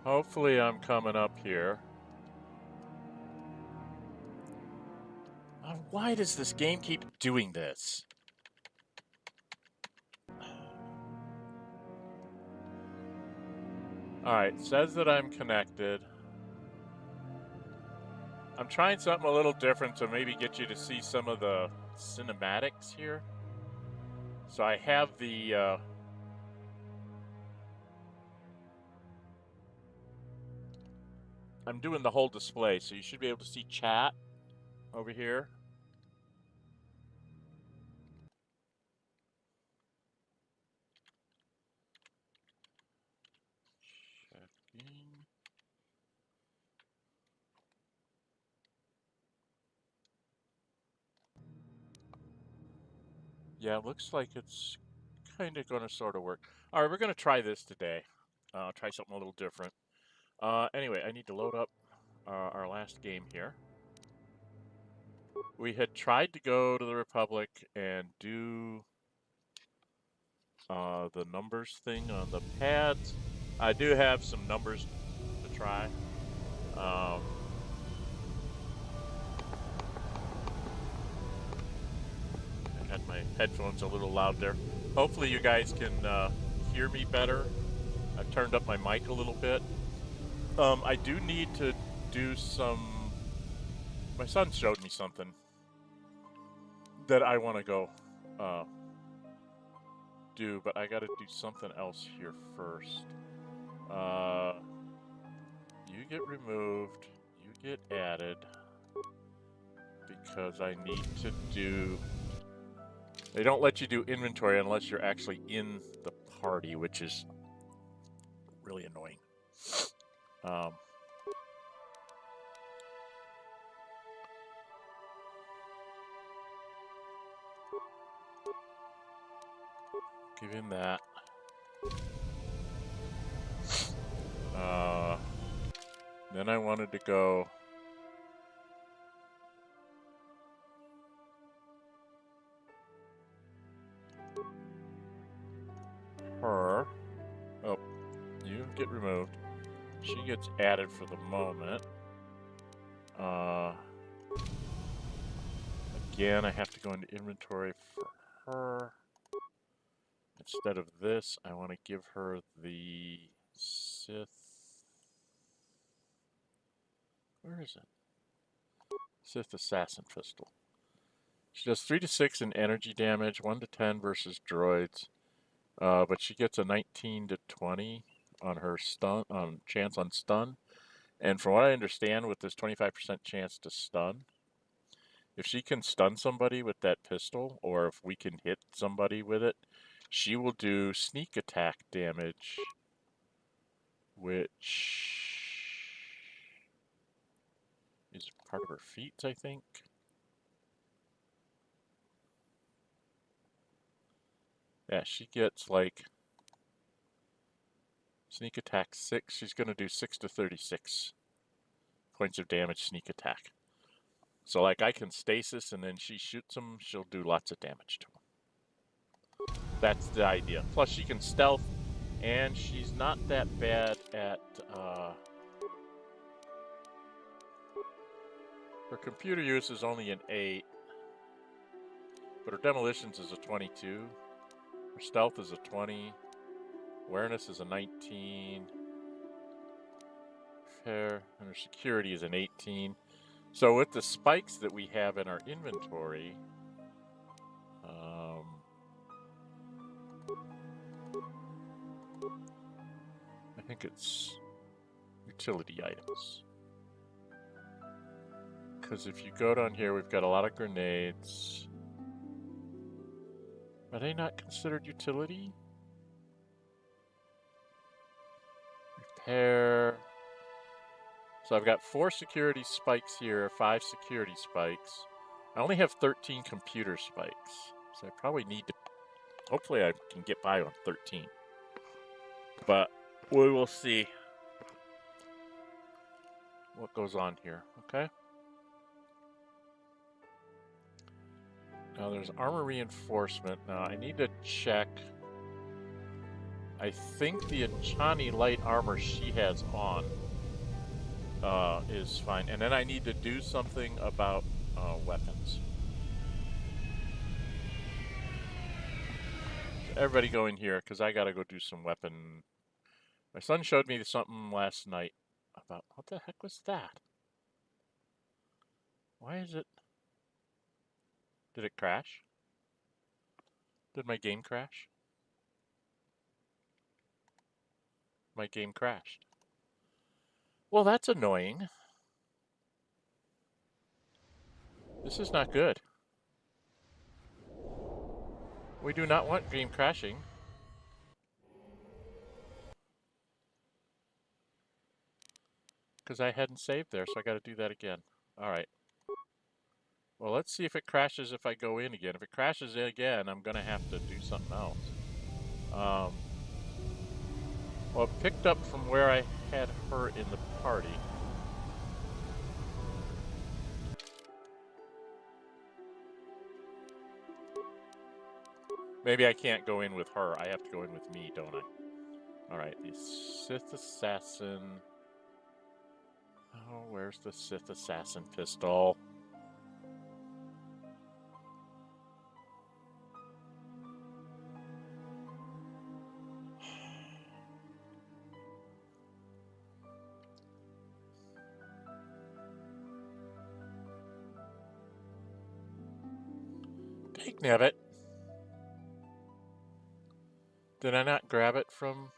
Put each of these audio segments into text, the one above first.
Hopefully I'm coming up here. Why does this game keep doing this? Alright, says that I'm connected. I'm trying something a little different to maybe get you to see some of the cinematics here. So I have the I'm doing the whole display, so you should be able to see chat over here. Checking. Yeah, it looks like it's kind of going to sort of work. All right, we're going to try this today. Try something a little different. Anyway, I need to load up our last game here. We had tried to go to the Republic and do the numbers thing on the pads. I do have some numbers to try. I had my headphones a little loud there. Hopefully you guys can hear me better. I've turned up my mic a little bit. I do need to do some... My son showed me something that I want to go do, but I got to do something else here first. You get removed, you get added, because I need to do... They don't let you do inventory unless you're actually in the party, which is really annoying. Give him that. Then I wanted to go... Her. Oh, you get removed. She gets added for the moment. Again, I have to go into inventory for her. Instead of this, I want to give her the Sith... Where is it? Sith Assassin Pistol. She does 3 to 6 in energy damage, 1 to 10 versus droids. But she gets a 19 to 20 on her stun, chance on stun. And from what I understand, with this 25% chance to stun, if she can stun somebody with that pistol, or if we can hit somebody with it, she will do sneak attack damage, which is part of her feats, I think. Yeah, she gets like sneak attack 6. She's going to do 6 to 36 points of damage sneak attack. So like I can stasis and then she shoots him, she'll do lots of damage to him. That's the idea. Plus she can stealth, and she's not that bad at her computer use is only an 8, but her demolitions is a 22. Her stealth is a 20. Awareness is a 19. Fair, and her security is an 18. So with the spikes that we have in our inventory, I think it's utility items. Because if you go down here, we've got a lot of grenades. Are they not considered utility? Repair. So I've got 4 security spikes here, 5 security spikes. I only have 13 computer spikes. So I probably need to... Hopefully I can get by on 13. But we will see what goes on here, okay? Now there's armor reinforcement. Now I need to check I think the Juhani light armor she has on is fine. And then I need to do something about weapons. So everybody go in here, because I got to go do some weapon. My son showed me something last night about, what the heck was that? Why is it? Did it crash? Did my game crash? My game crashed. Well, that's annoying. This is not good. We do not want game crashing. Because I hadn't saved there, so I got to do that again. All right. Well, let's see if it crashes if I go in again. If it crashes in again, I'm going to have to do something else. Well, it picked up from where I had her in the party. Maybe I can't go in with her. I have to go in with me, don't I? All right, the Sith Assassin. Oh, where's the Sith Assassin pistol? Take Nabbit. Did I not grab it from...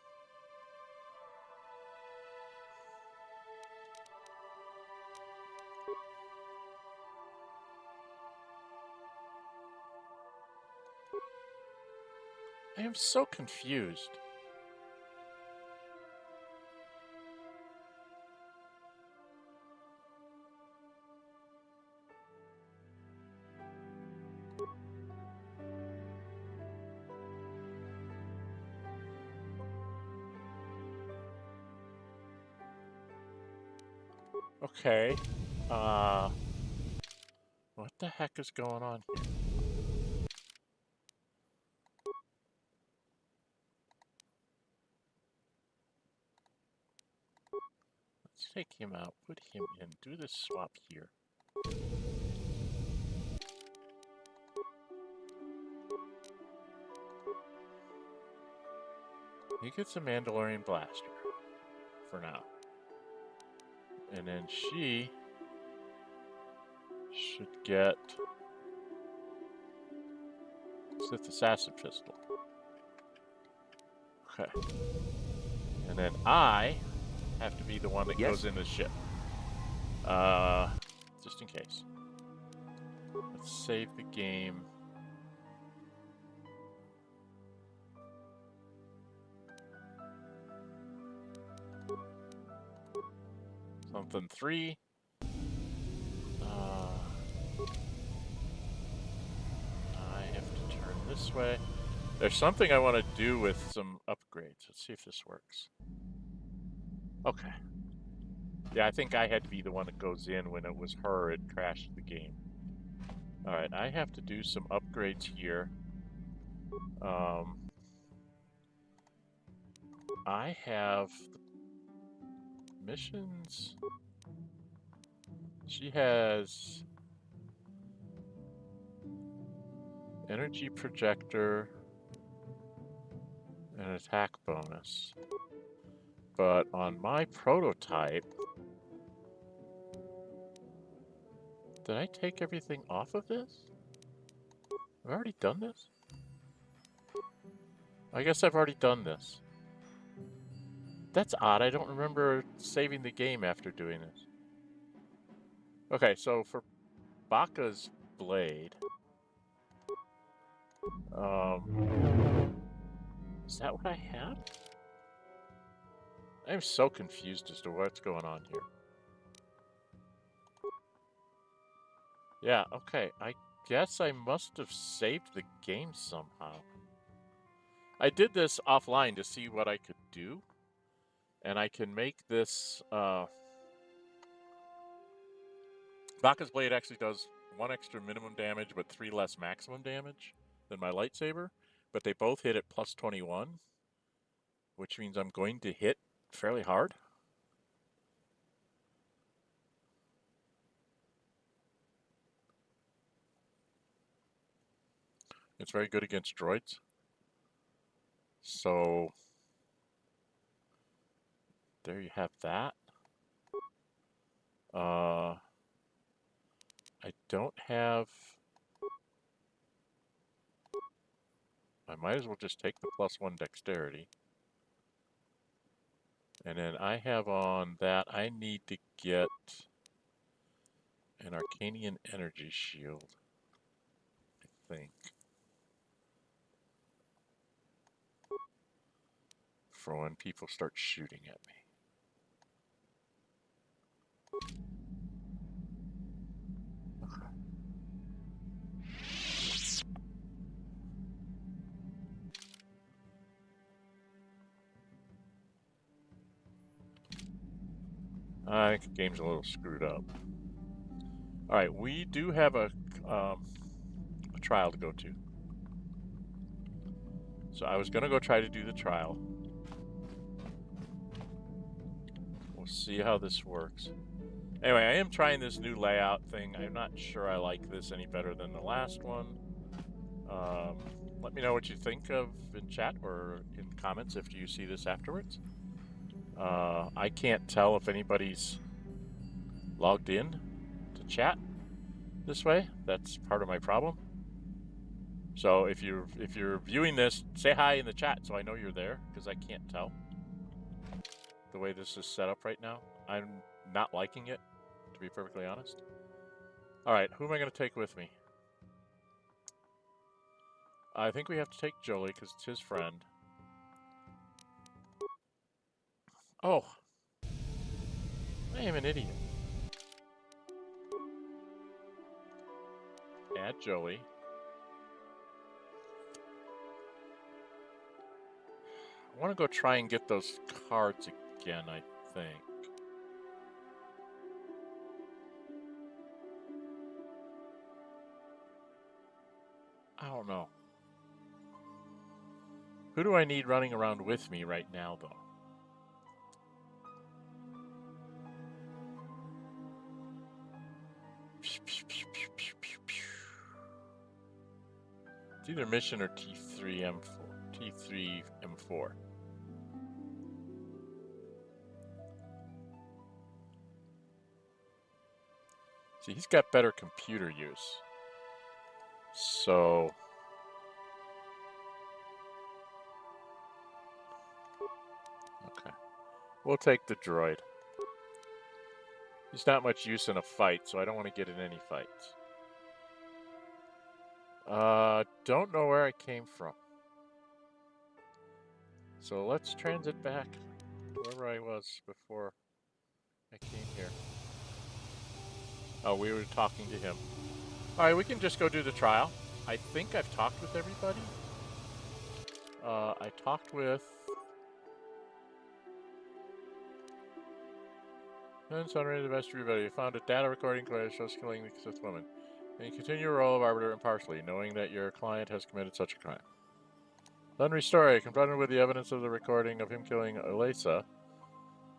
I am so confused. Okay. What the heck is going on here? Let's take him out, put him in, do this swap here. He gets a Mandalorian blaster for now. And then she should get Sith Assassin pistol. Okay. And then I have to be the one that goes in the ship. Just in case. Let's save the game. Something 3. I have to turn this way. There's something I want to do with some upgrades. Let's see if this works. Okay. Yeah, I think I had to be the one that goes in. When it was her, it crashed the game. Alright, I have to do some upgrades here. I have missions. She has energy projector and attack bonus. But on my prototype, did I take everything off of this? I've already done this? I guess I've already done this. That's odd. I don't remember saving the game after doing this. Okay, so for Baka's blade, is that what I had? I'm so confused as to what's going on here. Yeah, okay. I guess I must have saved the game somehow. I did this offline to see what I could do. And I can make this... Baka's blade actually does 1 extra minimum damage, but 3 less maximum damage than my Light Saber. But they both hit at plus 21. which means I'm going to hit fairly hard. It's very good against droids. So there you have that. I don't have... I might as well just take the +1 dexterity. And then I have on that, I need to get an Arcanian energy shield, I think. For when people start shooting at me. I think the game's a little screwed up. Alright, we do have a trial to go to. So I was going to go try to do the trial. We'll see how this works. Anyway, I am trying this new layout thing. I'm not sure I like this any better than the last one. Let me know what you think of in chat or in comments if you see this afterwards. I can't tell if anybody's logged in to chat this way. That's part of my problem. So if you're viewing this, say hi in the chat so I know you're there, because I can't tell the way this is set up right now. I'm not liking it, to be perfectly honest. All right, who am I going to take with me? I think we have to take Jolee because it's his friend. Oh, I am an idiot. Add Jolee. I want to go try and get those cards again, I think. I don't know. Who do I need running around with me right now, though? It's either Mission or T3M4. T3M4. See, he's got better computer use. So... okay. We'll take the droid. He's not much use in a fight, so I don't want to get in any fights. Don't know where I came from. So let's transit back to wherever I was before I came here. Oh, we were talking to him. Alright, we can just go do the trial. I think I've talked with everybody. I talked with... Then Sunray, the best of everybody. You found a data recording clear shows killing the Sith woman. And you continue your role of arbiter impartially, knowing that your client has committed such a crime. Sunry's story, confronted with the evidence of the recording of him killing Elesa,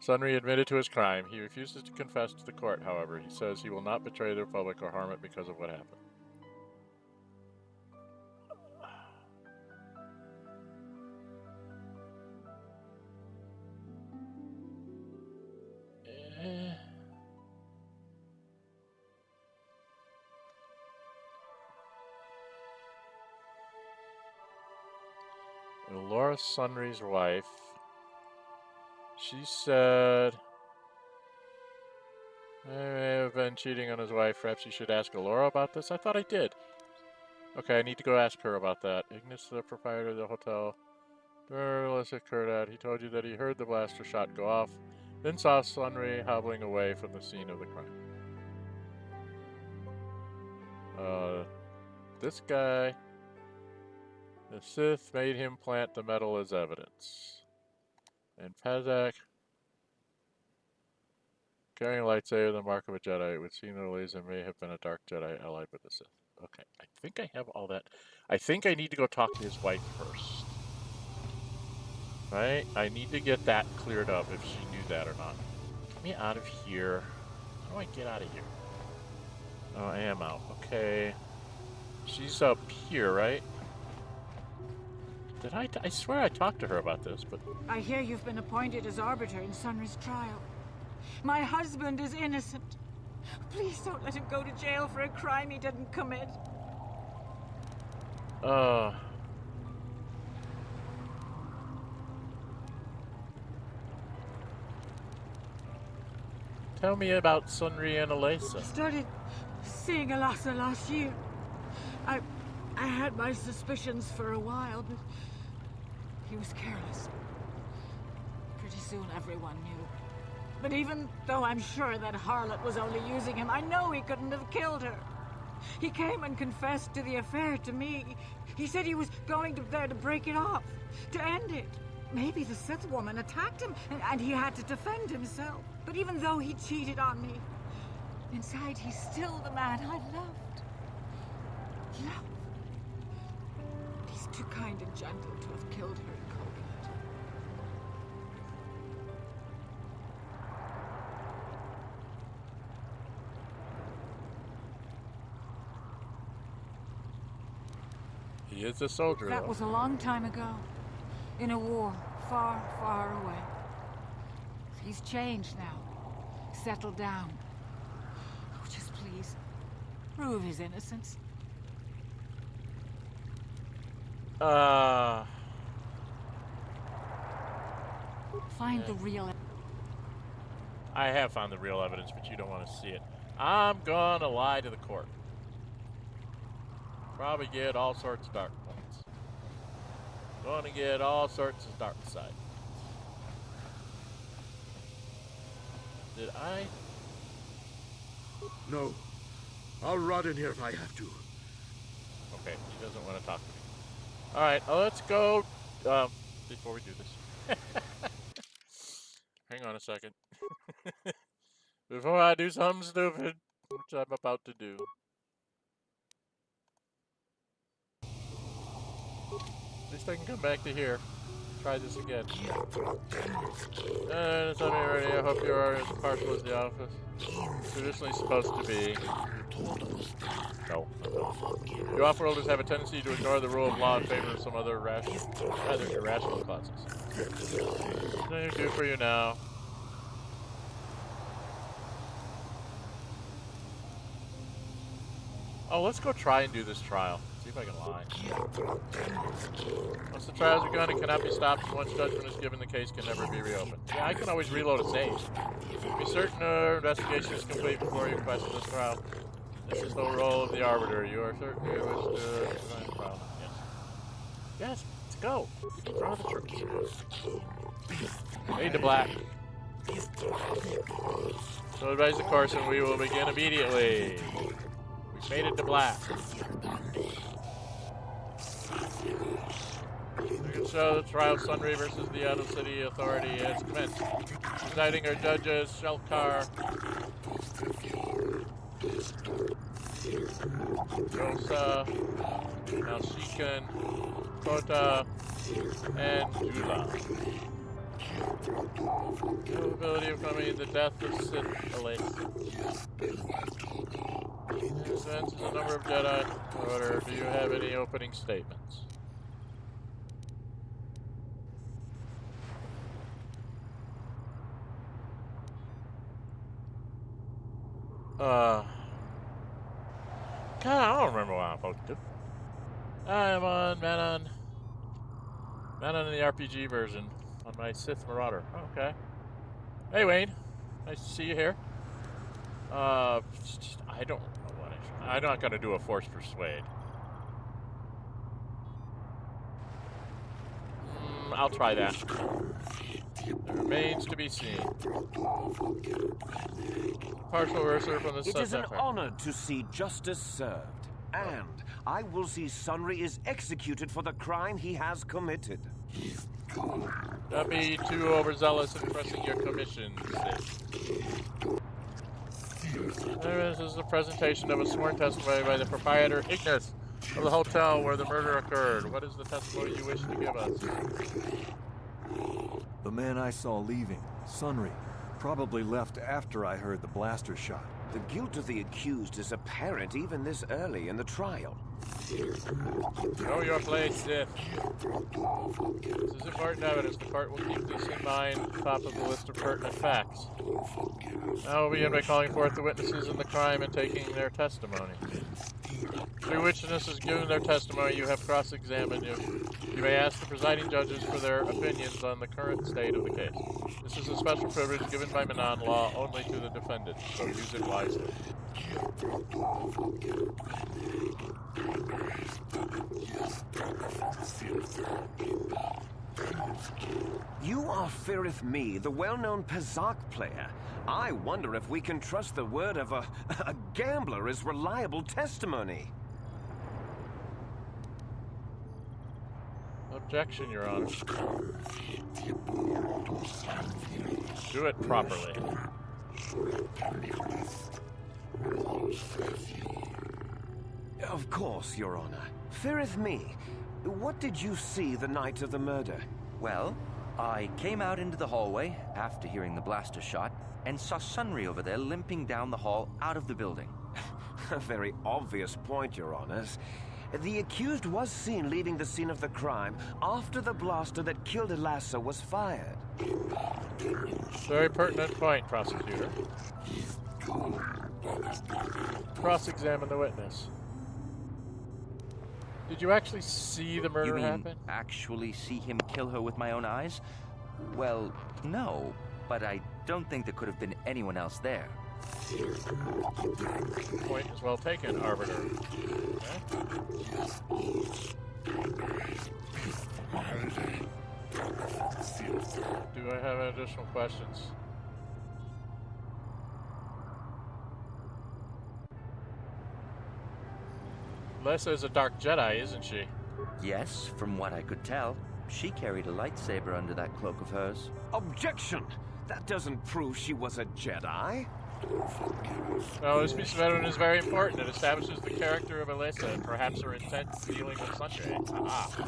Sunry admitted to his crime. He refuses to confess to the court, however. He says he will not betray the Republic or harm it because of what happened. Elora, Sunry's wife. She said, I may have been cheating on his wife. Perhaps you should ask Elora about this. I thought I did. Okay, I need to go ask her about that. Ignis, the proprietor of the hotel, where Alyssa occurred at. He told you that he heard the blaster shot go off, then saw Sunry hobbling away from the scene of the crime. This guy, the Sith made him plant the metal as evidence. And Pazak, carrying a Light Saber, the mark of a Jedi. It would seem that Elisa may have been a dark Jedi allied with the Sith. Okay, I think I have all that. I think I need to go talk to his wife first. Right? I need to get that cleared up if she knew that or not. Get me out of here. How do I get out of here? Oh, I am out. Okay. She's up here, right? Did I swear I talked to her about this, but... I hear you've been appointed as arbiter in Sunry's trial. My husband is innocent. Please don't let him go to jail for a crime he didn't commit. Tell me about Sunry and Elasa. I started seeing Elasa last year. I had my suspicions for a while, but he was careless. Pretty soon everyone knew. But even though I'm sure that harlot was only using him, I know he couldn't have killed her. He came and confessed to the affair to me. He said he was going there to break it off, to end it. Maybe the Sith woman attacked him, and he had to defend himself. But even though he cheated on me, inside he's still the man I loved. Loved. He's too kind and gentle to have killed her in cold blood. He is a soldier, That was a long time ago. In a war far, far away. He's changed now. Settled down. Oh, just please, prove his innocence. Find the real... I have found the real evidence, but you don't want to see it. I'm gonna lie to the court. Probably get all sorts of dark points. Gonna get all sorts of dark side. Did I? No. I'll rot in here if I have to. Okay, he doesn't want to talk to me. Alright, let's go, before we do this. Hang on a second. Before I do something stupid, which I'm about to do. At least I can come back to here. Try this again. And it's on me already. I hope you are as partial as the office. Traditionally supposed to be. No. You off-worlders have a tendency to ignore the rule of law in favor of some other irrational causes. Nothing to do for you now. Oh, let's go try and do this trial. See if I can lie. Once the trials are begun, it cannot be stopped, and once judgment is given, the case can never be reopened. Yeah, I can always reload a save. Be certain your investigation is complete before you question this trial. This is the role of the arbiter. You are certain you wish to design the trial. Yes. Yes, let's go. Draw the troops. Fade to black. So advise the course, and we will begin immediately. We made it to black. We can show the trial of Sunry versus the Outer City Authority has commenced. Presiding are judges Shelkar, Josa, Nalshikan, KOTOR, and Juhani. Probability of coming the death of Sith Base. This event is a number of Jedi. Order. Do you have any opening statements? God, I don't remember what I'm supposed to do. I'm on Manaan. Manaan in the RPG version. On my Sith Marauder. Oh, okay. Hey, Wayne. Nice to see you here. I don't know what I'm not going to do a Force Persuade. I'll try that. It remains to be seen. Partial reversal from the It is an honor to see justice served, and I will see Sunry is executed for the crime he has committed. Don't be too overzealous in pressing your commission, Sith. This is a presentation of a sworn testimony by the proprietor, Ignis, of the hotel where the murder occurred. What is the testimony you wish to give us? The man I saw leaving, Sunry, probably left after I heard the blaster shot. The guilt of the accused is apparent even this early in the trial. Know your place, Sith. This is important evidence. The court will keep this in mind at the top of the list of pertinent facts. Now we'll begin by calling forth the witnesses in the crime and taking their testimony. Three witnesses given their testimony, you have cross-examined you. You may ask the presiding judges for their opinions on the current state of the case. This is a special privilege given by Manaan law only to the defendant, so use it wisely. You are Firith Me, the well-known Pazak player. I wonder if we can trust the word of a gambler as reliable testimony. Objection, Your Honor. Do it properly. Of course, Your Honor. Firith Me, what did you see the night of the murder? Well, I came out into the hallway after hearing the blaster shot and saw Sunry over there limping down the hall out of the building. A very obvious point, Your Honors. The accused was seen leaving the scene of the crime after the blaster that killed Elasa was fired. Very pertinent point, prosecutor. Cross-examine the witness. Did you actually see the murder happen? Actually see him kill her with my own eyes? Well, no, but I don't think there could have been anyone else there. Point is well taken, Arbiter. Okay. Do I have additional questions? Lessa is a dark Jedi, isn't she? Yes, from what I could tell. She carried a Light Saber under that cloak of hers. Objection! That doesn't prove she was a Jedi. No, this piece of evidence is very important. It establishes the character of Elisa and perhaps her intent in dealing with Sunray. Ah. So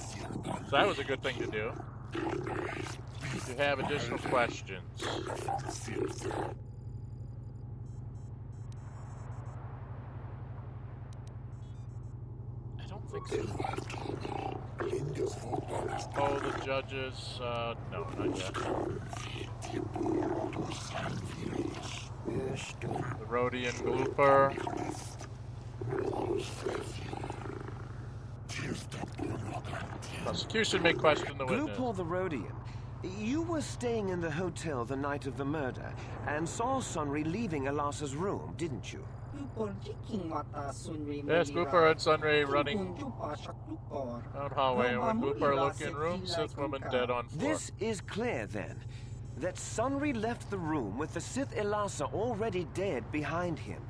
that was a good thing to do. Do you have additional questions? I don't think so. Oh, the judges, no, not yet. The Rodian Glooper. Prosecution may question the witness. Glooper the Rodian, you were staying in the hotel the night of the murder and saw Sunry leaving Elasa's room, didn't you? Yes, Glooper and Sunray running down hallway, and when Glooper looked in room, Sith woman dead on floor. This is clear, then, that Sunry left the room with the Sith Elasa already dead behind him.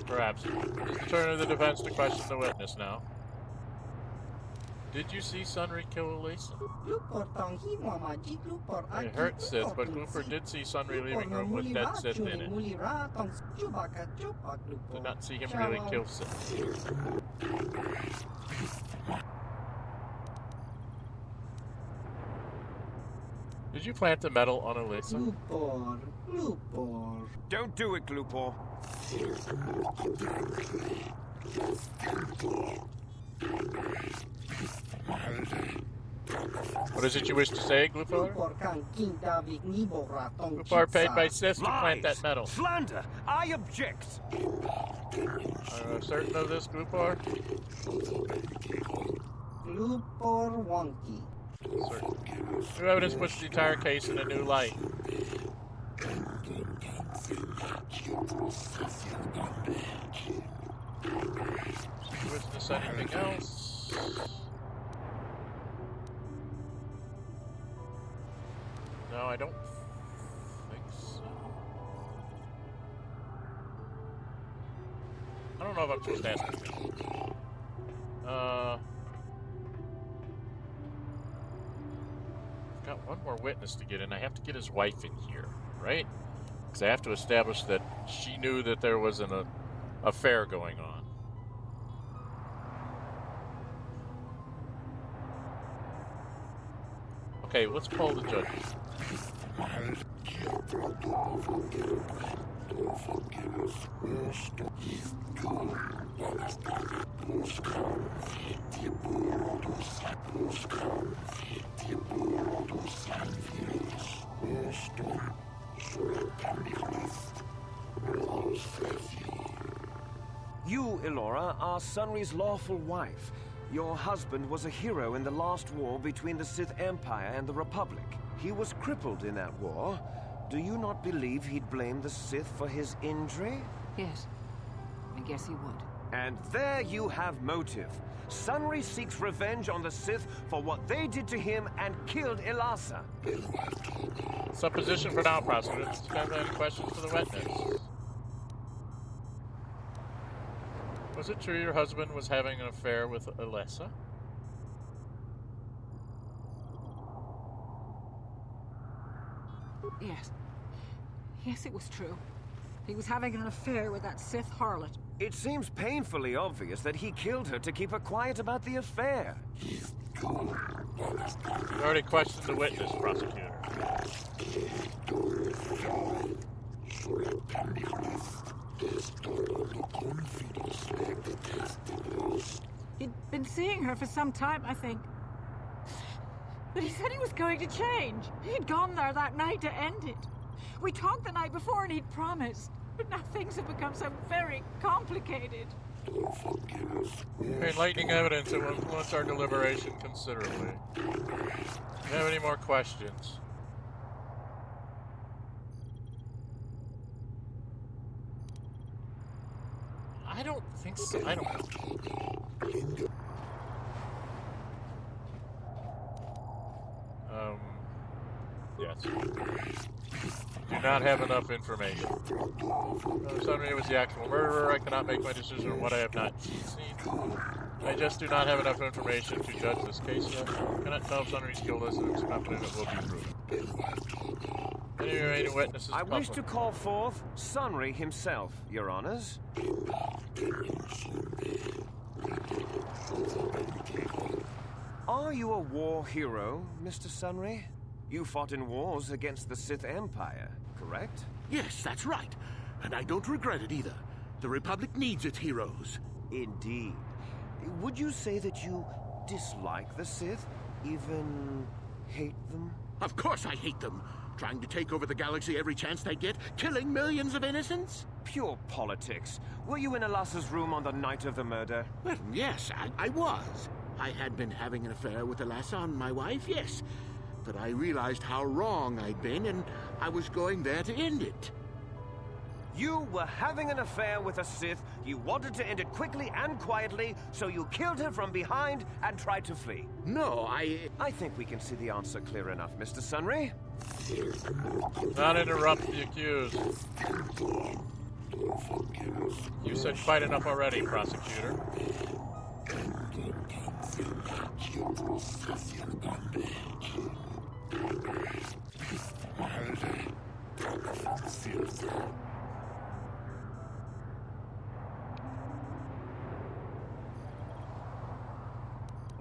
Perhaps. It's the turn of the defense to question the witness now. Did you see Sunry kill Elisa? It hurt Sith, but Glooper did see Sunry leaving room with dead Sith in it. Did not see him really kill Sith. Did you plant the metal on Elisa? Don't do it, Glooper. What is it you wish to say, Glooper? Glooper paid by Sith to plant that metal. Slander! I object! Are you certain of this, Glooper? Glooper wonky. Certain. New evidence puts the entire case in a new light. Witness anything else? No, I don't think so. I don't know if I'm supposed to ask anything. I've got one more witness to get in. I have to get his wife in here, right? Because I have to establish that she knew that there was an affair going on. Okay, let's poll the judges. You, Elora, are Sunry's lawful wife. Your husband was a hero in the last war between the Sith Empire and the Republic. He was crippled in that war. Do you not believe he'd blame the Sith for his injury? Yes, I guess he would. And there you have motive. Sunry seeks revenge on the Sith for what they did to him and killed Elasa. Supposition for now, prosecutor. Do you have any questions for the witness? Was it true your husband was having an affair with Elasa? Yes. Yes, it was true. He was having an affair with that Sith harlot. It seems painfully obvious that he killed her to keep her quiet about the affair. You already questioned the witness, prosecutor. He'd been seeing her for some time, I think. But he said he was going to change. He'd gone there that night to end it. We talked the night before and he'd promised. But now things have become so very complicated. Enlightening evidence that will influence our deliberation considerably. Do you have any more questions? I don't think so. I don't know. Yes. Do not have enough information. Sunray was the actual murderer. I cannot make my decision on what I have not seen. I just do not have enough information to judge this case yet. I cannot tell if Sunry's killed us and I'm confident it will be proven. Any remaining witnesses? I wish to call forth Sunry himself, Your Honors. Are you a war hero, Mr. Sunry? You fought in wars against the Sith Empire, correct? Yes, that's right. And I don't regret it either. The Republic needs its heroes. Indeed. Would you say that you dislike the Sith? Even hate them? Of course I hate them. Trying to take over the galaxy every chance they get, killing millions of innocents? Pure politics. Were you in Elasa's room on the night of the murder? Well, yes, I was. I had been having an affair with Elasa and my wife, yes. But I realized how wrong I'd been, and I was going there to end it. You were having an affair with a Sith, you wanted to end it quickly and quietly, so you killed her from behind and tried to flee. No, I think we can see the answer clear enough, Mr. Sunry. Not interrupt the accused. You said quite enough already, prosecutor.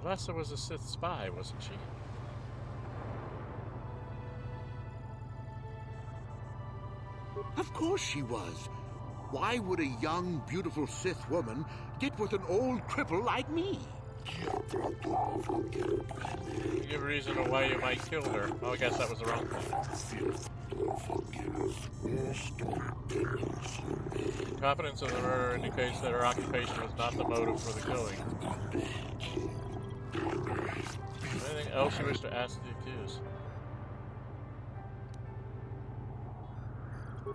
Elasa was a Sith spy, wasn't she? Of course she was. Why would a young, beautiful Sith woman get with an old cripple like me? Give a reason of why you might kill her. Oh, I guess that was the wrong thing. Confidence in the murder indicates that her occupation was not the motive for the killing. Anything else you wish to ask the accused?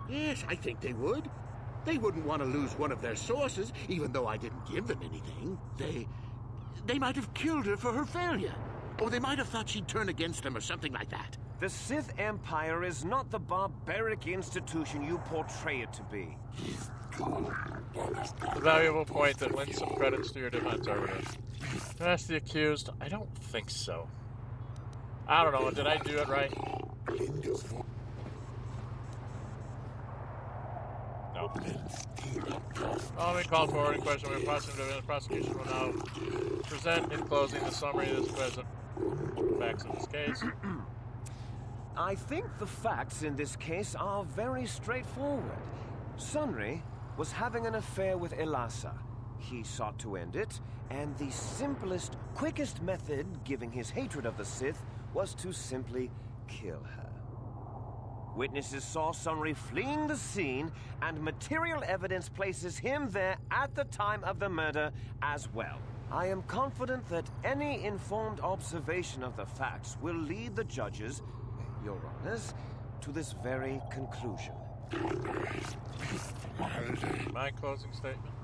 Yes, I think they would. They wouldn't want to lose one of their sources, even though I didn't give them anything. They might have killed her for her failure. Or they might have thought she'd turn against them or something like that. The Sith Empire is not the barbaric institution you portray it to be. A valuable point that lends some credits to your defense, Arbiter. Can I ask the accused? I don't think so. I don't know, did I do it right? No. Following called forward in question, the prosecution will now present in closing the summary of this Facts of this case. I think the facts in this case are very straightforward. Sunry was having an affair with Elasa. He sought to end it, and the simplest, quickest method, given his hatred of the Sith, was to simply kill her. Witnesses saw Sunry fleeing the scene, and material evidence places him there at the time of the murder as well. I am confident that any informed observation of the facts will lead the judges, Your Honors, to this very conclusion. My closing statement.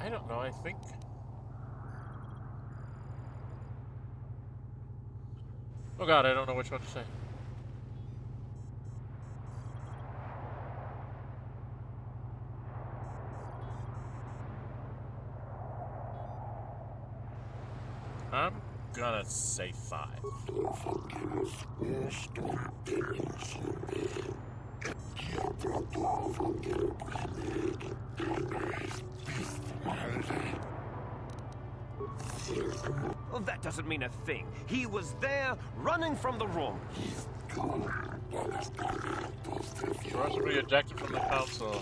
I don't know, I think... Oh god, I don't know which one to say. I'm gonna say 5. Well, that doesn't mean a thing. He was there, running from the room. Forcibly ejected from the council.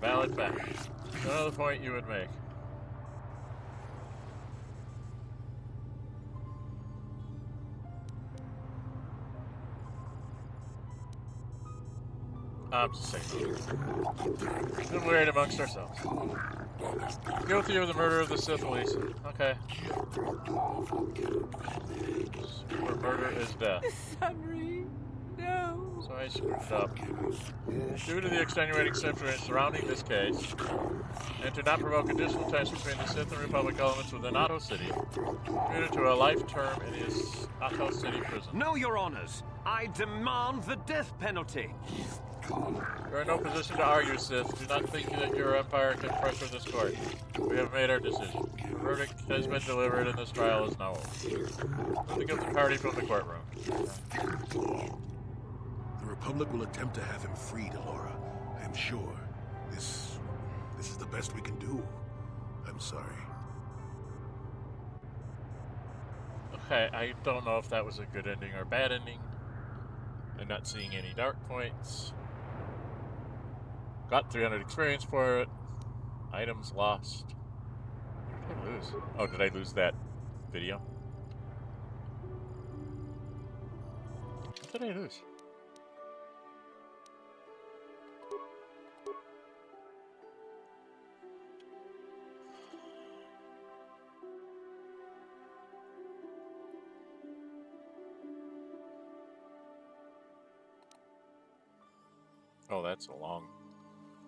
Valid fact. Another point you would make. I'm just saying. We're worried amongst ourselves. Guilty of the murder of the Sith Base. Okay. Where murder is death. Sunry, no. So I screwed up. Due to the extenuating circumstances surrounding this case, and to not provoke additional tension between the Sith and Republic elements within Otto City, commuted to a life term in his Otto City prison. No, Your Honors. I demand the death penalty. You're in no position to argue, Sith. Do not think that your empire can pressure this court. We have made our decision. The verdict has been delivered and this trial is now over. Move the guilty party from the courtroom. The Republic will attempt to have him freed, Elora. I am sure. This is the best we can do. I'm sorry. Okay, I don't know if that was a good ending or a bad ending. I'm not seeing any dark points. Got 300 experience for it. Items lost. What did I lose? Oh, did I lose that video? What did I lose? Oh, that's a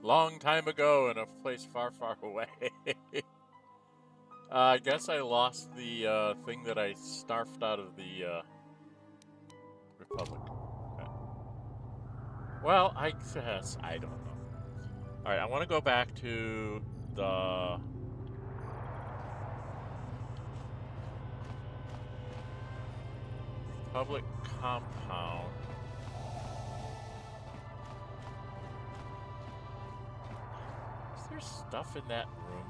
long time ago in a place far, far away. I guess I lost the thing that I snarfed out of the Republic. Okay. Well, I guess I don't know. All right, I want to go back to the Republic compound. There's stuff in that room.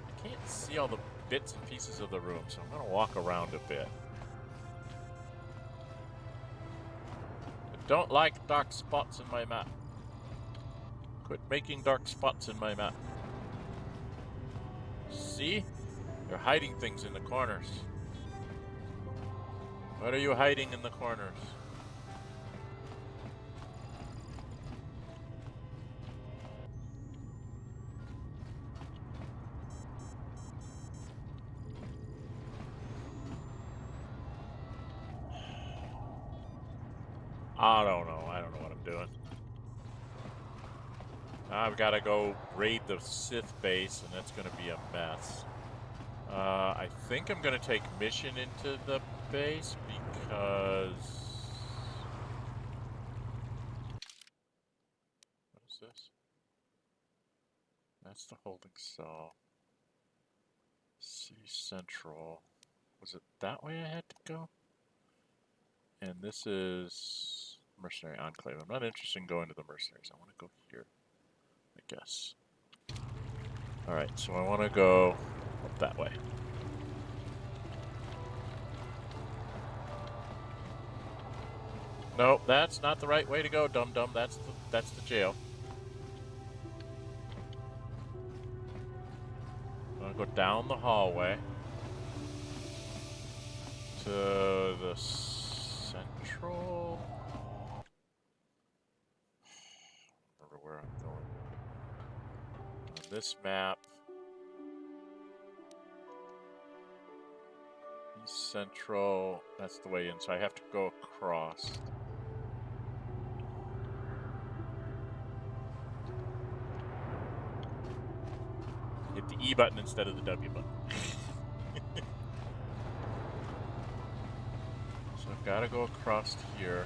I can't see all the bits and pieces of the room, so I'm gonna walk around a bit. I don't like dark spots in my map. Quit making dark spots in my map. See? They're hiding things in the corners. What are you hiding in the corners? I don't know what I'm doing. I've got to go raid the Sith base, and that's going to be a mess. I think I'm going to take Mission into the base because... What is this? That's the holding cell. City Central. Was it that way I had to go? And this is Mercenary Enclave. I'm not interested in going to the mercenaries. I want to go here, I guess. Alright, so I want to go up that way. Nope, that's not the right way to go, dum-dum. That's the jail. I'm gonna go down the hallway to the central. I don't remember where I'm going. On this map, East Central. That's the way in, so I have to go across. Hit the E button instead of the W button. So I've got to go across to here.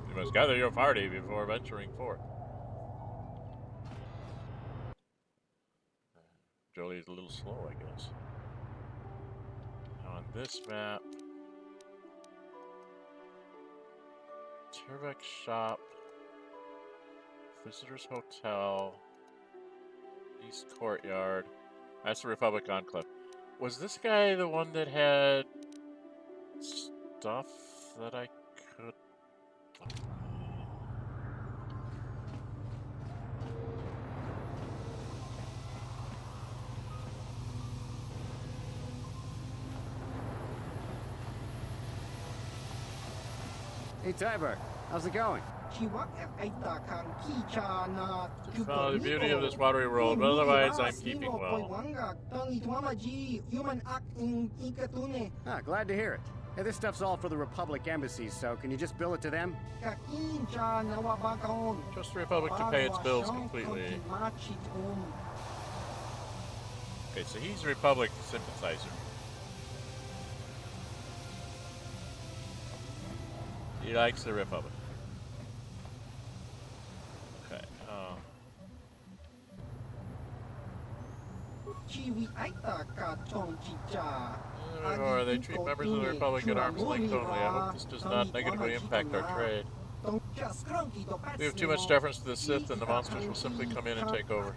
You must gather your party before venturing forth. Jolee is a little slow, I guess. Now on this map, Turvek Shop, Visitors Hotel, East Courtyard. That's the Republic Enclave. Was this guy the one that had stuff that I could... Hey, Tiber, how's it going? Oh, the beauty of this watery world, but otherwise I'm keeping well. Ah, glad to hear it. Hey, this stuff's all for the Republic embassies, so can you just bill it to them? Trust the Republic to pay its bills completely. Okay, so he's a Republic sympathizer. He likes the Republic. Okay, or they treat members of the Republic at arm's length only. I hope this does not negatively impact our trade. We have too much deference to the Sith, and the monsters will simply come in and take over.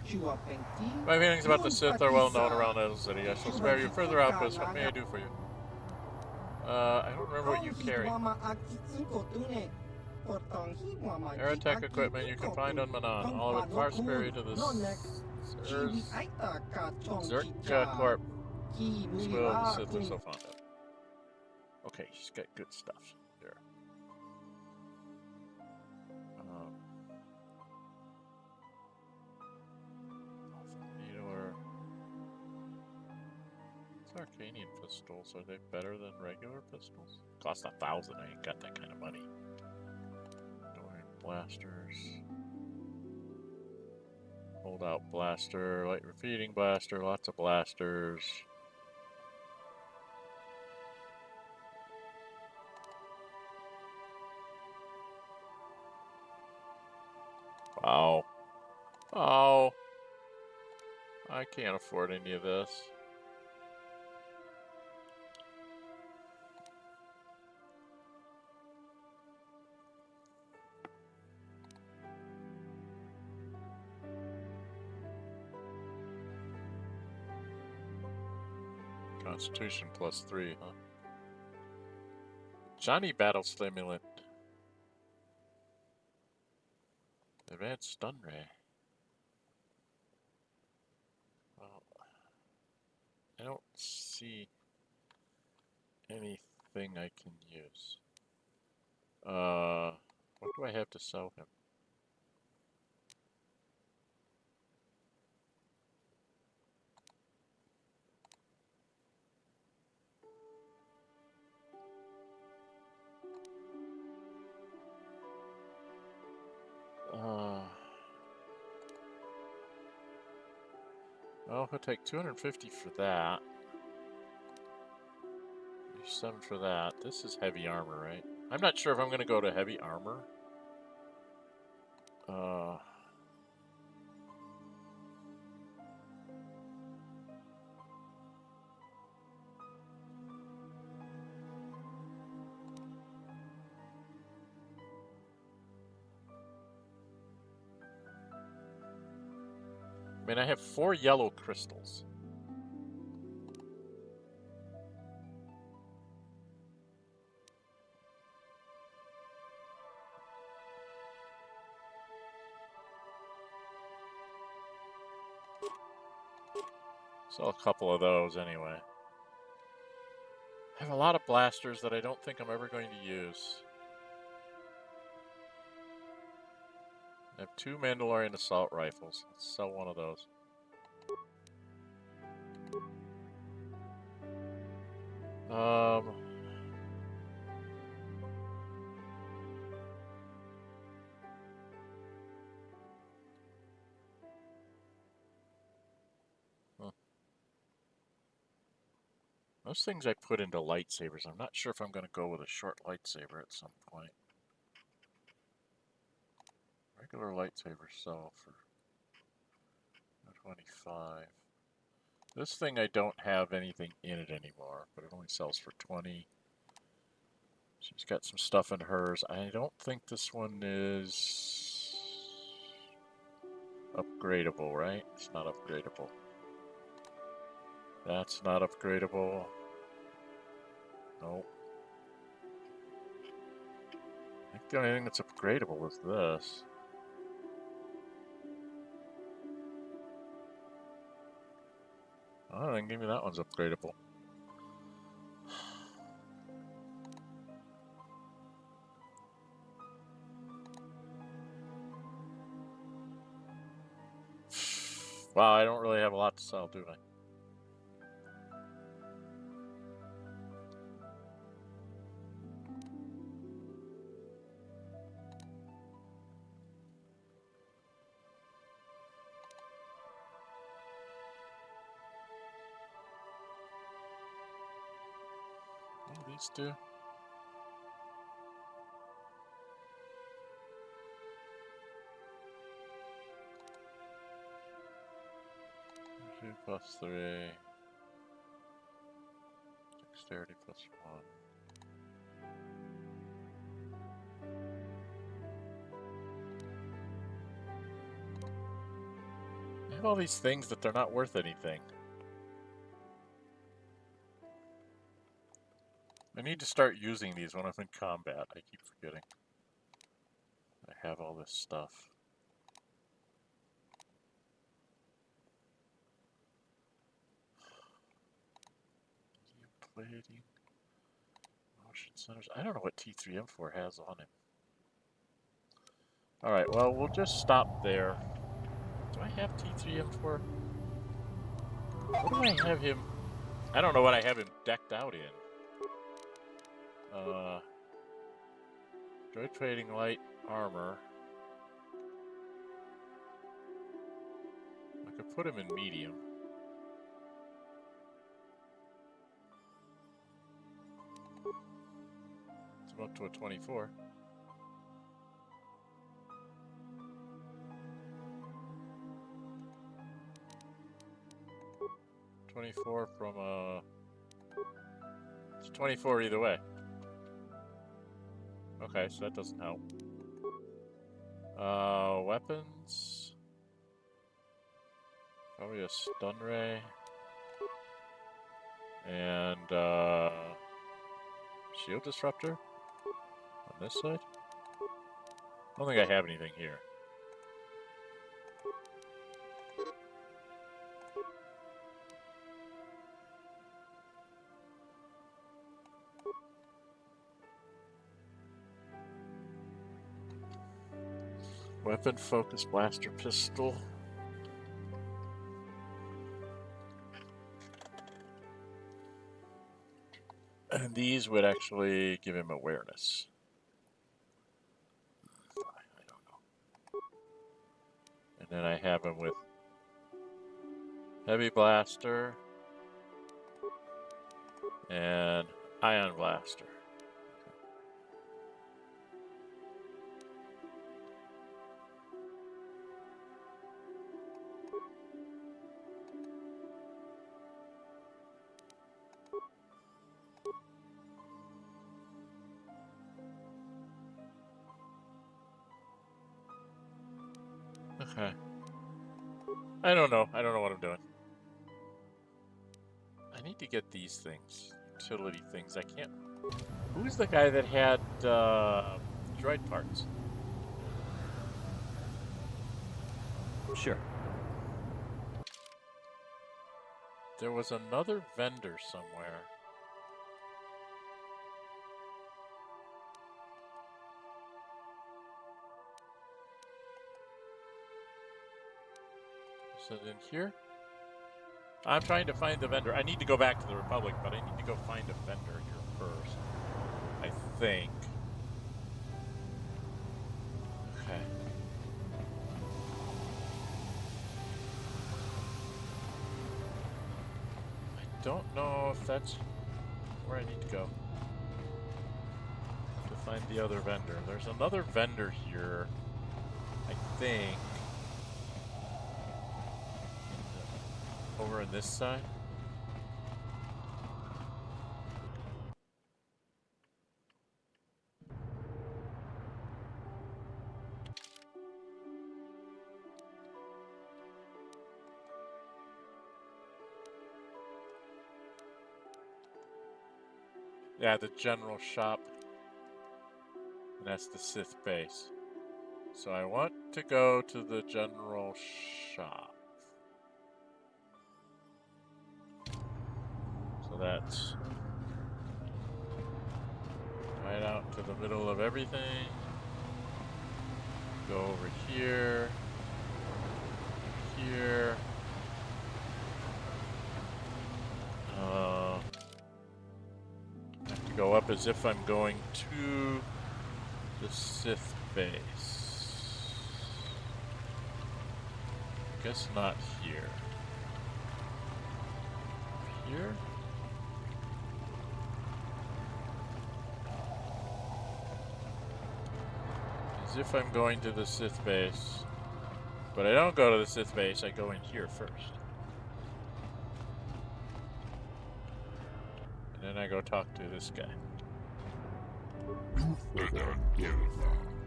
My feelings about the Sith are well known around Idle City. I shall spare you further outposts. What may I do for you? I don't remember what you carry. Aerotech equipment you can find on Manaan. All of it far superior to the Zerk Corp. Swill the Sith are so fond of. Okay, she's got good stuff here. Arcanian pistols, are they better than regular pistols? Cost 1,000, I ain't got that kind of money. Droid blasters. Holdout blaster, light repeating blaster, lots of blasters. Wow. Oh. I can't afford any of this. Constitution +3, huh? Johnny Battle Stimulant. Advanced Stun Ray. Well, I don't see anything I can use. What do I have to sell him? Well, he'll take 250 for that. 7 for that. This is heavy armor, right? I'm not sure if I'm going to go to heavy armor. I mean, I have 4 yellow crystals. So a couple of those anyway. I have a lot of blasters that I don't think I'm ever going to use. I have 2 Mandalorian assault rifles. Let's sell one of those. Those things I put into lightsabers. I'm not sure if I'm going to go with a short lightsaber at some point. Regular lightsabers sell for 25. This thing I don't have anything in it anymore, but it only sells for 20. She's got some stuff in hers. I don't think this one is upgradable, right? It's not upgradable. That's not upgradable. Nope. I think the only thing that's upgradable is this. Oh, then give me that one's upgradable. Wow, I don't really have a lot to sell, do I? These two. +3. Dexterity +1. I have all these things that they're not worth anything. I need to start using these when I'm in combat. I keep forgetting. I have all this stuff. Plating. Motion centers. I don't know what T3M4 has on him. Alright, well, we'll just stop there. Do I have T3M4? What do I have him? I don't know what I have him decked out in. Droid trading light armor. I could put him in medium. It's up to a 24. From a... It's 24 either way. Okay, so that doesn't help. Weapons. Probably a stun ray. And shield disruptor on this side. I don't think I have anything here. Weapon focus blaster pistol. And these would actually give him awareness. I don't know. And then I have him with Heavy blaster. And ion blaster. Okay. I don't know. I don't know what I'm doing. I need to get these things. Utility things. I can't... Who's the guy that had droid parts? Sure. There was another vendor somewhere. Is it in here? I'm trying to find the vendor. I need to go back to the Republic, but I need to go find a vendor here first. I think. Okay. I don't know if that's where I need to go to find the other vendor. There's another vendor here, I think. Over on this side. Yeah, the general shop. And that's the Sith Base. So I want to go to the general shop. So that's right out to the middle of everything. Go over here. Here. I have to go up as if I'm going to the Sith Base. Guess not here. Here? As if I'm going to the Sith Base. But I don't go to the Sith Base, I go in here first. And then I go talk to this guy.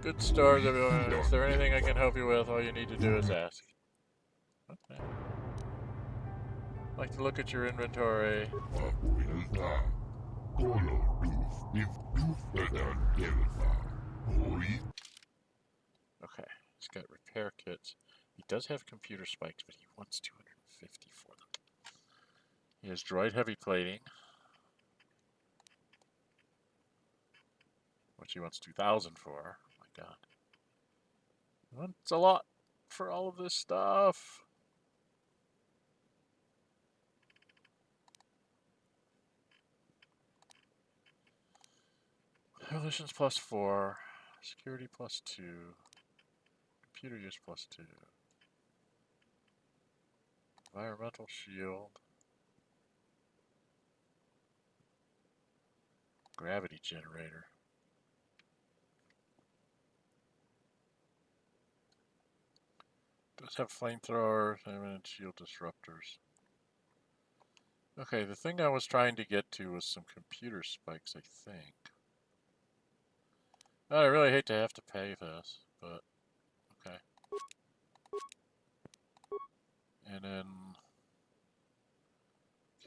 Good stars, everyone. Is there anything I can help you with? All you need to do is ask. Okay. I'd like to look at your inventory. Okay, he's got repair kits. He does have computer spikes, but he wants 250 for them. He has droid heavy plating, which he wants 2,000 for. Oh my god. He wants a lot for all of this stuff. Evolutions +4, security +2, computer use +2, environmental shield, gravity generator. Does have flamethrowers and shield disruptors. Okay, the thing I was trying to get to was some computer spikes, I think. I really hate to have to pay this, but okay. And then,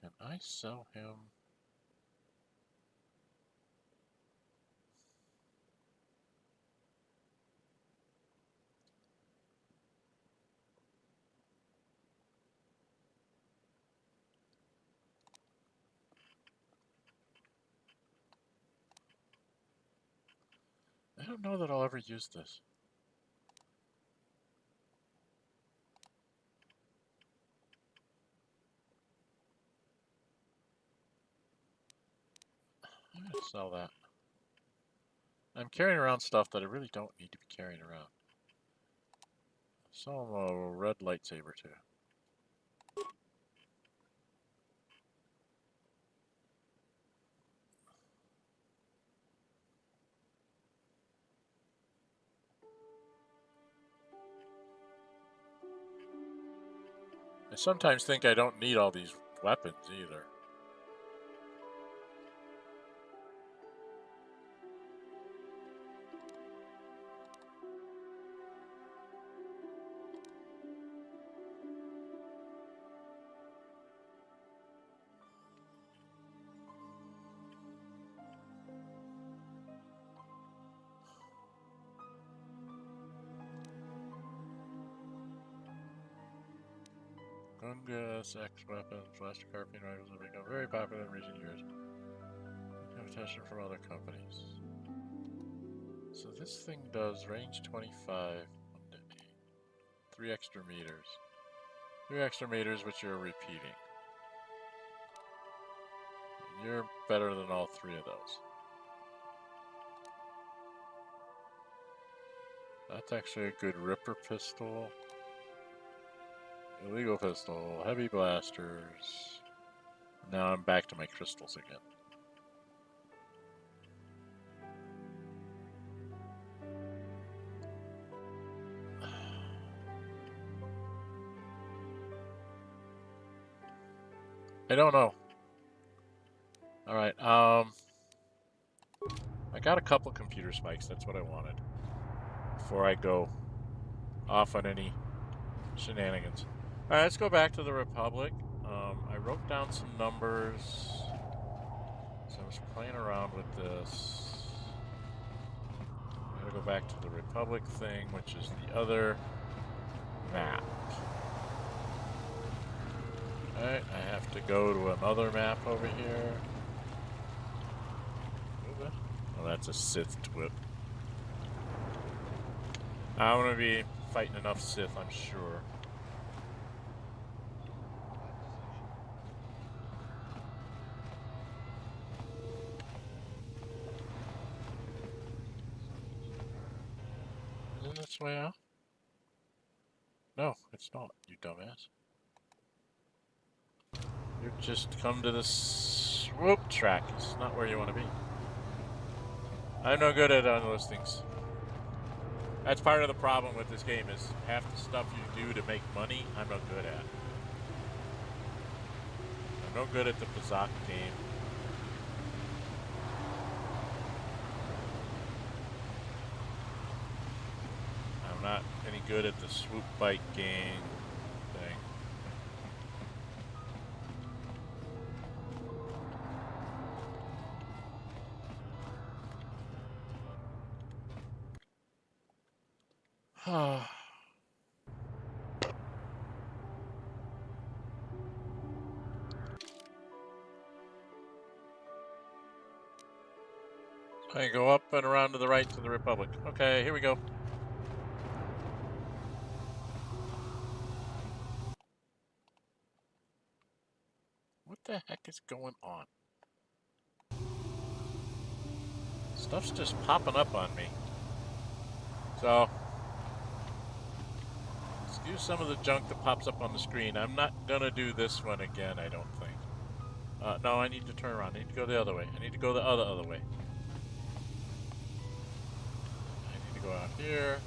can I sell him? I don't know that I'll ever use this. I'm gonna sell that. I'm carrying around stuff that I really don't need to be carrying around. Sell him a red lightsaber too. I sometimes think I don't need all these weapons either. Gunga, sex weapons, blaster carbine rifles have become very popular in recent years. Competition from other companies. So this thing does range 25, 3 extra meters. 3 extra meters, which you're repeating. You're better than all 3 of those. That's actually a good Ripper pistol. Illegal pistol, heavy blasters. Now I'm back to my crystals again. I don't know. Alright, I got a couple computer spikes, that's what I wanted. Before I go off on any shenanigans. Alright, let's go back to the Republic. I wrote down some numbers. So I was playing around with this. I'm gonna go back to the Republic thing, which is the other map. Alright, I have to go to another map over here. Oh, that's a Sith whip. I'm gonna be fighting enough Sith, I'm sure. Isn't this way out? No, it's not, you dumbass. You just come to this swoop track. It's not where you want to be. I'm no good at those things. That's part of the problem with this game is half the stuff you do to make money, I'm no good at. I'm no good at the Bazak game. I'm not any good at the swoop bike game thing. I go up and around to the right to the Republic. Okay, here we go. What the heck is going on? Stuff's just popping up on me. So, excuse some of the junk that pops up on the screen. I'm not gonna do this one again, I don't think. No, I need to turn around. I need to go the other way. I need to go the other way. I need to go out here.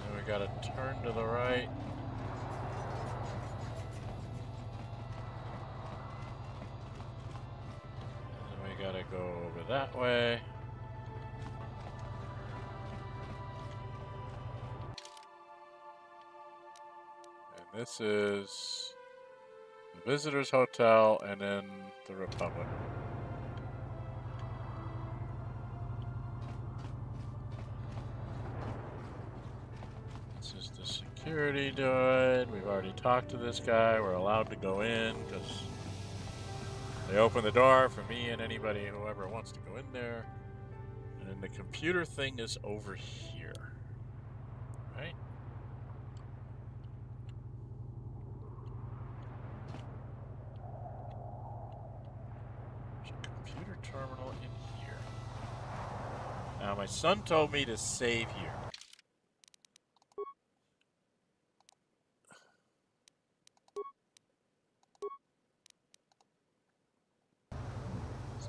Then we gotta turn to the right. And then we gotta go over that way. This is the Visitors Hotel and then the Republic. This is the security droid. We've already talked to this guy. We're allowed to go in because they open the door for me and anybody, whoever wants to go in there. And then the computer thing is over here. Right? Terminal in here. Now my son told me to save here.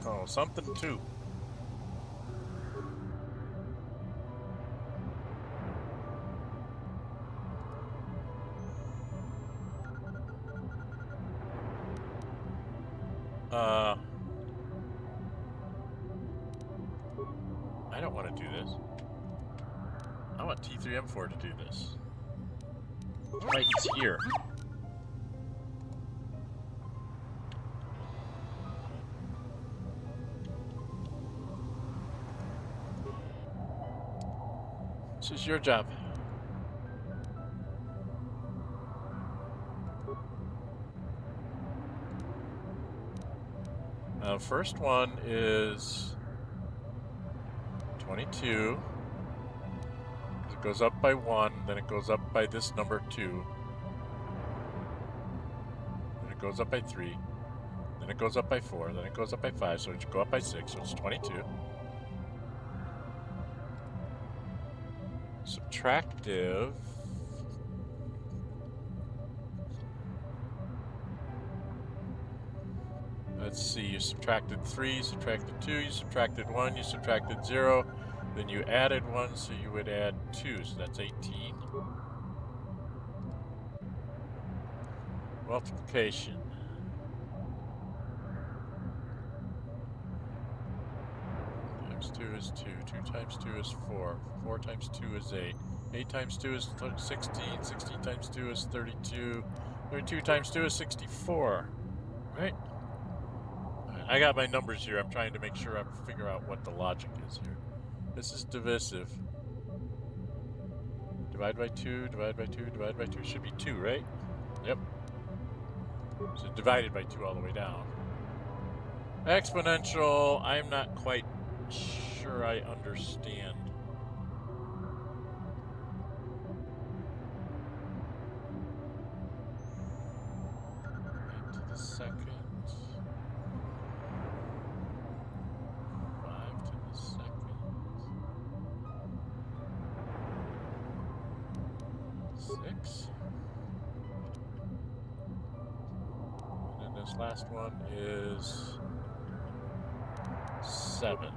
So something too. I don't want to do this. I want T3M4 to do this. Right, he's here. This is your job. First one is 22. It goes up by 1, then it goes up by this number 2. Then it goes up by 3. Then it goes up by 4. Then it goes up by 5, so it should go up by 6, so it's 22. Subtractive. Let's see, you subtracted 3, you subtracted 2, you subtracted 1, you subtracted 0, then you added 1, so you would add 2, so that's 18. Multiplication. Times 2 is 2, 2 times 2 is 4, 4 times 2 is 8, 8 times 2 is 16, 16 times 2 is 32, 32 times 2 is 64, right? I got my numbers here. I'm trying to make sure I figure out what the logic is here. This is divisive. Divide by 2, divide by 2, divide by 2. Should be 2, right? Yep. So divided by 2 all the way down. Exponential, I'm not quite sure I understand. To the second. 5 to the second. 6. And then this last one is 7.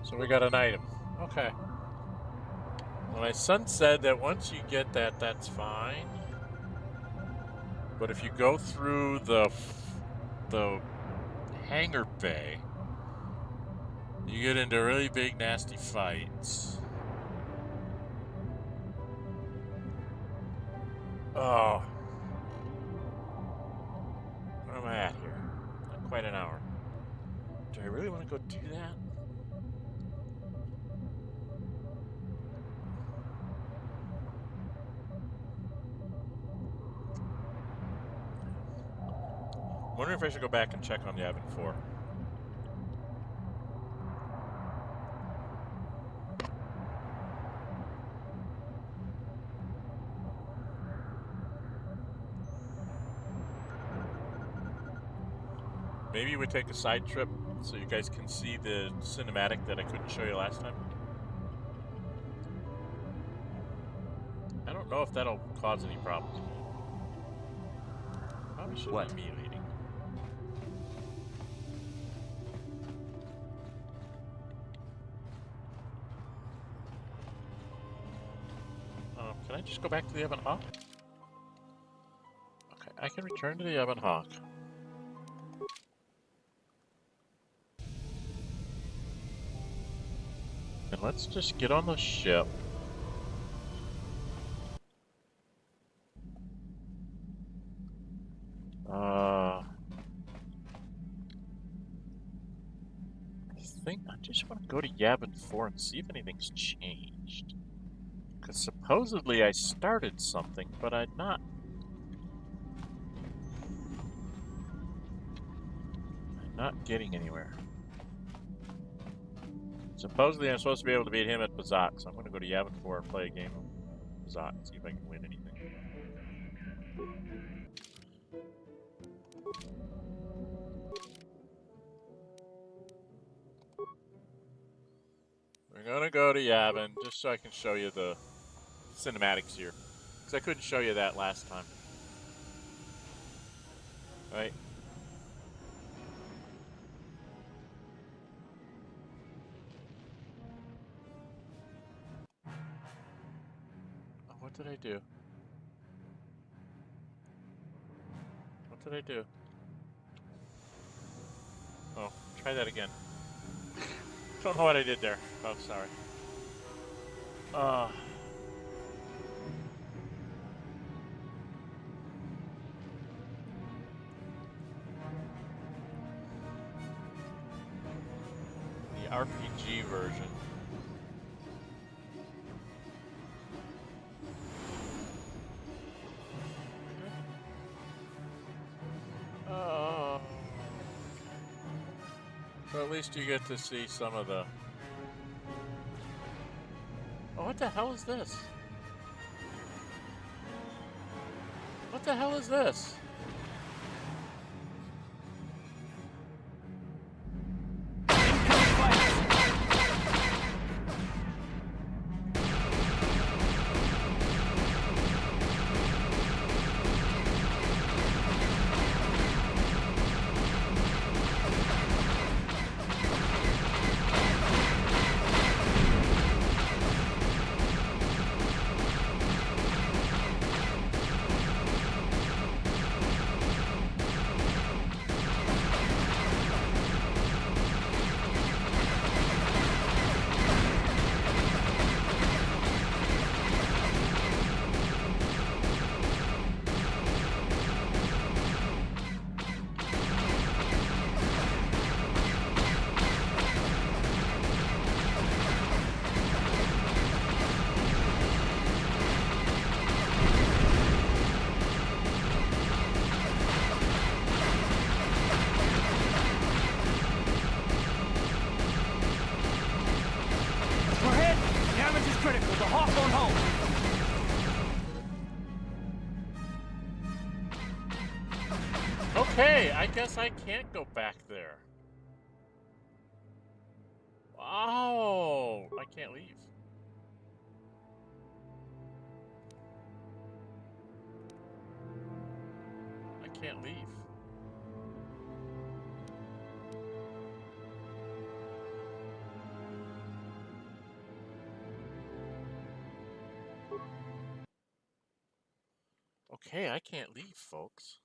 So we got an item. Okay. Well, my son said that once you get that, that's fine. But if you go through the hangar bay, you get into really big, nasty fights. Oh. Where am I at here? Not quite an hour. Do I really want to go do that? I'm wondering if I should go back and check on the Yavin 4. Maybe we take a side trip so you guys can see the cinematic that I couldn't show you last time. I don't know if that'll cause any problems. Probably shouldn't be emulating. Can I just go back to the Yavin Hawk? Okay, I can return to the Yavin Hawk. And let's just get on the ship. I think I just want to go to Yavin 4 and see if anything's changed. Because supposedly I started something, but I'm not getting anywhere. Supposedly I'm supposed to be able to beat him at Bazak, so I'm going to go to Yavin 4 and play a game of Bazak and see if I can win anything. We're going to go to Yavin just so I can show you the cinematics here. Because I couldn't show you that last time. Right? What did I do? What did I do? Oh, try that again. Don't know what I did there. Oh, sorry. The RPG version. So at least you get to see some of the... Oh, what the hell is this? What the hell is this? Okay, I guess I can't go back there. Oh, I can't leave. I can't leave. Okay, I can't leave, folks.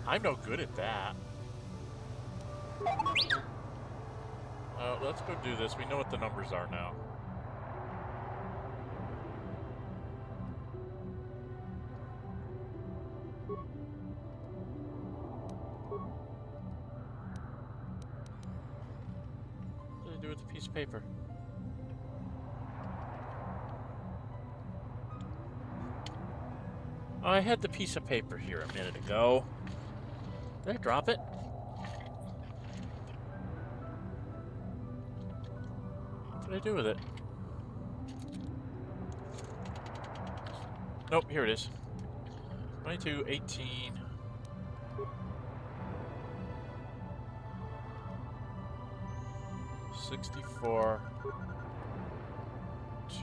I'm no good at that. Let's go do this. We know what the numbers are now. What did I do with the piece of paper? Oh, I had the piece of paper here a minute ago. Did I drop it? What did I do with it? Nope, here it is. 22, 18. $64.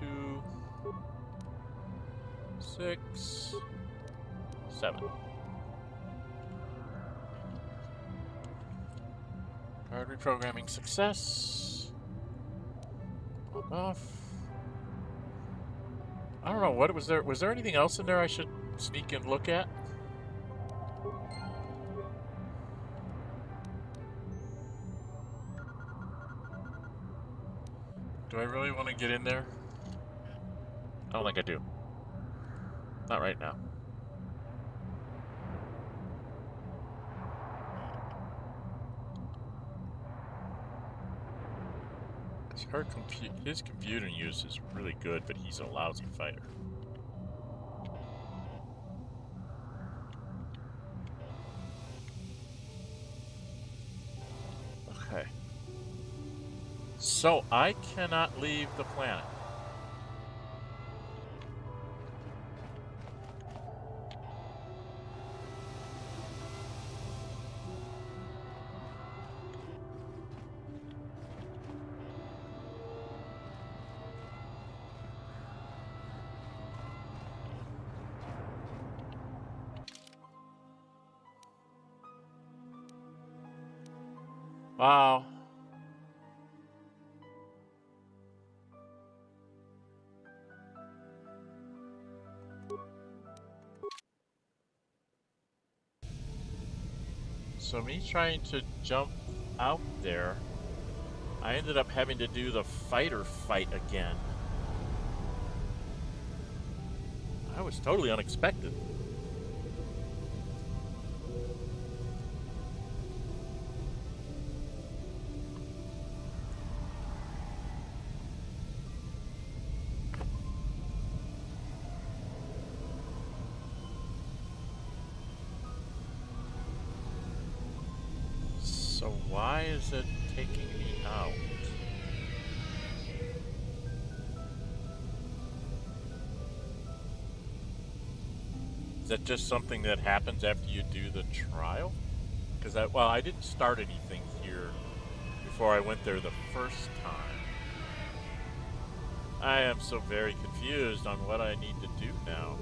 2. 6. 7. Card reprogramming success. Pop off. I don't know, what was there? Was there anything else in there I should sneak and look at? Do I really want to get in there? I don't think I do. Not right now. His computer use is really good, but he's a lousy fighter. Okay. So I cannot leave the planet. Wow. So me trying to jump out there, I ended up having to do the fighter fight again. That was totally unexpected. So why is it taking me out? Is that just something that happens after you do the trial? Because I didn't start anything here before I went there the first time. I am so very confused on what I need to do now.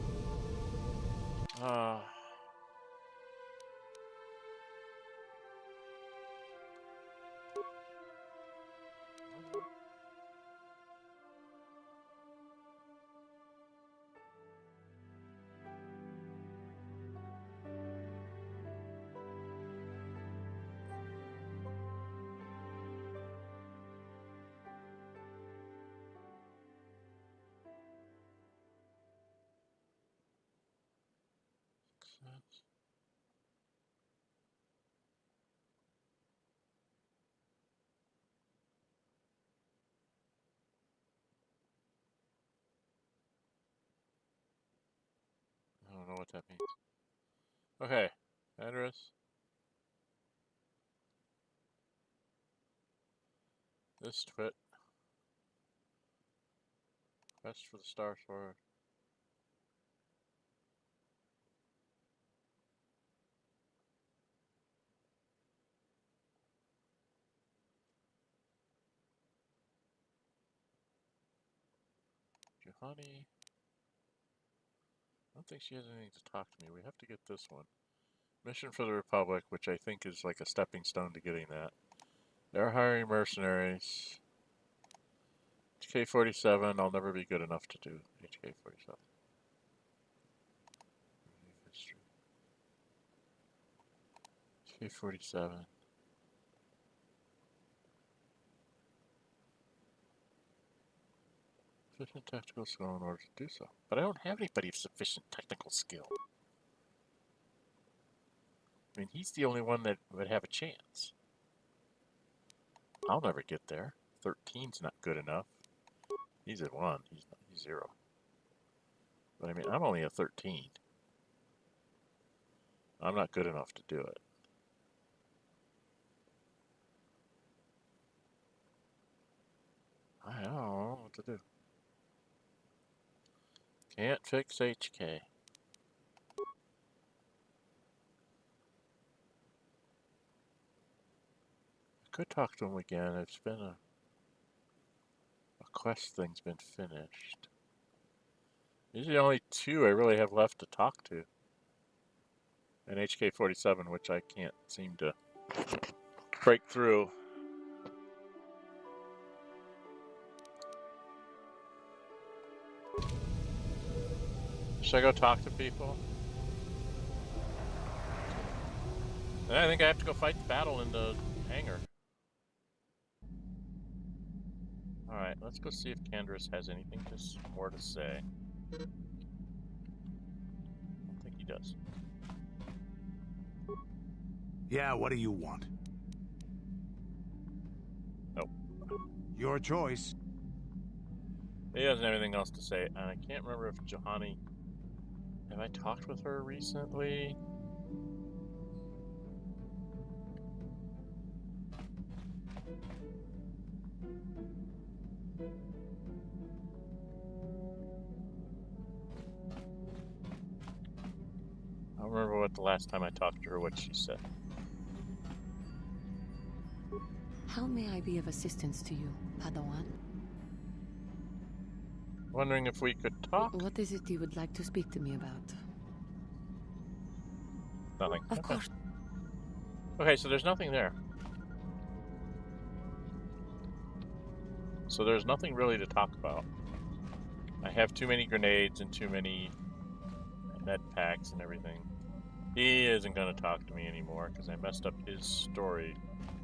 I don't know what that means. Okay, Canderous. This twit. Quest for the Star Sword. Juhani. I don't think she has anything to talk to me. We have to get this one. Mission for the Republic, which I think is like a stepping stone to getting that. They're hiring mercenaries. HK-47, I'll never be good enough to do HK-47. HK-47. Sufficient technical skill in order to do so. But I don't have anybody of sufficient technical skill. I mean, he's the only one that would have a chance. I'll never get there. 13's not good enough. He's at 1. He's 0. But I mean, I'm only at 13. I'm not good enough to do it. I don't know what to do. Can't fix HK. I could talk to him again. It's been a quest thing's been finished. These are the only two I really have left to talk to. And HK-47, which I can't seem to break through. Should I go talk to people? I think I have to go fight the battle in the hangar. Alright, let's go see if Canderous has anything more to say. I don't think he does. Yeah, what do you want? Nope. Your choice. He doesn't have anything else to say, and I can't remember if Juhani... Have I talked with her recently? I don't remember what the last time I talked to her, what she said. How may I be of assistance to you, Padawan? Wondering if we could talk? What is it you would like to speak to me about? Nothing. Of course. Okay, so there's nothing there. So there's nothing really to talk about. I have too many grenades and too many med packs and everything. He isn't going to talk to me anymore because I messed up his story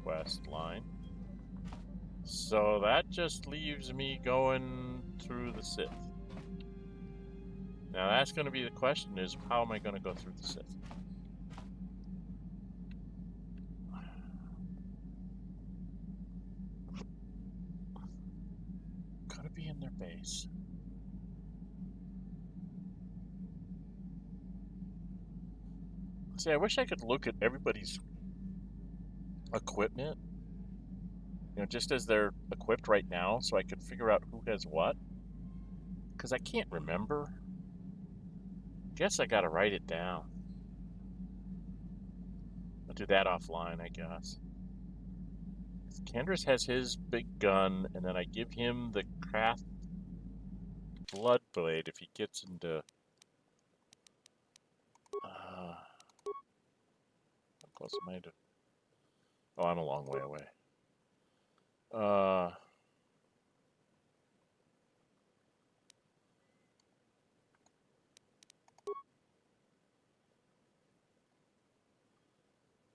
quest line. So that just leaves me going through the Sith. Now that's going to be the question, is how am I going to go through the Sith? Gotta be in their base. See, I wish I could look at everybody's equipment, you know, just as they're equipped right now, so I could figure out who has what. Because I can't remember. Guess I gotta write it down. I'll do that offline, I guess. Canderous has his big gun, and then I give him the craft blood blade if he gets into... how close am I to... Oh, I'm a long way away.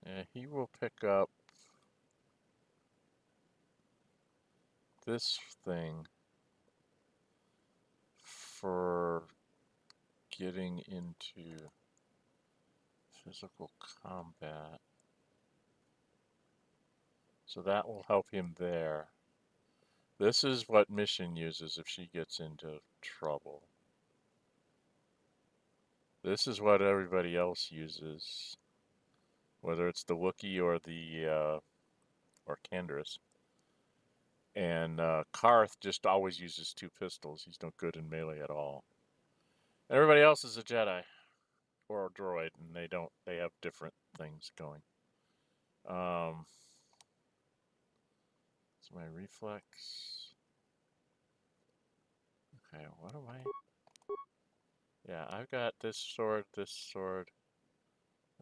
Yeah, he will pick up this thing for getting into physical combat. So that will help him there. This is what Mission uses if she gets into trouble. This is what everybody else uses, whether it's the Wookiee or the or Canderous. And Karth just always uses 2 pistols. He's no good in melee at all. Everybody else is a Jedi or a droid, and they have different things going. It's my reflex. Okay, what do I... Yeah, I've got this sword, a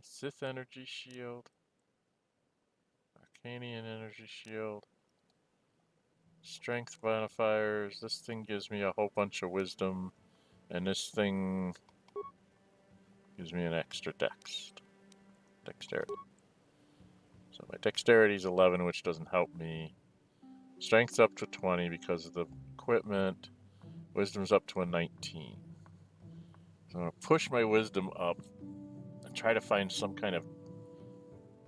Sith energy shield, Arcanian energy shield, strength modifiers. This thing gives me a whole bunch of wisdom, and this thing gives me an extra dexterity. So my dexterity is 11, which doesn't help me. Strength's up to 20 because of the equipment. Wisdom's up to a 19. So I'm going to push my wisdom up and try to find some kind of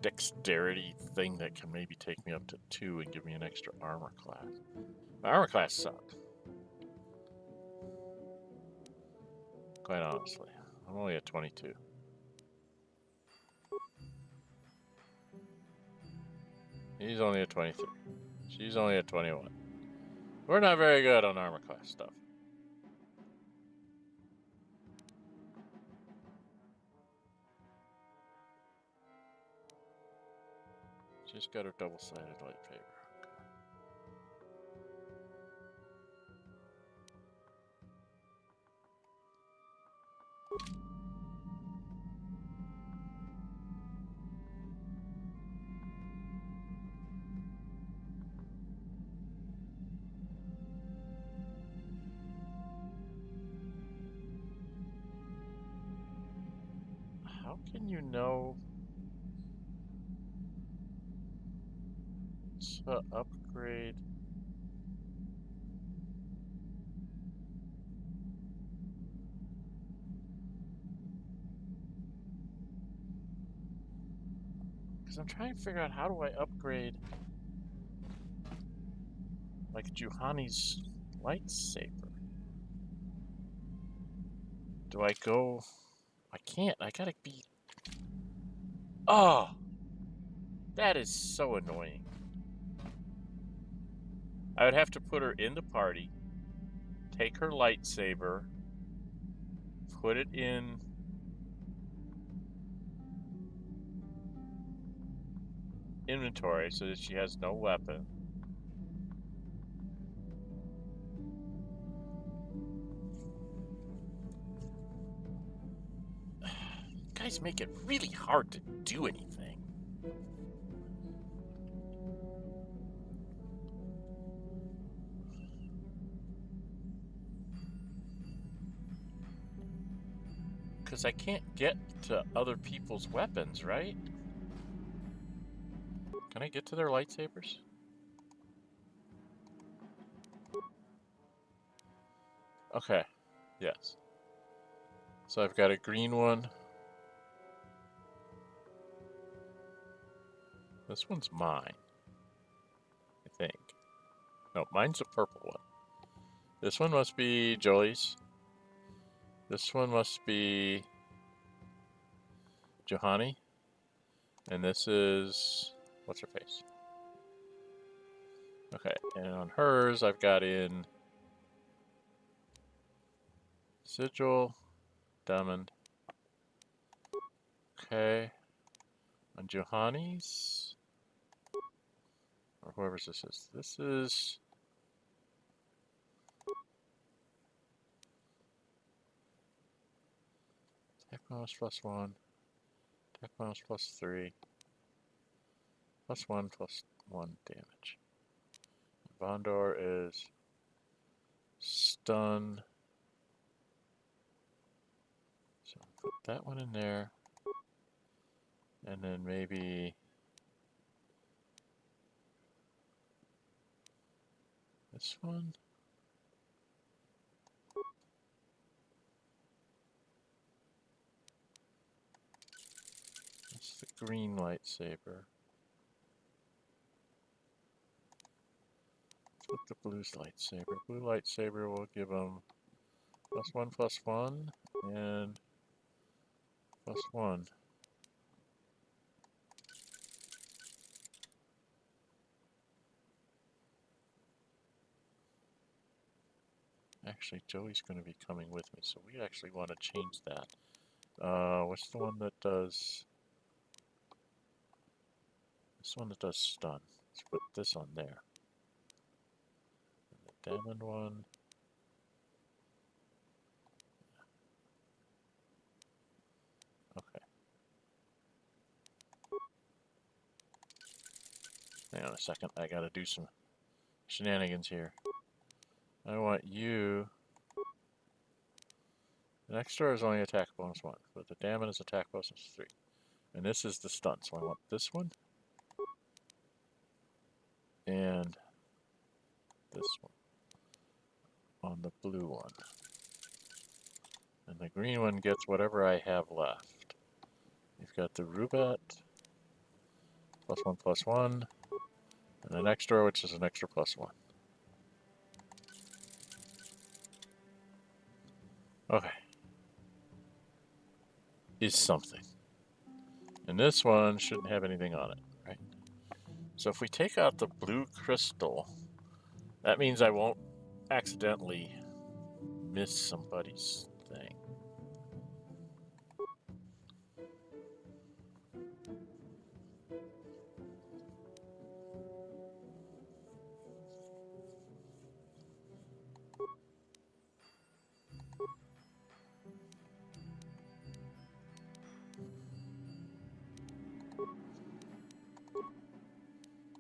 dexterity thing that can maybe take me up to 2 and give me an extra armor class. My armor class sucks. Quite honestly. I'm only at 22. He's only at 23. She's only at 21. We're not very good on armor class stuff. Just got her double-sided light saber. How can you know to upgrade? Because I'm trying to figure out how do I upgrade like Juhani's light saber. Do I go? I can't. I gotta be... Oh! That is so annoying. I would have to put her in the party, take her lightsaber, put it in inventory so that she has no weapon. You guys make it really hard to do anything. because I can't get to other people's weapons, right? Can I get to their lightsabers? Okay, yes. So I've got a green one. This one's mine, I think. No, mine's a purple one. This one must be Jolee's. This one must be Juhani. And this is... what's her face? Okay, and on hers I've got in Sigil, Diamond. Okay. On Juhani's, or whoever's this is attack bonus +1, attack bonus +3, +1 +1 damage. Vondor is stun. So put that one in there. And then maybe this one. That's the green lightsaber. Let's put the blue lightsaber. Blue lightsaber will give them +1 +1 and +1. Actually, Joey's going to be coming with me, so we actually want to change that. What's the one that does... this one that does stun. Let's put this on there. And the diamond one. Okay. Hang on a second, I gotta do some shenanigans here. I want you... the next door is only attack bonus 1, but the damage is attack bonus 3. And this is the stun, so I want this one. And this one. On the blue one. And the green one gets whatever I have left. You've got the Rubat, +1 +1. And the next door, which is an extra +1. Okay. Is something. And this one shouldn't have anything on it, right? So if we take out the blue crystal, that means I won't accidentally miss somebody's thing.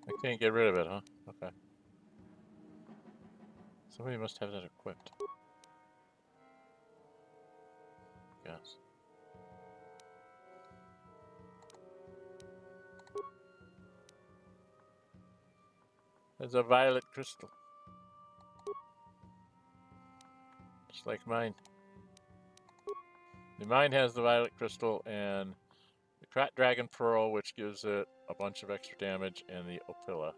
I can't get rid of it, huh? Okay. Somebody must have that equipped. Yes. There's a violet crystal. Just like mine. Mine has the violet crystal and the Krat Dragon Pearl, which gives it a bunch of extra damage, and the Opila.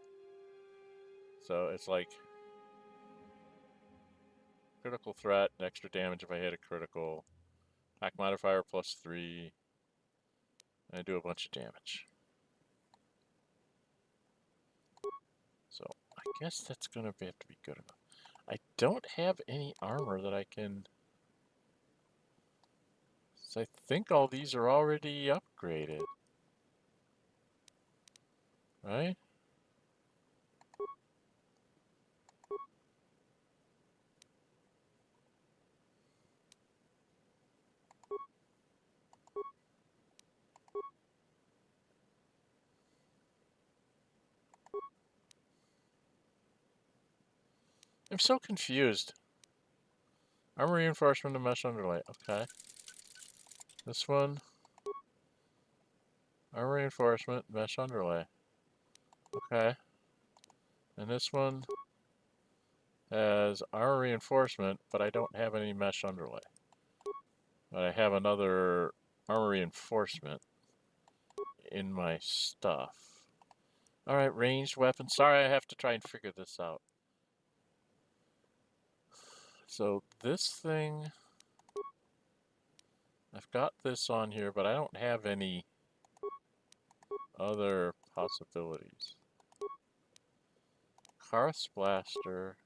So it's like critical threat, and extra damage if I hit a critical. Attack modifier +3. And I do a bunch of damage. So I guess that's going to have to be good enough. I don't have any armor that I can... so I think all these are already upgraded. Right? I'm so confused. Armor reinforcement and mesh underlay. Okay. This one, armor reinforcement, mesh underlay. Okay. And this one has armor reinforcement, but I don't have any mesh underlay. But I have another armor reinforcement in my stuff. Alright, ranged weapon. Sorry, I have to try and figure this out. So this thing, I've got this on here, but I don't have any other possibilities. Karth's blaster.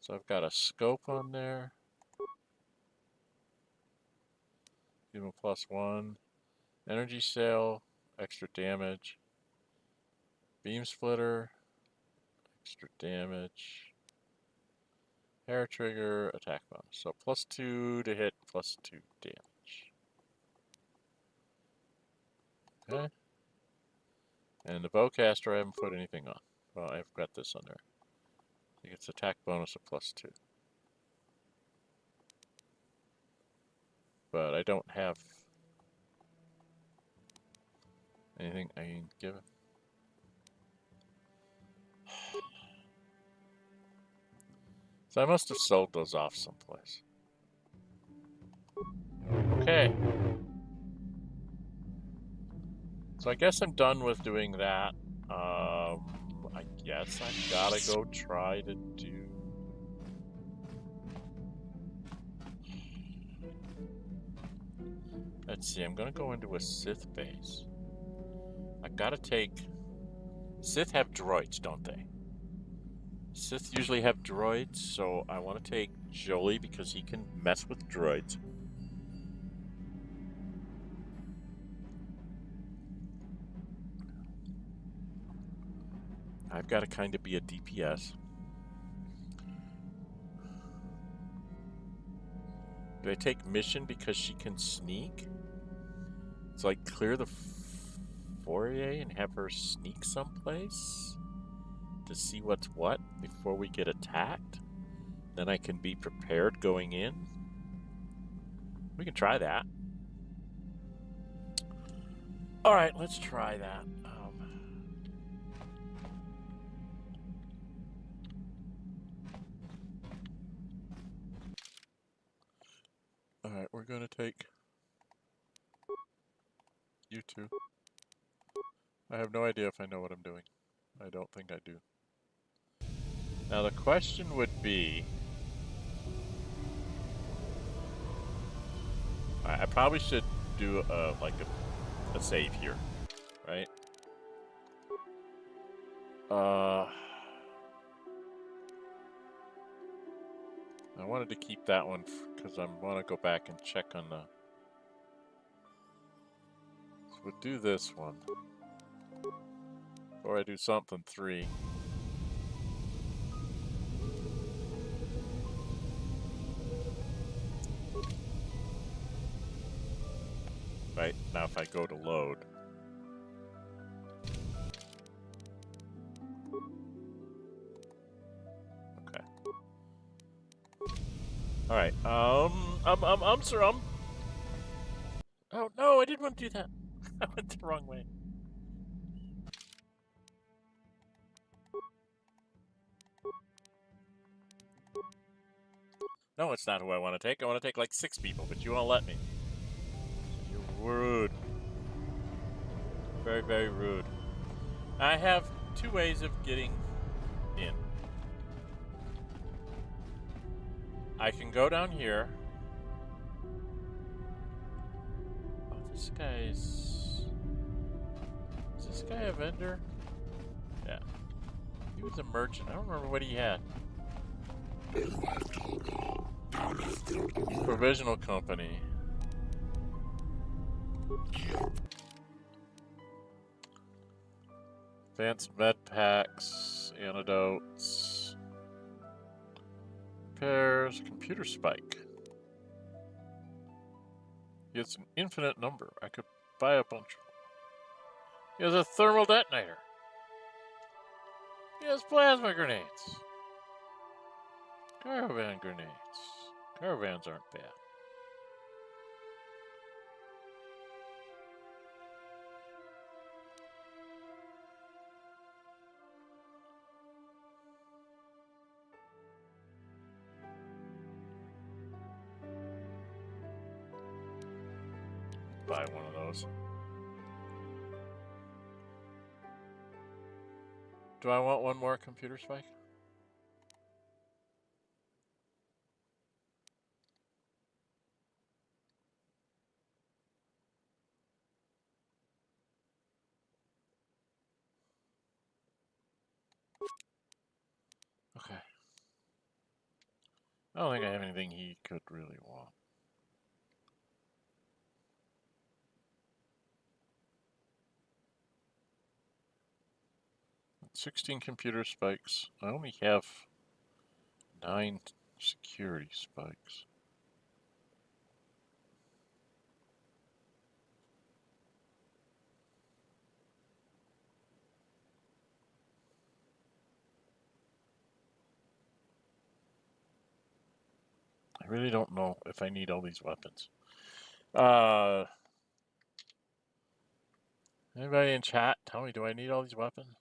So I've got a scope on there. Give him a +1. Energy sail, extra damage. Beam splitter, extra damage. Hair trigger, attack bonus. So +2 to hit, +2 damage. Okay. And the bowcaster, I haven't put anything on. Well, I've got this on there. It gets attack bonus of +2. But I don't have anything I can give him. So I must have sold those off someplace. Okay. So I guess I'm done with doing that. I guess I've gotta go try to do... Let's see, I'm gonna go into a Sith base. I gotta take... Sith have droids, don't they? Sith usually have droids, so I want to take Jolee because he can mess with droids. I've got to kind of be a DPS. Do I take Mission because she can sneak? It's like clear the foyer and have her sneak someplace to see what's what before we get attacked. Then I can be prepared going in. We can try that. All right, let's try that. All right, we're gonna take you two. I have no idea if I know what I'm doing. I don't think I do. Now the question would be, I probably should do like a save here, right? I wanted to keep that one because I want to go back and check on the... So we'll do this one. Or I do something 3. Right, now if I go to load. Okay. Alright, sir, Oh no, I didn't want to do that. I went the wrong way. No, it's not who I want to take. I want to take like 6 people, but you won't let me. You're rude. Very, very rude. I have 2 ways of getting in. I can go down here. Oh, this guy's... Is this guy a vendor? Yeah. He was a merchant. I don't remember what he had. Provisional company. Advanced med packs, antidotes, repairs, computer spike. He has an infinite number. I could buy a bunch of them. He has a thermal detonator. He has plasma grenades. Caravan grenades. Caravans aren't bad. Buy one of those. Do I want one more computer spike? Okay. I don't think I have anything he could really want. 16 computer spikes. I only have 9 security spikes. I really don't know if I need all these weapons. Anybody in chat, tell me, do I need all these weapons?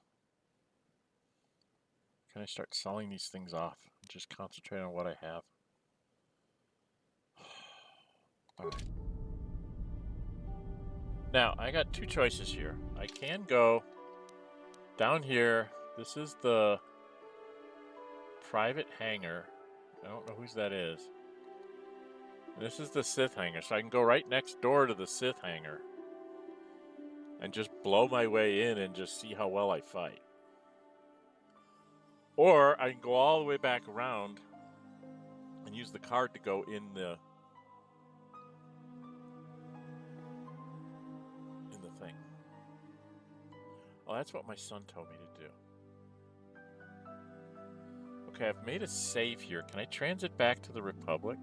Can I start selling these things off? Just concentrate on what I have. Alright. Now, I got 2 choices here. I can go down here. This is the private hangar. I don't know whose that is. This is the Sith hangar, so I can go right next door to the Sith hangar and just blow my way in and just see how well I fight. Or I can go all the way back around and use the card to go in the thing. Oh, that's what my son told me to do. Okay, I've made a save here. Can I transit back to the Republic?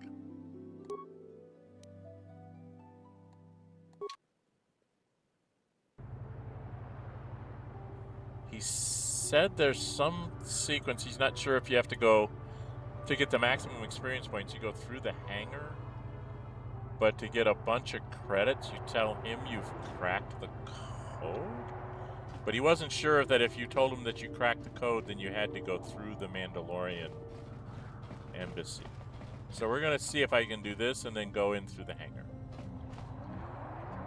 He said there's some sequence. He's not sure if you have to go to get the maximum experience points. You go through the hangar, but to get a bunch of credits, you tell him you've cracked the code. But he wasn't sure that if you told him that you cracked the code, then you had to go through the Mandalorian embassy. So we're gonna see if I can do this and then go in through the hangar.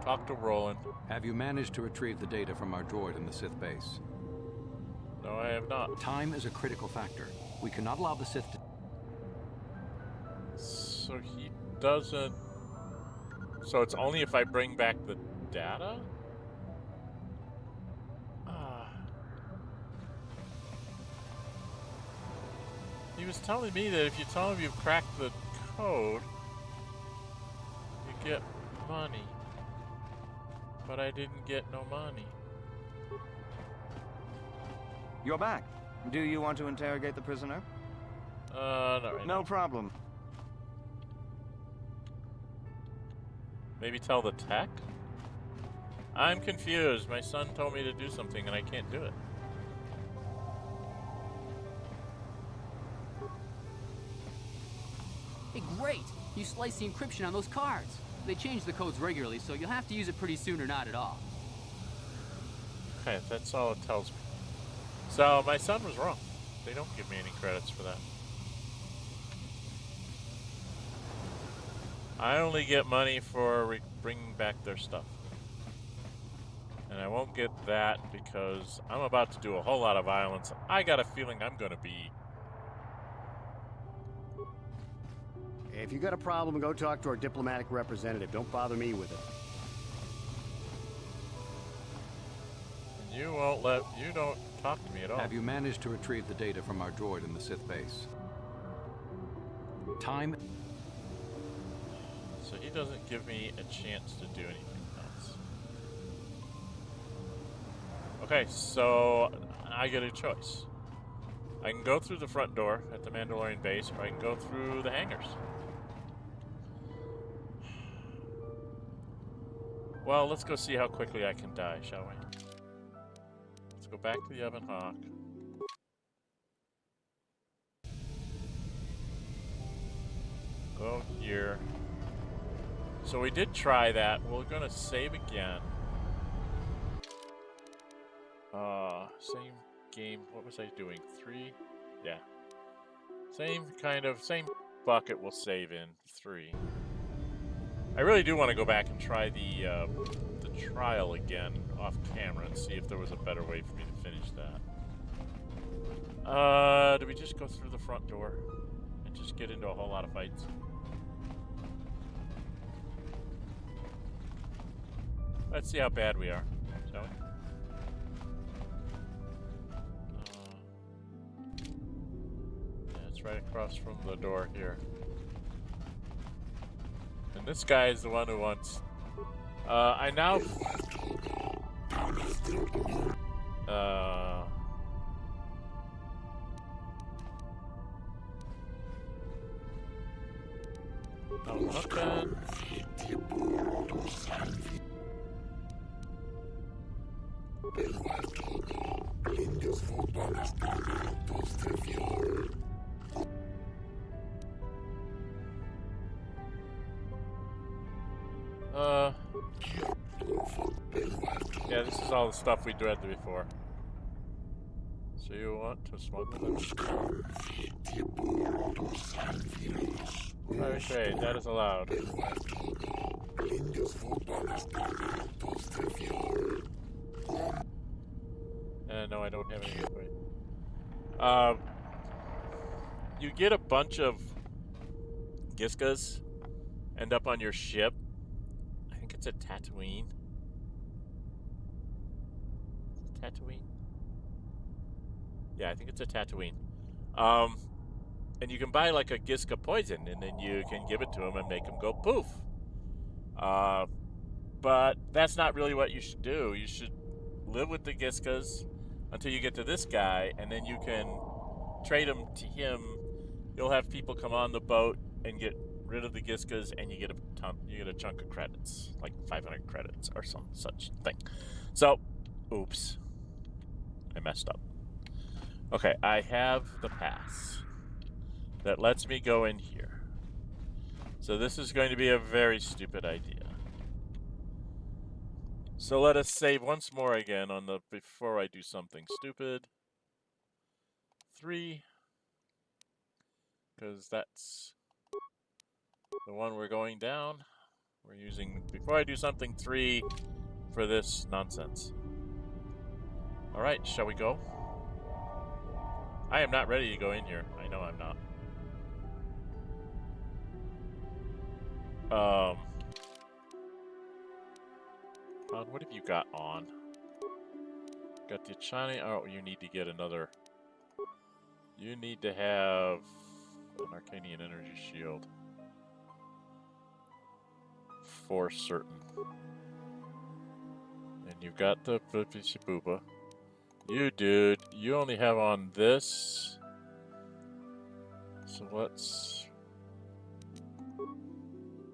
Talk to Roland. Have you managed to retrieve the data from our droid in the Sith base? No, I have not. Time is a critical factor. We cannot allow the Sith to... So he doesn't... So it's only if I bring back the data? He was telling me that if you tell him you've cracked the code, you get money. But I didn't get no money. You're back. Do you want to interrogate the prisoner? Not right No now. problem. Maybe tell the tech? I'm confused. My son told me to do something and I can't do it. Hey, great! You sliced the encryption on those cards. They change the codes regularly, so you'll have to use it pretty soon or not at all. Okay, that's all it tells me. So my son was wrong. They don't give me any credits for that. I only get money for bringing back their stuff. And I won't get that because I'm about to do a whole lot of violence. I got a feeling I'm going to be... If you got a problem, go talk to our diplomatic representative. Don't bother me with it. You won't let... You don't talk to me at all. Have you managed to retrieve the data from our droid in the Sith base? Time... So he doesn't give me a chance to do anything else. Okay, so I get a choice. I can go through the front door at the Mandalorian base, or I can go through the hangars. Well, let's go see how quickly I can die, shall we? Let's go back to the Yavin Hawk. Go here. So we did try that. We're gonna save again. Same game. What was I doing? 3? Yeah. Same bucket we'll save in. 3. I really do want to go back and try the trial again off camera and see if there was a better way for me to finish that. Do we just go through the front door and just get into a whole lot of fights? Let's see how bad we are, shall we? Yeah, it's right across from the door here. And this guy is the one who wants... I now... Oh, not bad. Yeah, this is all the stuff we read before. So you want to smuggle them? Private trade, that is allowed. No, I don't have any. Wait. You get a bunch of Giskas, end up on your ship. I think it's a Tatooine. Tatooine? Yeah, I think it's a Tatooine. And you can buy like a Giska poison, and then you can give it to them and make them go poof. But that's not really what you should do. You should live with the Giskas until you get to this guy, and then you can trade them to him. You'll have people come on the boat and get rid of the Giskas, and you get a chunk of credits, like 500 credits or some such thing. So, oops, I messed up. Okay, I have the pass that lets me go in here. So this is going to be a very stupid idea. So let us save once more again on the before I do something stupid. 3, because that's the one we're going down. We're using before I do something 3 for this nonsense. All right, shall we go? I am not ready to go in here. I know I'm not. What have you got on? Got the Juhani. Oh, you need to get another. You need to have an Arcanian energy shield. For certain. And you've got the Booba. You, dude, you only have on this. So let's...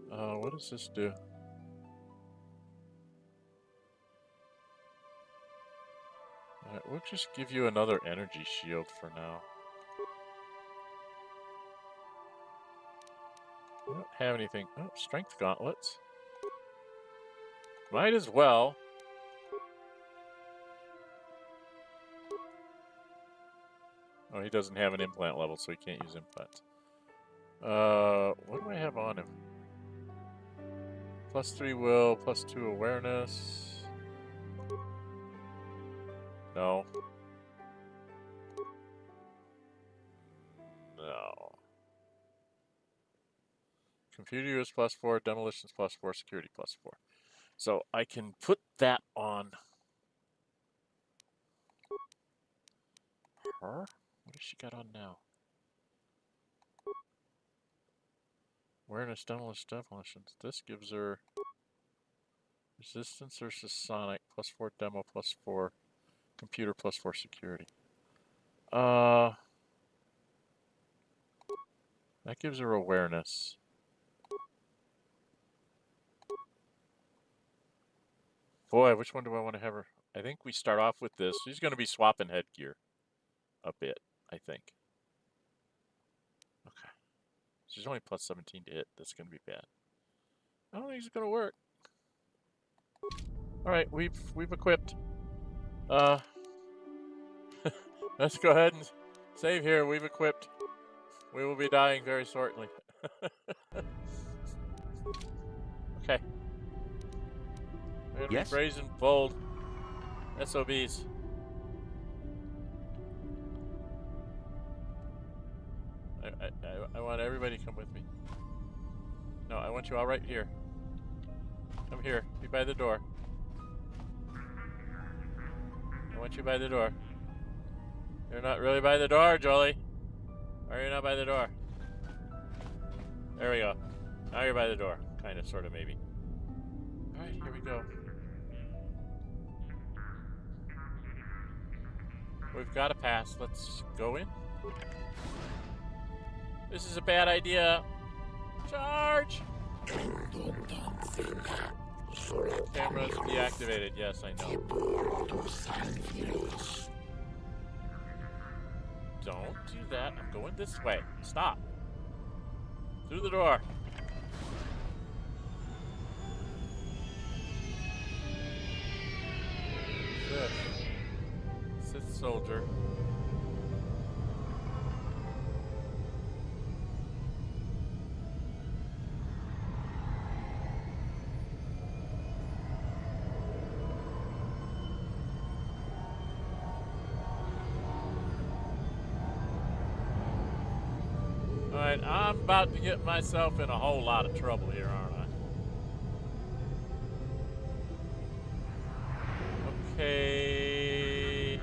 what does this do? Alright, we'll just give you another energy shield for now. I don't have anything. Oh, strength gauntlets. Might as well. Oh, he doesn't have an implant level, so he can't use implants. What do I have on him? +3 will, +2 awareness. No. No. Computer use +4, demolitions +4, security +4. So I can put that on her. What does she got on now? Awareness, demolitions. This gives her resistance versus sonic, +4 demo, +4 computer, +4 security. That gives her awareness. Boy, which one do I want to have her? I think we start off with this. She's going to be swapping headgear a bit, I think. Okay. She's only plus 17 to hit. That's going to be bad. I don't think it's going to work. All right, we've equipped. Let's go ahead and save here. We've equipped. We will be dying very shortly. Okay. We're gonna be brazen, bold, SOBs. I want everybody to come with me. No, I want you all right here. Come here. Be by the door. I want you by the door. You're not really by the door, Jolee. Or you're not by the door. There we go. Now you're by the door. Kind of, sort of, maybe. Alright, here we go. We've got a pass. Let's go in. This is a bad idea. Charge! Cameras deactivated. Yes, I know. Don't do that. I'm going this way. Stop. Through the door. Sith soldier. Alright, I'm about to get myself in a whole lot of trouble here, aren't I? Okay.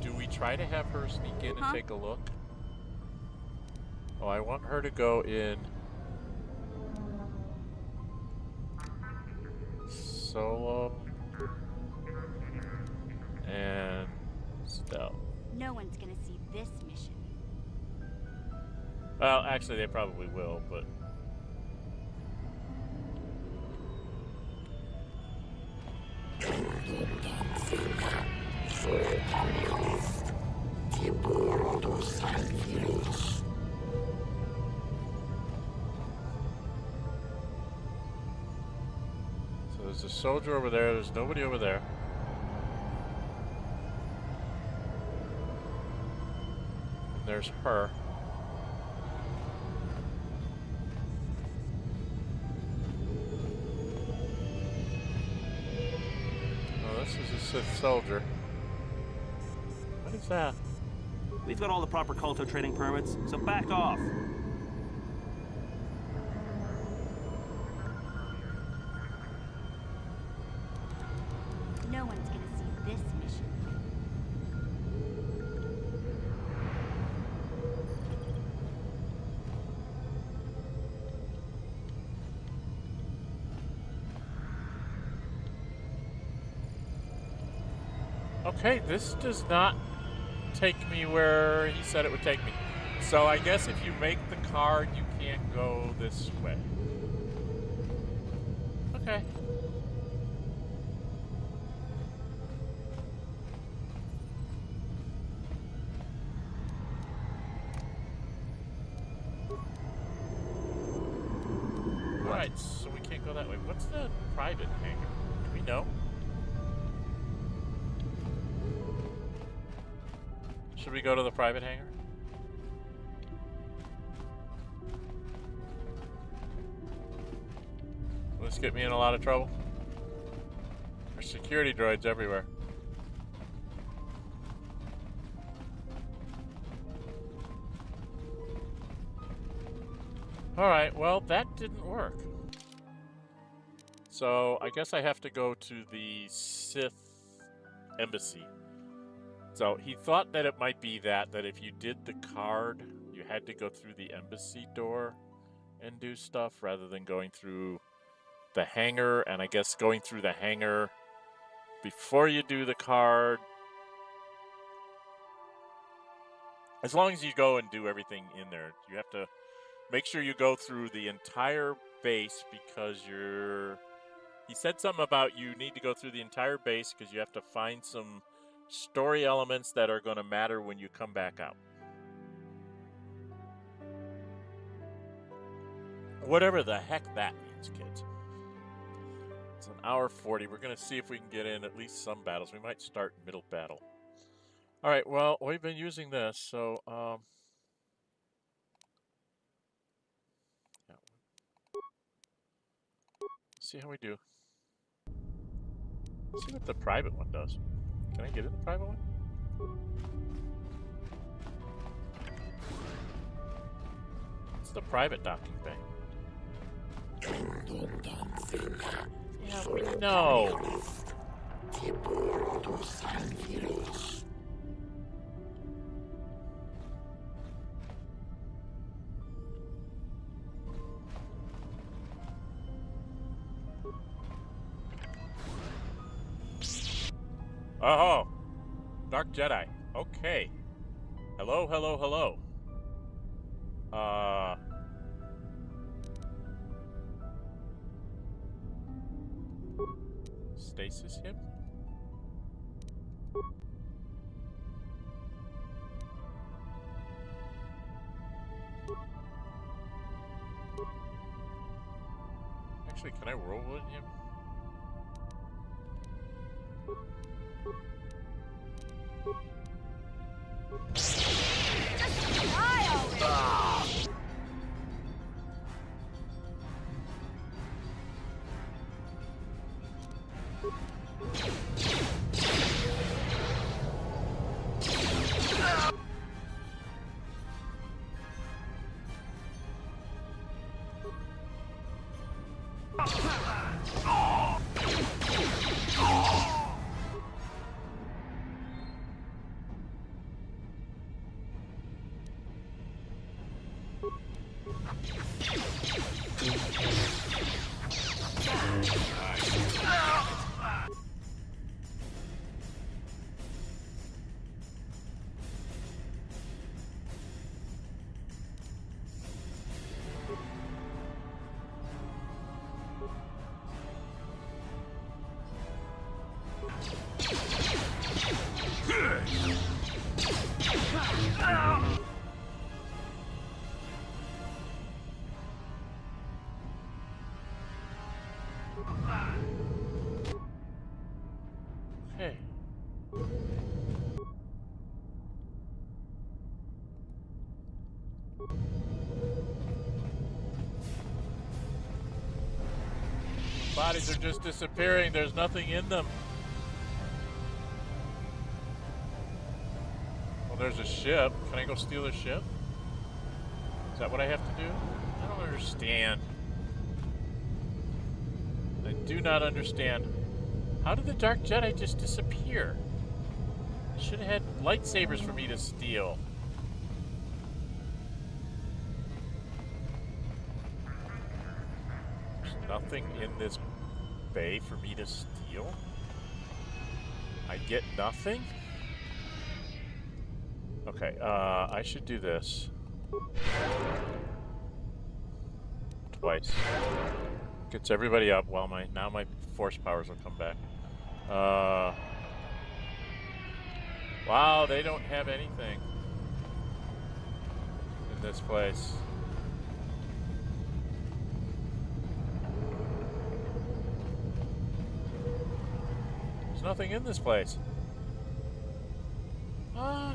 Do we try to have her sneak in and take a look? Oh, I want her to go in solo and stealth. No one's gonna see this mission. Well, actually, they probably will, but... So there's a soldier over there, there's nobody over there. And there's her. This is a Sith soldier. What is that? We've got all the proper KOTOR training permits, so back off. No one's gonna see this mission. Okay, this does not take me where he said it would take me. So I guess if you make the card, you can't go this way. Okay. Alright, so we can't go that way. What's the private hangar? Do we know? Should we go to the private hangar? Will this get me in a lot of trouble? There's security droids everywhere. Alright, well, that didn't work. So, I guess I have to go to the Sith embassy. So, he thought that it might be that if you did the card, you had to go through the embassy door and do stuff rather than going through the hangar. And I guess going through the hangar before you do the card, as long as you go and do everything in there, you have to make sure you go through the entire base because he said something about you need to go through the entire base because you have to find some story elements that are going to matter when you come back out. Whatever the heck that means, kids. It's an hour 40. We're going to see if we can get in at least some battles. We might start middle battle. All right, well, we've been using this, so... yeah. See how we do. Let's see what the private one does. Can I get in the private one? What's the private docking bay? Yeah, we know. Oh, Dark Jedi. Okay. Hello, hello, hello. Stasis him? Actually, can I whirlwind him? Okay. Bodies are just disappearing. There's nothing in them. Well, there's a ship. Can I go steal a ship? Is that what I have to do? I don't understand. I do not understand. How did the Dark Jedi just disappear? I should have had lightsabers for me to steal. There's nothing in this bay for me to steal? I get nothing? Okay, I should do this. Twice. Gets everybody up while now my force powers will come back. Wow, they don't have anything in this place. There's nothing in this place. I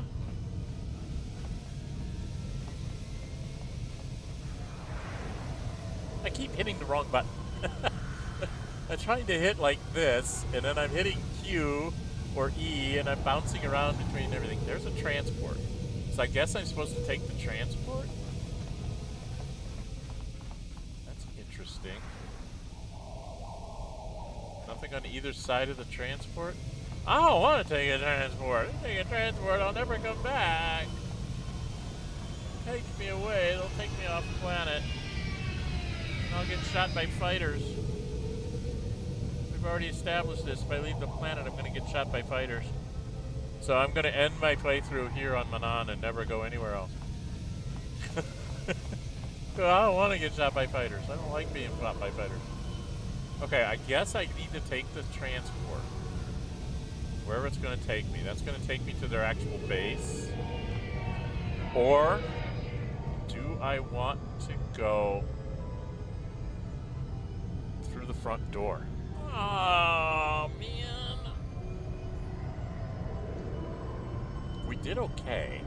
keep hitting the wrong button. I'm trying to hit like this, and then I'm hitting Q or E, and I'm bouncing around between everything. There's a transport. So I guess I'm supposed to take the transport? That's interesting. Nothing on either side of the transport? I don't want to take a transport. If I take a transport, I'll never come back. Take me away. They'll take me off the planet. I'll get shot by fighters. We've already established this. If I leave the planet, I'm going to get shot by fighters. So I'm going to end my playthrough here on Manaan and never go anywhere else. I don't want to get shot by fighters. I don't like being shot by fighters. Okay, I guess I need to take the transport. Wherever it's going to take me. That's going to take me to their actual base. Or do I want to go front door. Oh, man. We did okay.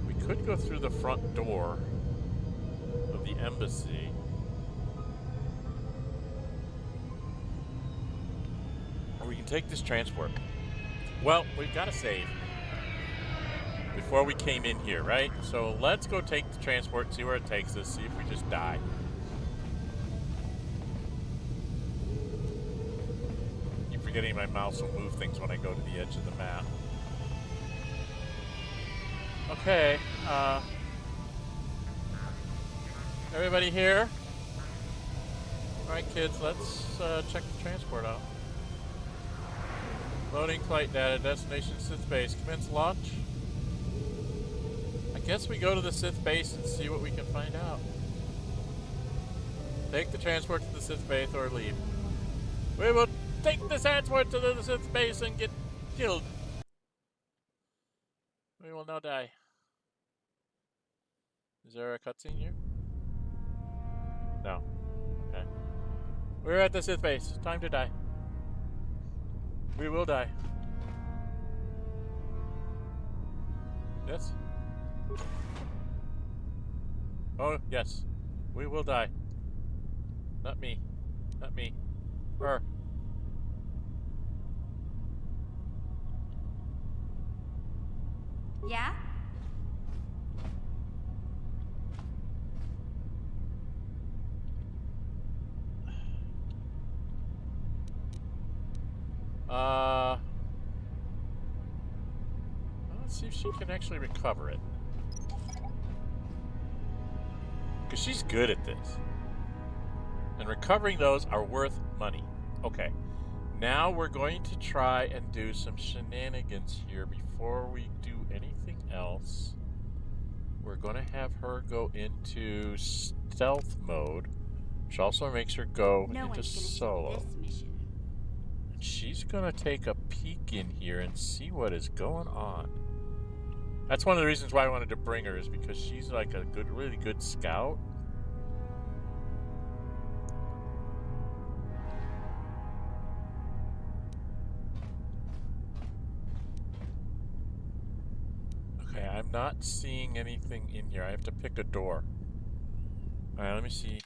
We could go through the front door of the embassy. Or we can take this transport. Well, we've got to save before we came in here, right? So let's go take the transport and see where it takes us, see if we just die. Keep forgetting my mouse will move things when I go to the edge of the map. Okay, everybody here? Alright kids, let's check the transport out. Loading flight data, destination Sith Base. Commence launch. I guess we go to the Sith Base and see what we can find out. Take the transport to the Sith Base or leave. We will take the transport to the Sith Base and get killed. We will now die. Is there a cutscene here? No. Okay. We're at the Sith Base. Time to die. We will die. Yes? Oh, yes. We will die. Not me. Not me. Her. Yeah? Let's see if she can actually recover it. Because she's good at this. And recovering those are worth money. Okay. Now we're going to try and do some shenanigans here before we do anything else. We're going to have her go into stealth mode, which also makes her go into solo. And she's going to take a peek in here and see what is going on. That's one of the reasons why I wanted to bring her, is because she's like a good, really good scout. Okay, I'm not seeing anything in here. I have to pick a door. Alright, let me see.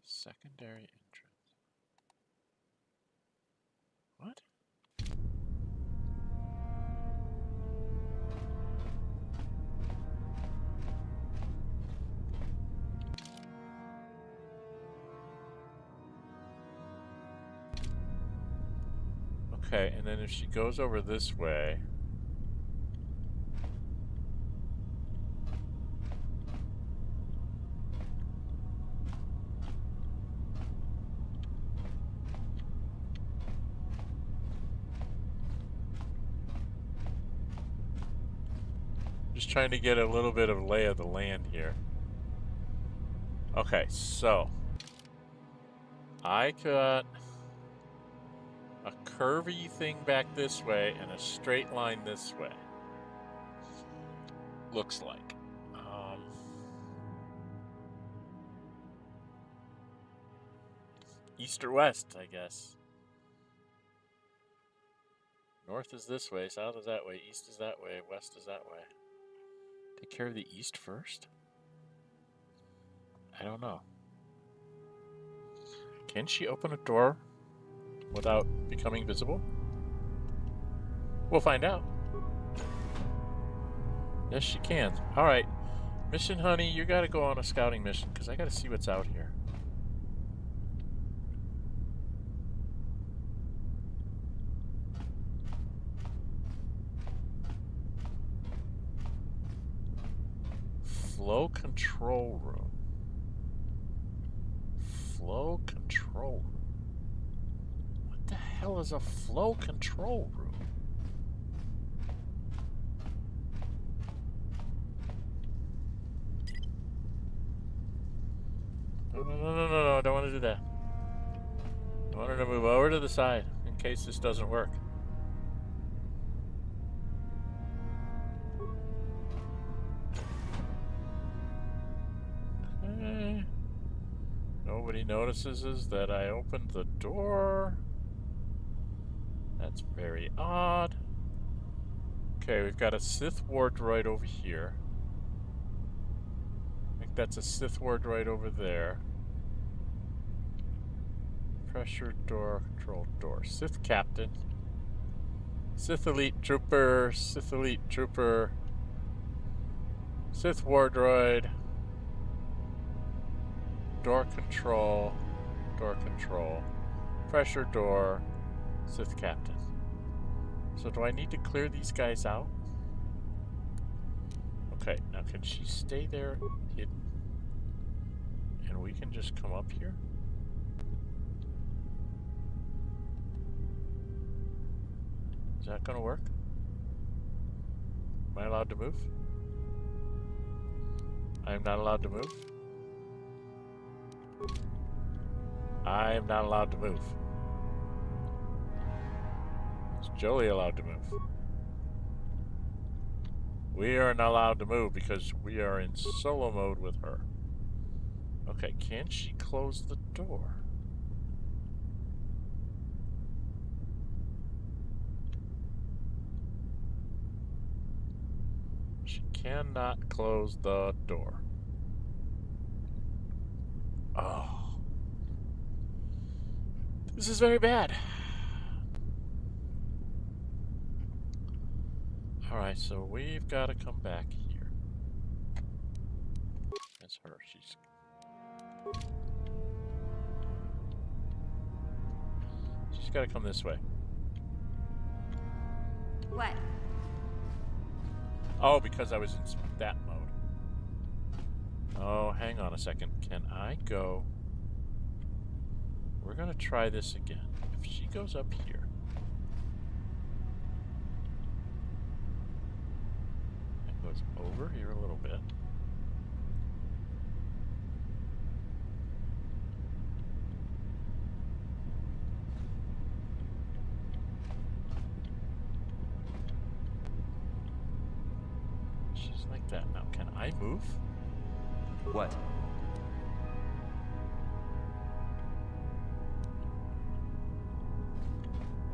Secondary entrance. What? Okay, and then if she goes over this way... Just trying to get a little bit of lay of the land here. Okay, so I got a curvy thing back this way and a straight line this way. Looks like. East or west, I guess. North is this way, south is that way, east is that way, west is that way. Take care of the east first? I don't know. Can she open a door without becoming visible? We'll find out. Yes, she can. Alright. Mission Honey, you gotta go on a scouting mission, because I gotta see what's out here. Flow control room. Flow control room. What the hell is a flow control room? No, I don't want to do that. I want her to move over to the side in case this doesn't work. nobody notices is that I opened the door. That's very odd. Okay, we've got a Sith War droid over here. I think that's a Sith War droid over there. Pressure door, control door. Sith Captain. Sith Elite Trooper, Sith Elite Trooper. Sith War droid. Door control. Door control. Pressure door. Sith Captain. So do I need to clear these guys out? Okay, now can she stay there hidden? And we can just come up here? Is that gonna work? Am I allowed to move? I am not allowed to move? I am not allowed to move. Is Jolee allowed to move? We are not allowed to move because we are in solo mode with her. Okay, can she close the door? She cannot close the door. Oh. This is very bad. Alright, so we've got to come back here. That's her. She's got to come this way. What? Oh, because I was in that mode. Oh, hang on a second. Can I go? We're going to try this again. If she goes up here. And goes over here a little bit. She's like that now. Can I move? What?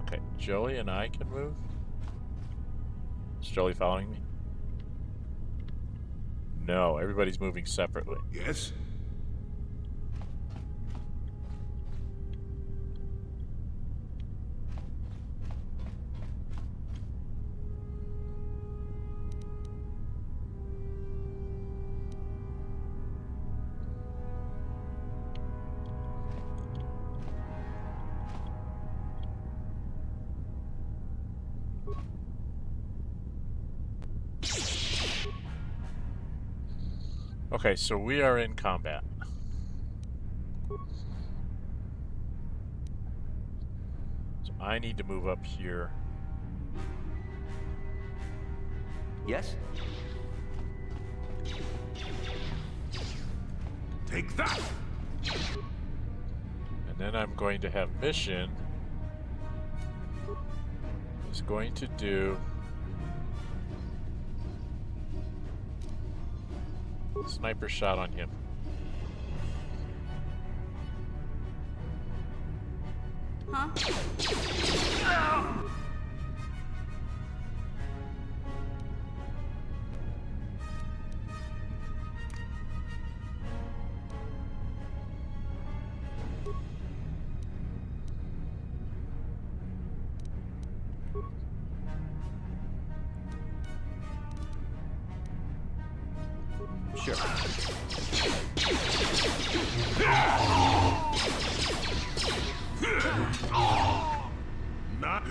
Okay, Jolee and I can move. Is Jolee following me? No, everybody's moving separately. Yes? Okay, so we are in combat. So I need to move up here. Yes? Take that! And then I'm going to have Mission is going to do sniper shot on him. Huh? Sure. Not.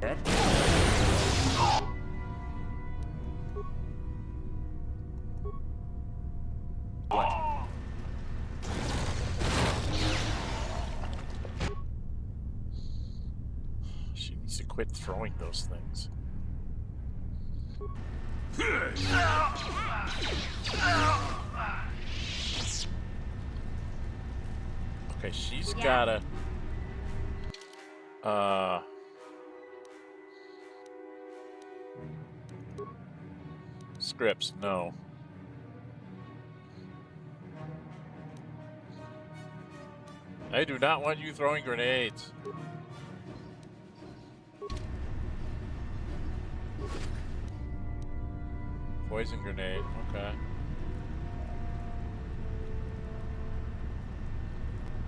Dead? What? She needs to quit throwing those things. Okay, she's gotta... Scripts, no. I do not want you throwing grenades. Poison grenade, okay.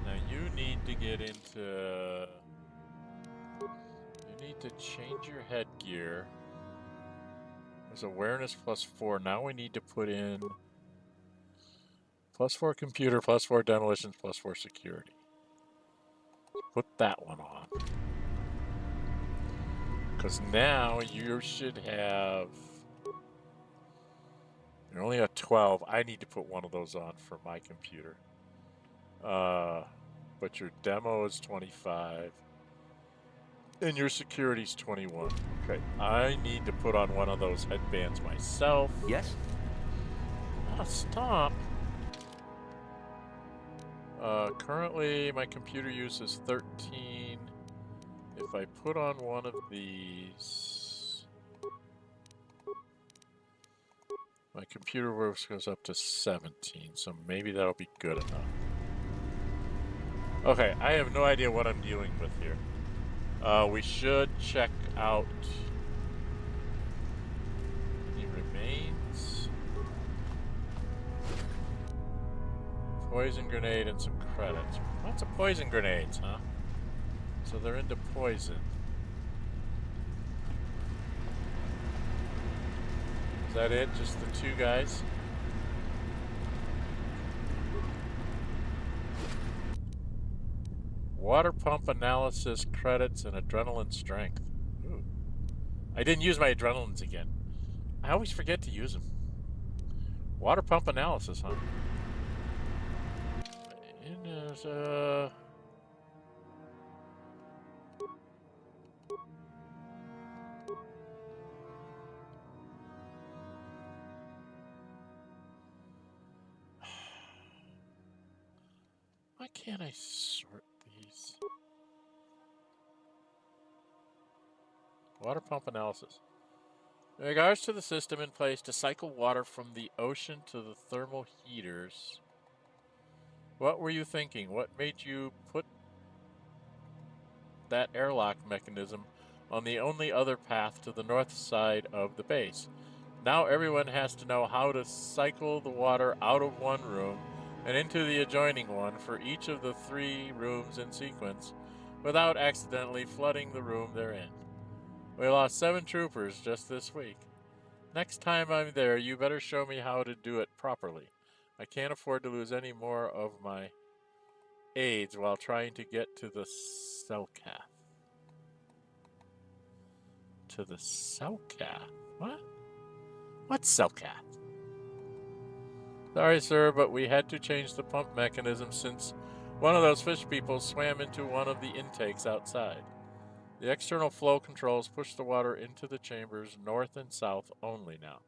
Now you need to get into... You need to change your headgear. There's awareness +4. Now we need to put in +4 computer, +4 demolitions, +4 security. Put that one on. Because now you should have... You're only at 12. I need to put one of those on for my computer. But your demo is 25. And your security's 21. Okay, I need to put on one of those headbands myself. Yes? Ah, stop. Currently, my computer use is 13. If I put on one of these... My computer works goes up to 17, so maybe that'll be good enough. Okay, I have no idea what I'm dealing with here. We should check out the remains. Poison grenade and some credits. Lots of poison grenades, huh? So they're into poison. Is that it? Just the two guys? Water pump analysis, credits, and adrenaline strength. Ooh. I didn't use my adrenalines again. I always forget to use them. Water pump analysis, huh? It is, why can't I sort these? Water pump analysis. In regards to the system in place to cycle water from the ocean to the thermal heaters, what were you thinking? What made you put that airlock mechanism on the only other path to the north side of the base? Now everyone has to know how to cycle the water out of one room and into the adjoining one for each of the 3 rooms in sequence without accidentally flooding the room they're in. We lost 7 troopers just this week. Next time I'm there, you better show me how to do it properly. I can't afford to lose any more of my aides while trying to get to the Selkath. To the Selkath? What? What's Selkath? Sorry, sir, but we had to change the pump mechanism since one of those fish people swam into one of the intakes outside. The external flow controls push the water into the chambers north and south only now.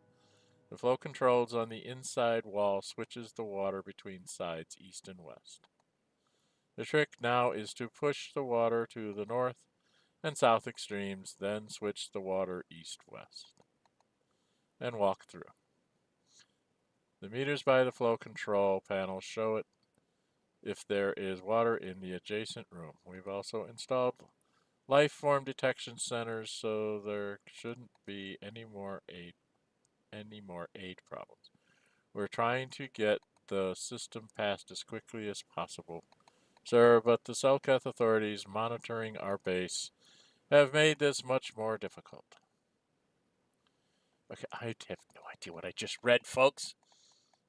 The flow controls on the inside wall switches the water between sides east and west. The trick now is to push the water to the north and south extremes, then switch the water east-west, and walk through. The meters by the flow control panel show it if there is water in the adjacent room. We've also installed life form detection centers, so there shouldn't be any more aid problems. We're trying to get the system passed as quickly as possible, sir, but the Selkath authorities monitoring our base have made this much more difficult. Okay, I have no idea what I just read, folks.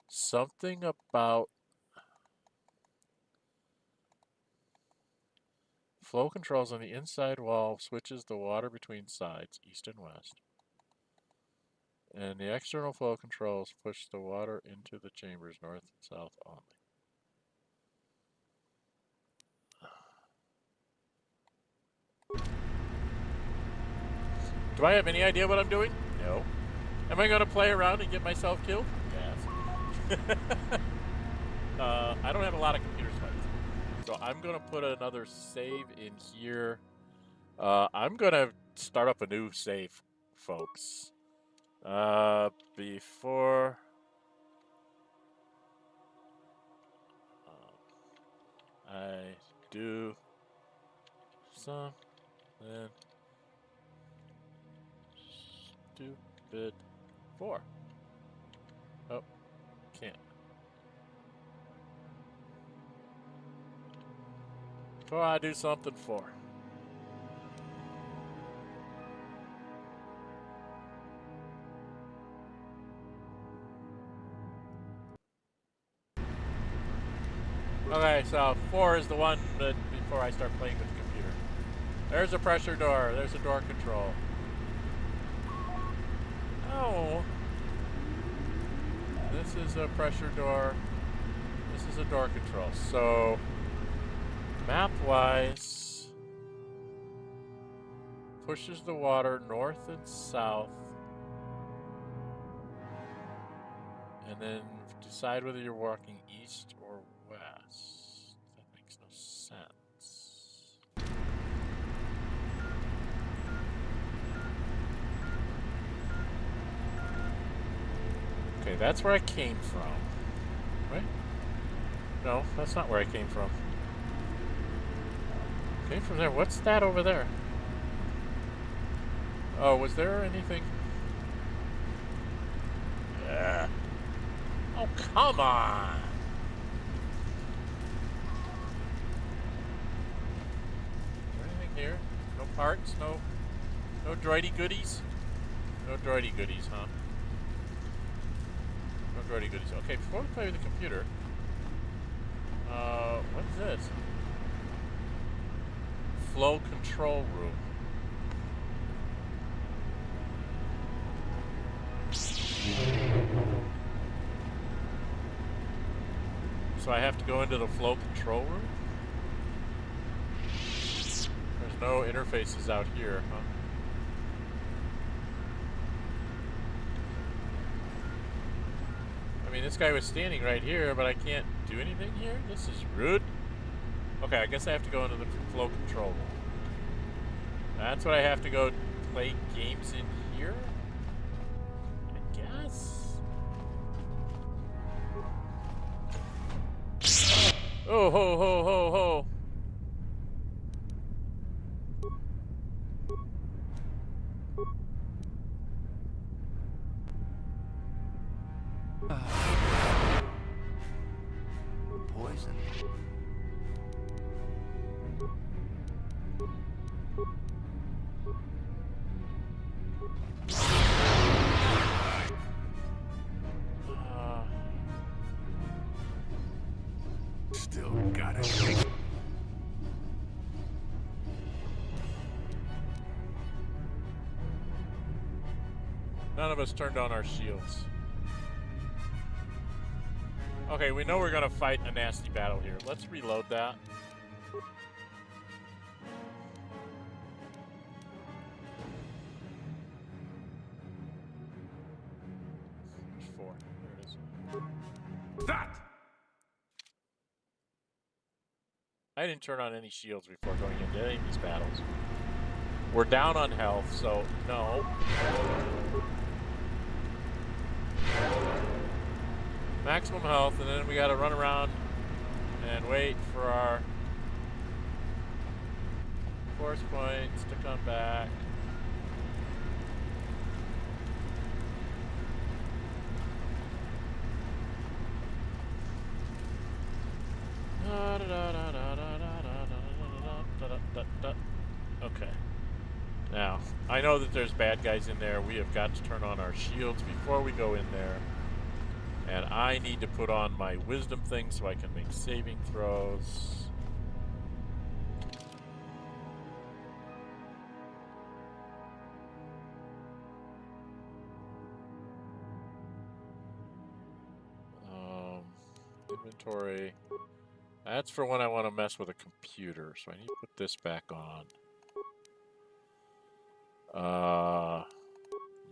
Something about Flow controls on the inside wall switches the water between sides, east and west. And the external flow controls push the water into the chambers north and south only. Do I have any idea what I'm doing? No. Am I going to play around and get myself killed? Yes. I don't have a lot of computer space. So I'm going to put another save in here. I'm going to start up a new save, folks. Before... I do something stupid for. Oh, can't. Before I do something for. Okay, so 4 is the one that before I start playing with the computer. There's a pressure door. There's a door control. Oh. This is a pressure door. This is a door control. So, map-wise, pushes the water north and south. And then decide whether you're walking east or west. That makes no sense. Okay, that's where I came from. Right? No, that's not where I came from. Came from there. What's that over there? Oh, was there anything? Yeah. Oh, come on! Is there anything here? No parts? No droidy goodies? No droidy goodies, huh? No droidy goodies. Okay, before we play with the computer, what is this? Flow control room. So I have to go into the flow control room? There's no interfaces out here, huh? I mean, this guy was standing right here, but I can't do anything here? This is rude. Okay, I guess I have to go into the flow control room. That's what I have to go play games in here? I guess? Oh, ho, ho, ho, ho. Poison. Still got it. None of us turned on our shields. Okay, we know we're gonna fight a nasty battle here. Let's reload that. There's 4. There it is. That! I didn't turn on any shields before going into any of these battles. We're down on health, so no. Maximum health, and then we gotta run around and wait for our force points to come back. Okay. Now, I know that there's bad guys in there. We have got to turn on our shields before we go in there. And I need to put on my wisdom thing so I can make saving throws. inventory. That's for when I want to mess with a computer, so I need to put this back on.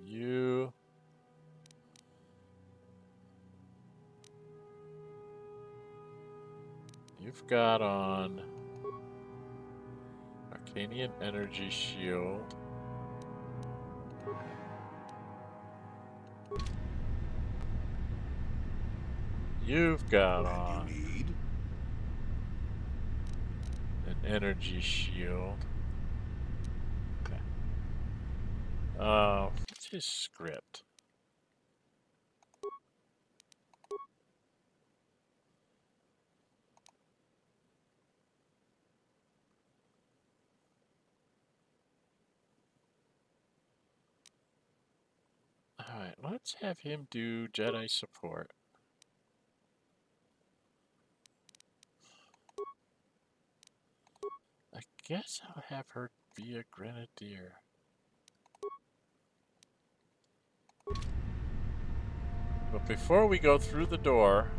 You've got on Arcanian Energy Shield. You've got on an energy shield. Okay. What's his script? Alright, let's have him do Jedi support. I guess I'll have her be a grenadier. But before we go through the door,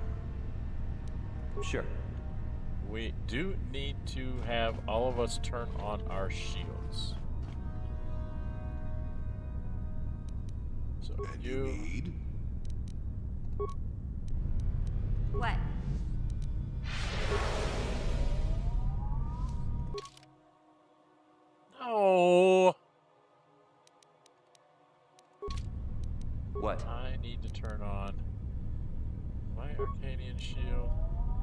sure, we do need to have all of us turn on our shields. So and you need what? No. What? I need to turn on my Arcanian shield,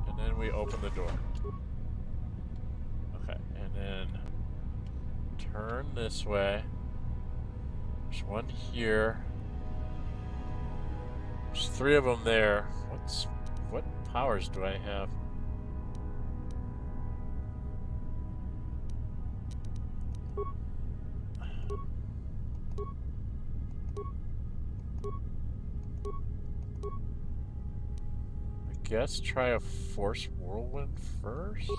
and then we open the door. Okay, and then turn this way. There's one here. There's 3 of them there. What powers do I have? I guess try a Force Whirlwind first?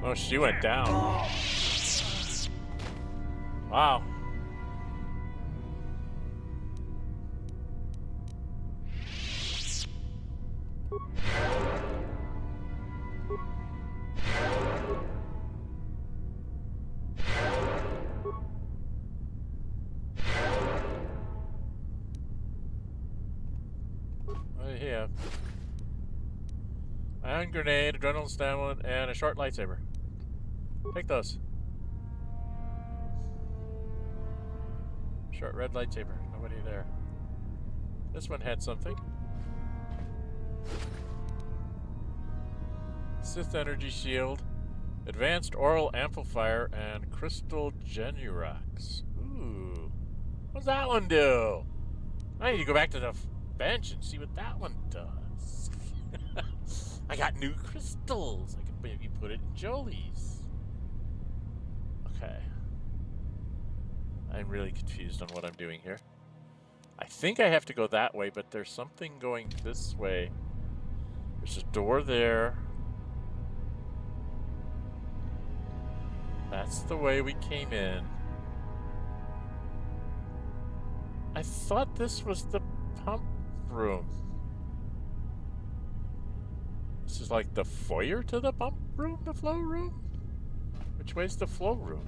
Oh, she went down. Wow. What do you have? Ion grenade, adrenaline stimulant, and a short lightsaber. Take those. Short red lightsaber. Nobody there. This one had something. Sith energy shield, advanced oral amplifier, and crystal Genurox. Ooh. What's that one do? I need to go back to the bench and see what that one does. I got new crystals. I can maybe put it in Jolie's. Okay. I'm really confused on what I'm doing here. I think I have to go that way, but there's something going this way. There's a door there. That's the way we came in. I thought this was the pump room. This is like the foyer to the pump room, the flow room? Which way's the flow room?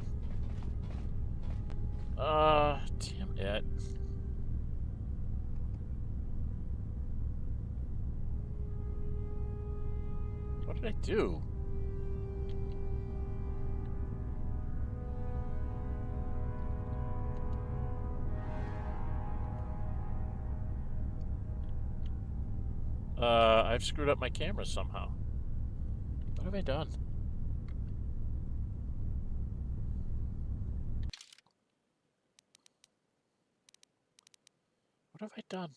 Damn it. What did I do? I've screwed up my camera somehow. What have I done? What have I done?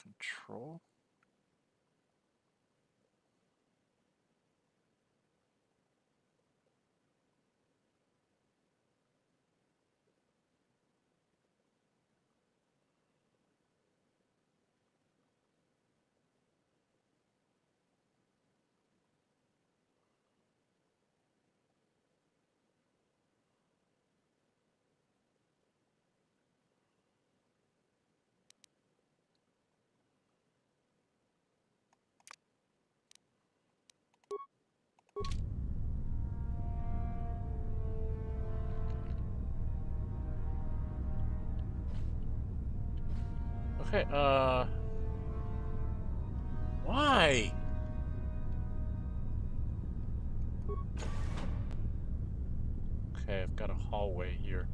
Control? Okay, why? Okay, I've got a hallway here.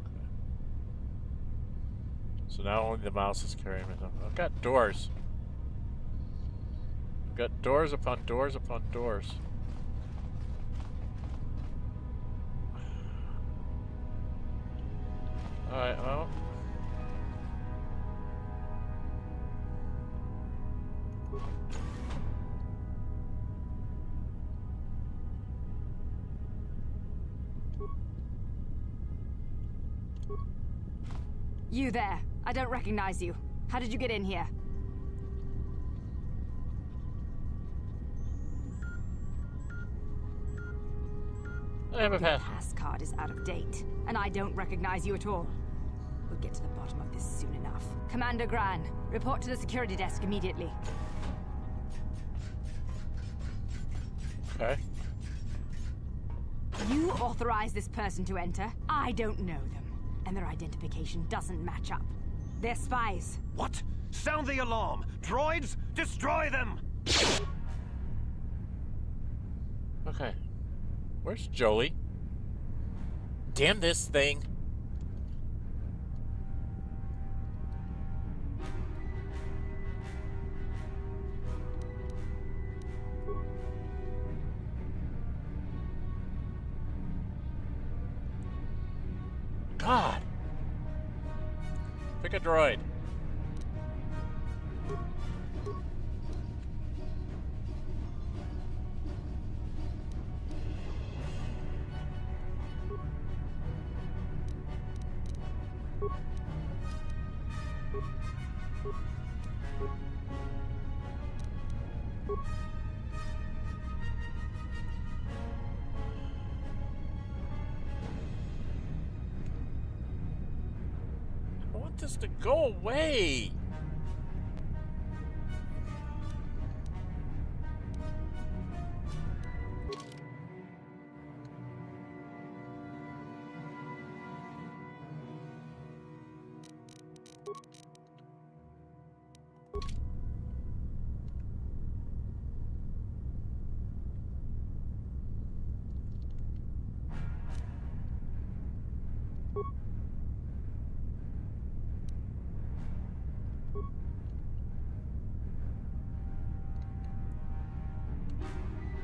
Okay. So now only the mouse is carrying me. I've got doors. I've got doors upon doors upon doors. Alright, well. You there. I don't recognize you. How did you get in here? I have a pass. Your pass card is out of date, and I don't recognize you at all. We'll get to the bottom of this soon enough. Commander Gran, report to the security desk immediately. Okay. You authorized this person to enter. I don't know them, and their identification doesn't match up. They're spies. What? Sound the alarm! Droids, destroy them! Okay. Where's Jolee? Damn this thing. God. Pick a droid. I want this to go away.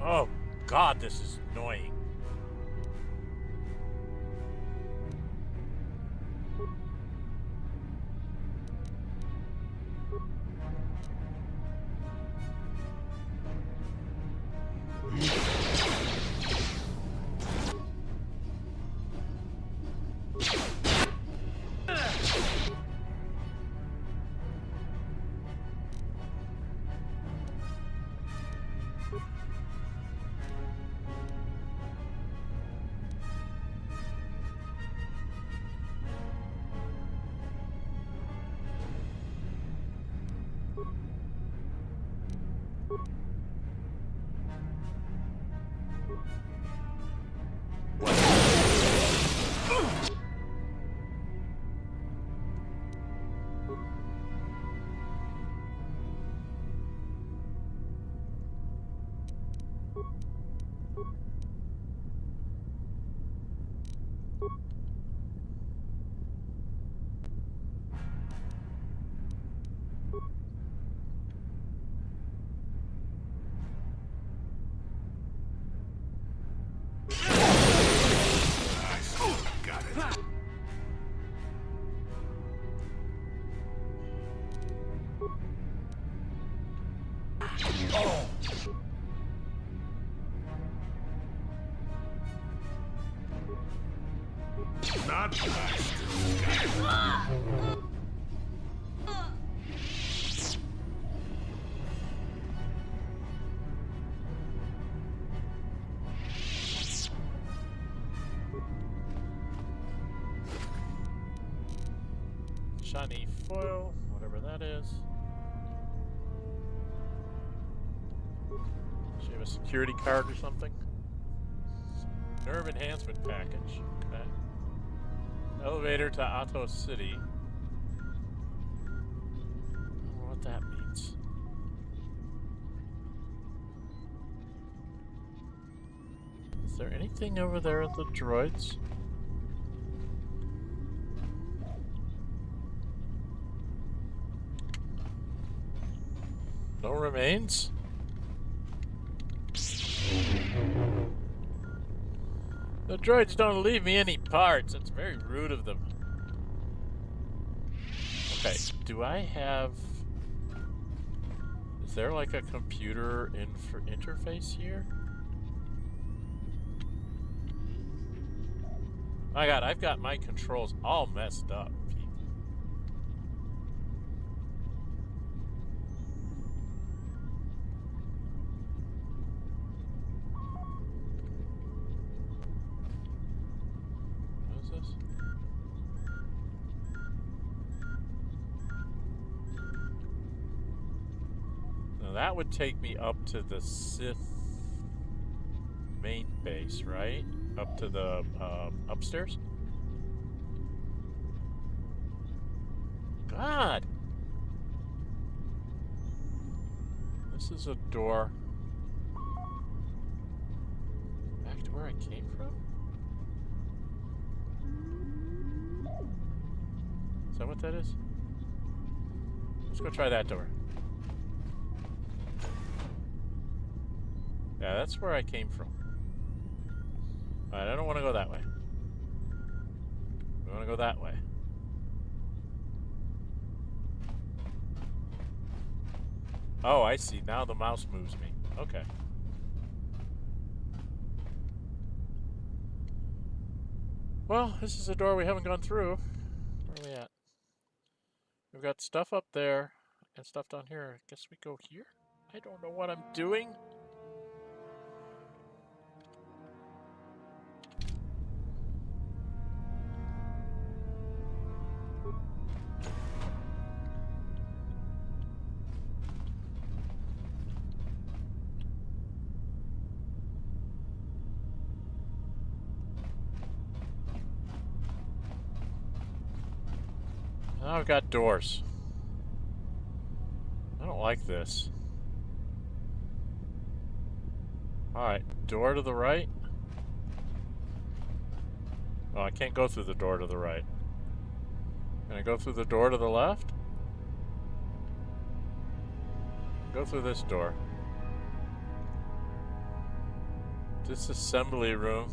Oh, God, this is annoying. shiny foil, whatever that is. Does she have a security card or something? Nerve enhancement package. Okay. Elevator to Otto City. I don't know what that means. Is there anything over there at the droids? No remains? The droids don't leave me any parts. That's very rude of them. Okay, do I have... Is there like a computer interface here? My god, I've got my controls all messed up. What is this? Now that would take me up to the Sith main base, right? Up to the upstairs? God! This is a door. Back to where I came from? Is that what that is? Let's go try that door. Yeah, that's where I came from. Alright, I don't want to go that way. We want to go that way. Oh, I see. Now the mouse moves me. Okay. Well, this is a door we haven't gone through. Where are we at? We've got stuff up there and stuff down here. I guess we go here? I don't know what I'm doing. Now I've got doors. I don't like this. Alright, door to the right. Oh, I can't go through the door to the right. Can I go through the door to the left? Go through this door. Disassembly room.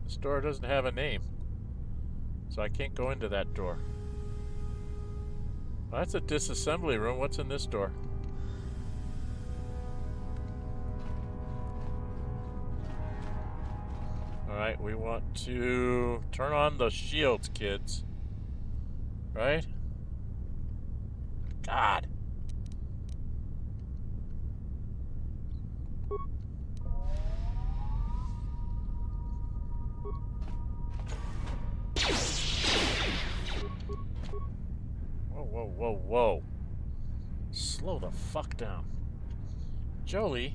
This door doesn't have a name, so I can't go into that door. Well, that's a disassembly room. What's in this door? Alright, we want to turn on the shields, kids. Right? God. Whoa, whoa, whoa. Slow the fuck down. Jolee.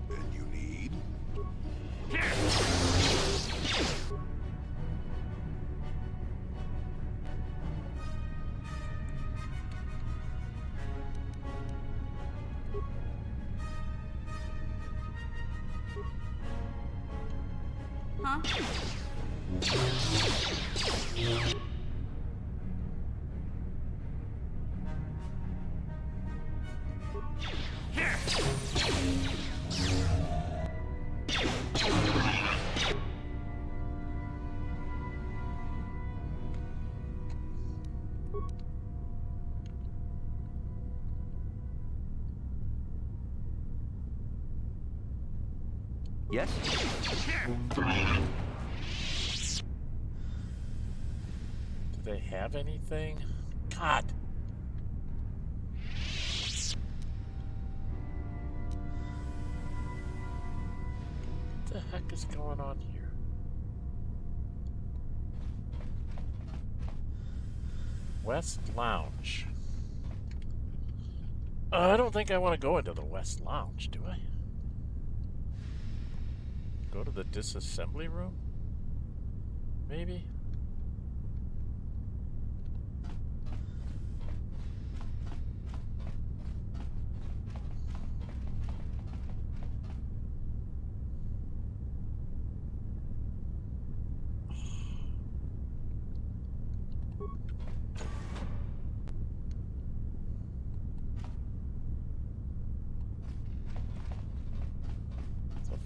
And you need? Huh? Yes? Do they have anything? God! What the heck is going on here? West Lounge. I don't think I want to go into the West Lounge, do I? Go to the disassembly room? Maybe?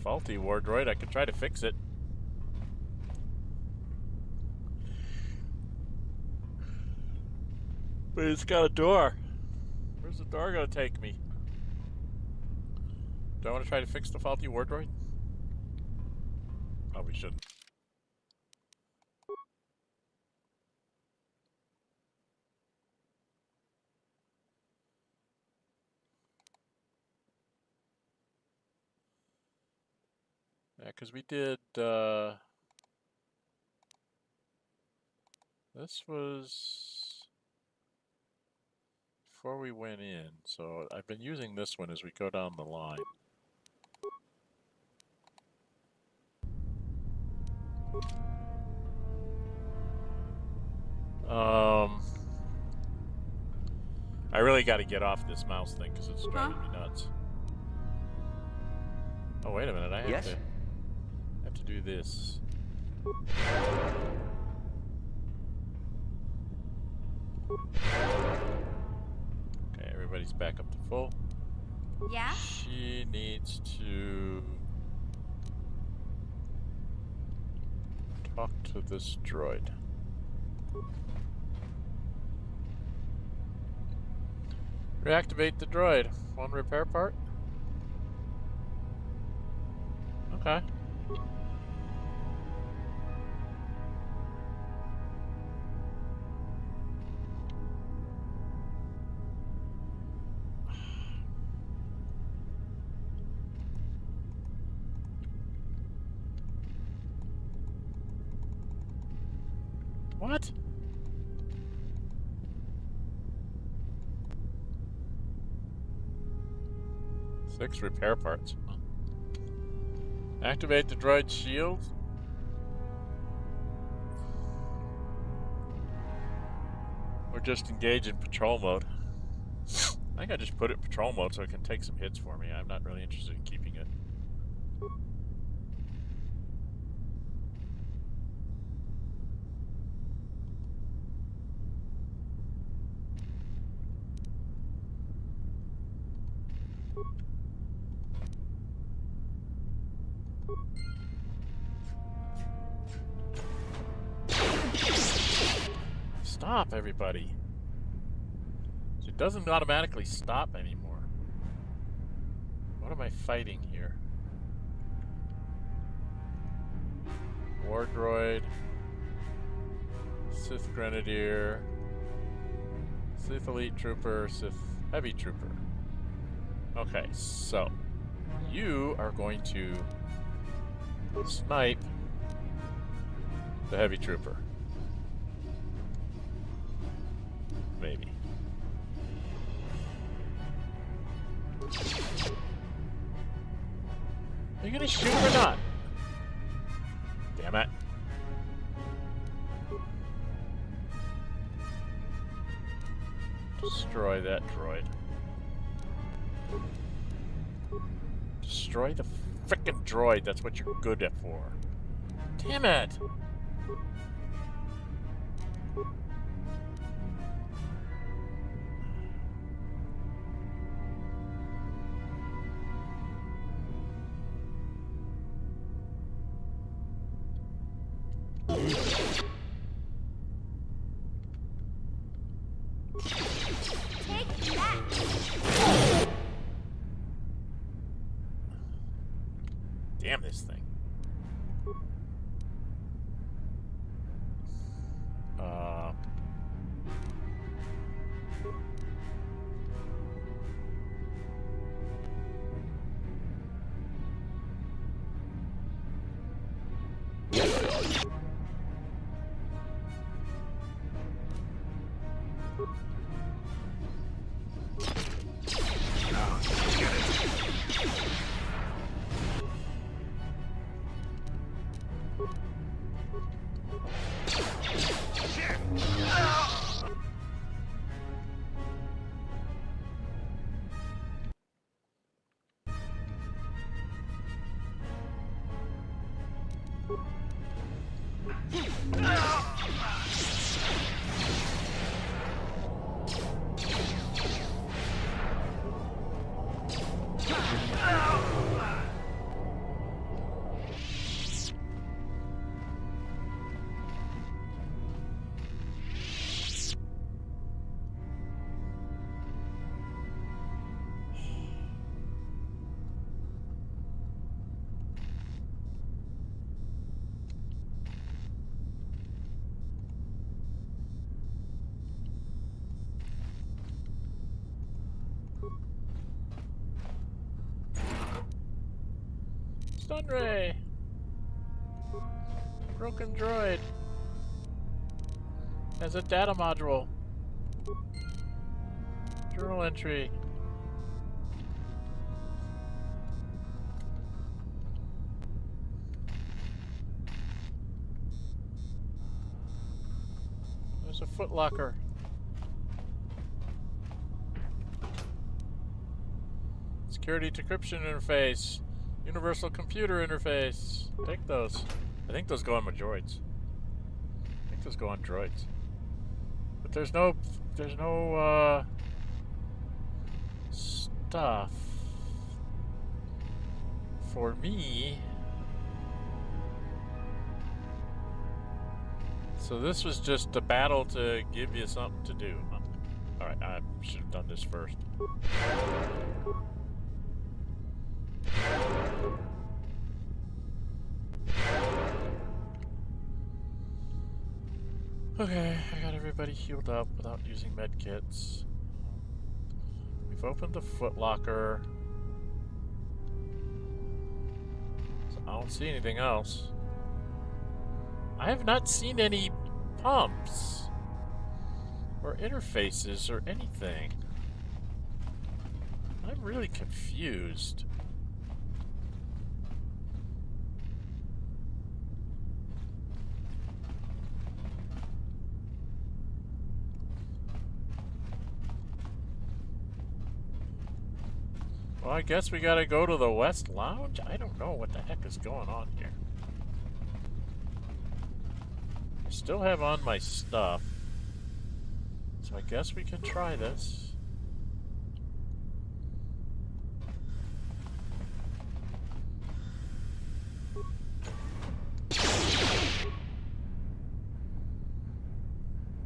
Faulty war droid. I could try to fix it. But it's got a door. Where's the door gonna take me? Do I want to try to fix the faulty war droid? Probably shouldn't. Yeah, because we did, this was before we went in, so I've been using this one as we go down the line. I really got to get off this mouse thing because it's driving me nuts. Oh, wait a minute, I have to do this. Okay, everybody's back up to full. Yeah? She needs to talk to this droid. Reactivate the droid. One repair part? Okay. What? Six repair parts. Activate the droid shield. Or just engage in patrol mode. I think I just put it in patrol mode so it can take some hits for me. I'm not really interested in keeping it. stop, everybody. So it doesn't automatically stop anymore. What am I fighting here? War Droid, Sith Grenadier, Sith Elite Trooper, Sith Heavy Trooper. Okay, so you are going to snipe the Heavy Trooper. Maybe. Are you gonna shoot him or not? Damn it. Destroy that droid. Destroy the frickin' droid. That's what you're good at for. Damn it! Take that! Damn this thing. Stun ray! Broken droid! Has a data module. Journal entry. There's a footlocker. Security decryption interface. Universal computer interface. Take those. I think those go on my droids. I think those go on droids. But there's no stuff for me. So this was just a battle to give you something to do. Huh? Alright, I should have done this first. Okay, I got everybody healed up without using medkits. We've opened the footlocker. So I don't see anything else. I have not seen any pumps or interfaces or anything. I'm really confused. Well, I guess we gotta go to the West Lounge? I don't know what the heck is going on here. I still have on my stuff. So I guess we can try this.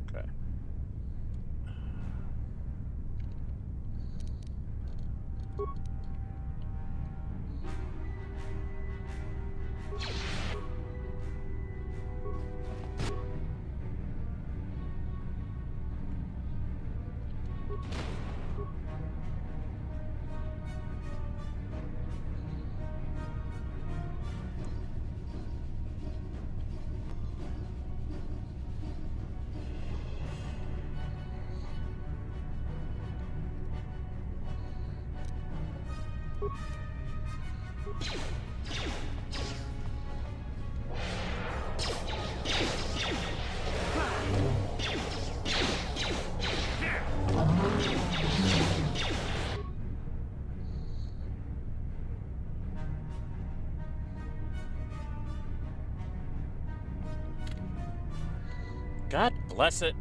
Okay. God bless it.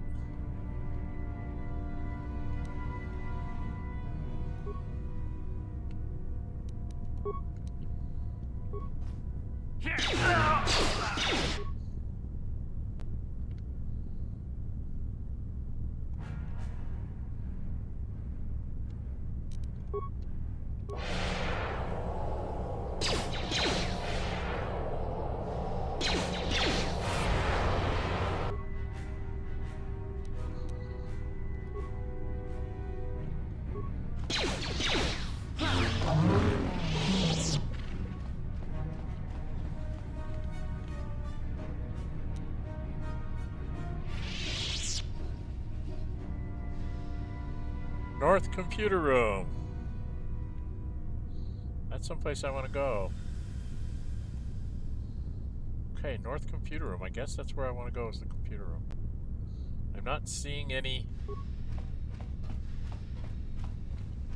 North Computer Room. That's someplace I want to go. Okay, North Computer Room. I guess that's where I want to go, is the computer room. I'm not seeing any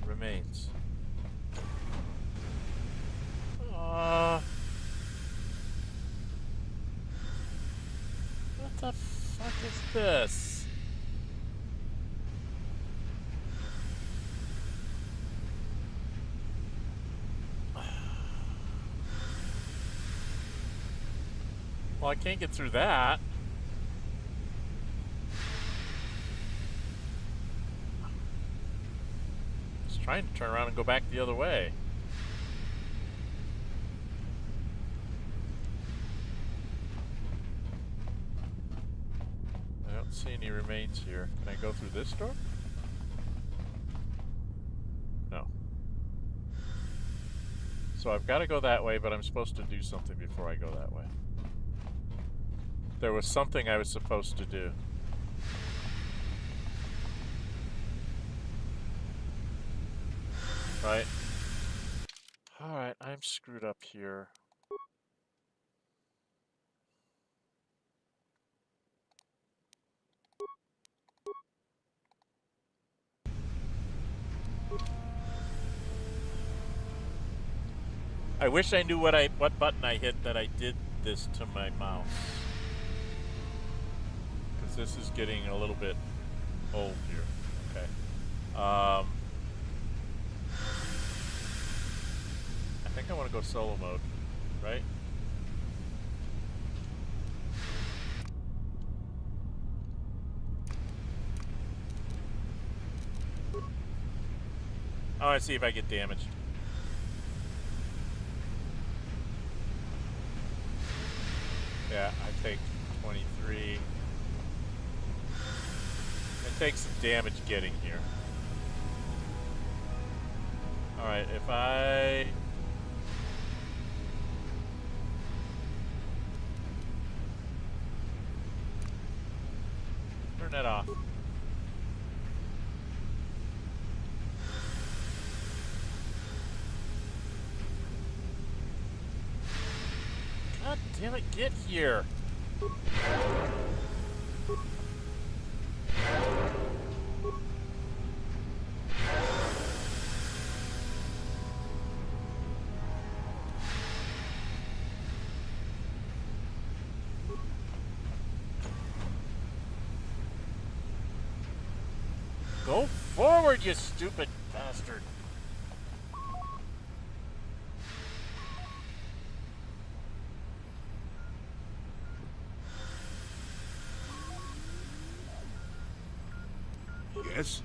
remains. What the fuck is this? Well, I can't get through that. Just trying to turn around and go back the other way. I don't see any remains here. Can I go through this door? No. So I've got to go that way, but I'm supposed to do something before I go that way. There was something I was supposed to do. Right? Alright, I'm screwed up here. I wish I knew what button I hit that I did this to my mouse. This is getting a little bit old here. Okay. I think I want to go solo mode, right? I want to see if I get damaged. Yeah, I take 23. Take some damage getting here. Alright, if I... turn that off. God damn it, get here! Go forward, you stupid bastard! Yes?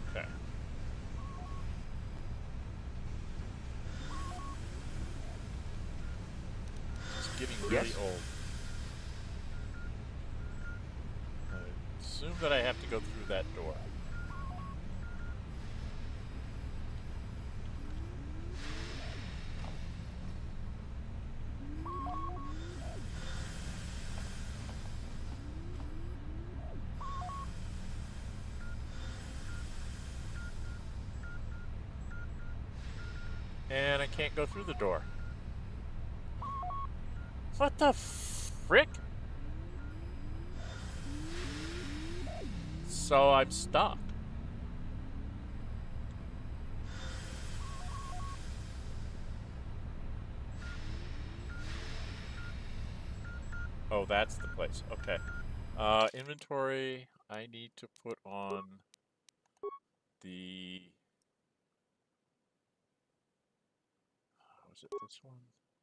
Okay. It's getting really old. I assume that I have to go through that door. And I can't go through the door. What the frick? So I'm stuck. Oh, that's the place. Okay. Inventory. I need to put on the... Was it this one?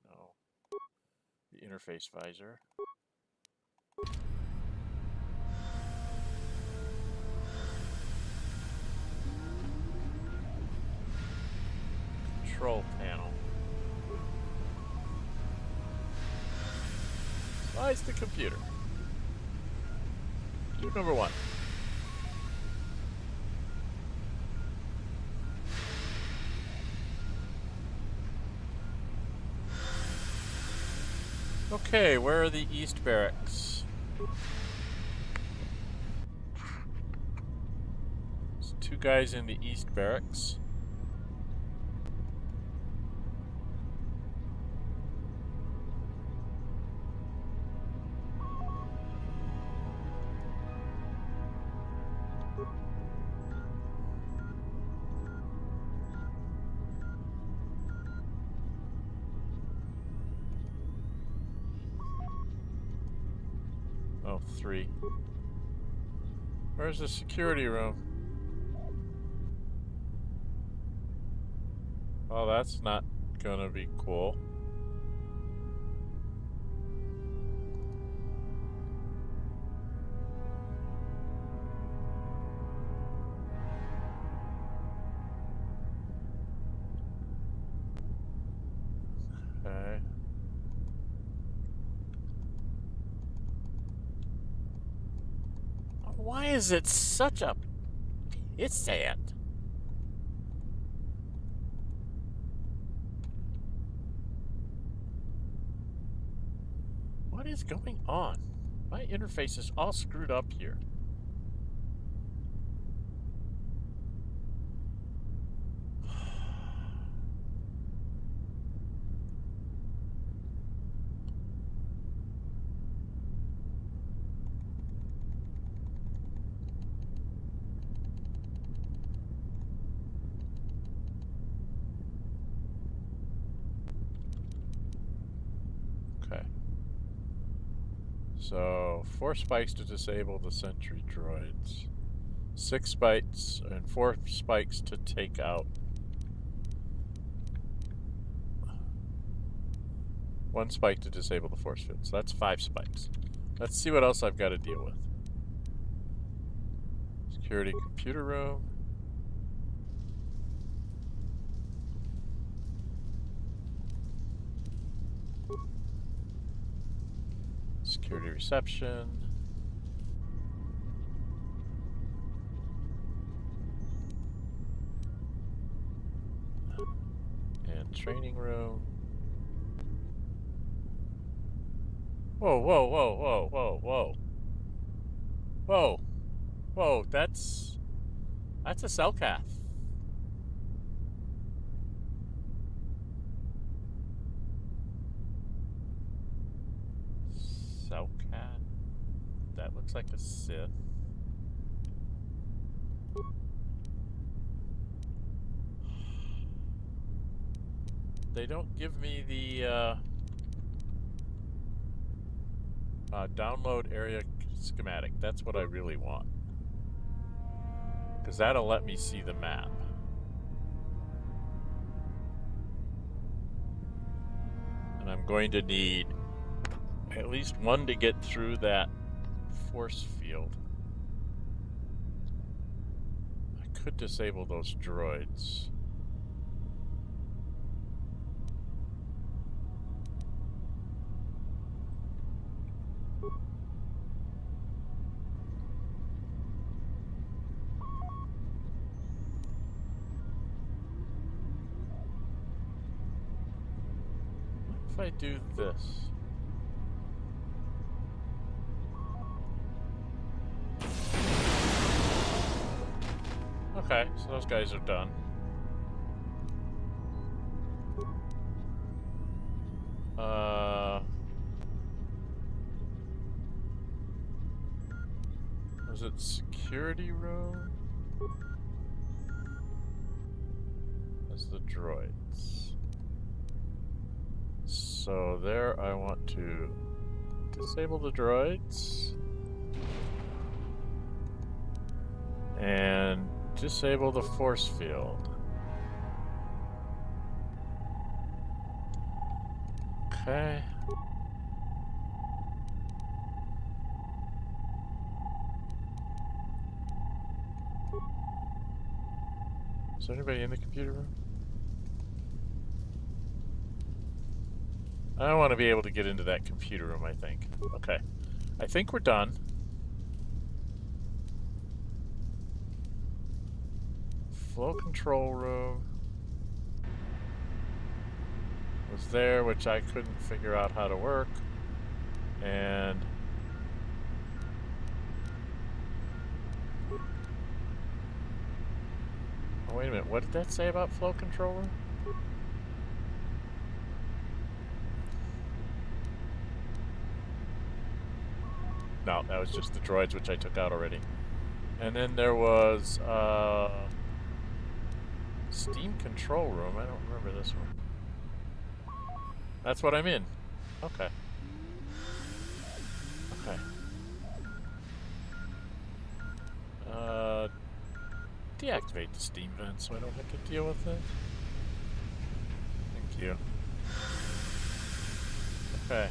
No. The interface visor. Control panel. Slice the computer. Cube number 1. Okay, where are the East Barracks? There's 2 guys in the East Barracks. Oh, 3. Where's the security room? Oh, that's not gonna be cool. Okay. Why is it such a pissant? What is going on? My interface is all screwed up here. So, 4 spikes to disable the sentry droids. 6 spikes and 4 spikes to take out. 1 spike to disable the force field. So that's 5 spikes. Let's see what else I've got to deal with. Security computer room. Security reception. And training room. Whoa, whoa, whoa, whoa, whoa, whoa. Whoa. Whoa, that's a Cellcath. Cellcath. That looks like a Sith. They don't give me the download area schematic. That's what I really want, because that'll let me see the map. And I'm going to need at least 1 to get through that force field. I could disable those droids. If I do this. Okay, so those guys are done. Was it security room? That's the droids. So there I want to disable the droids. And disable the force field. Okay. Is there anybody in the computer room? I want to be able to get into that computer room, I think. Okay. I think we're done. Flow control room was there, which I couldn't figure out how to work. And oh, wait a minute, what did that say about flow control room? No, that was just the droids, which I took out already. And then there was Steam control room. I don't remember this one. That's what I'm in. Okay. Okay. Deactivate the steam vent so I don't have to deal with it. Thank you. Okay.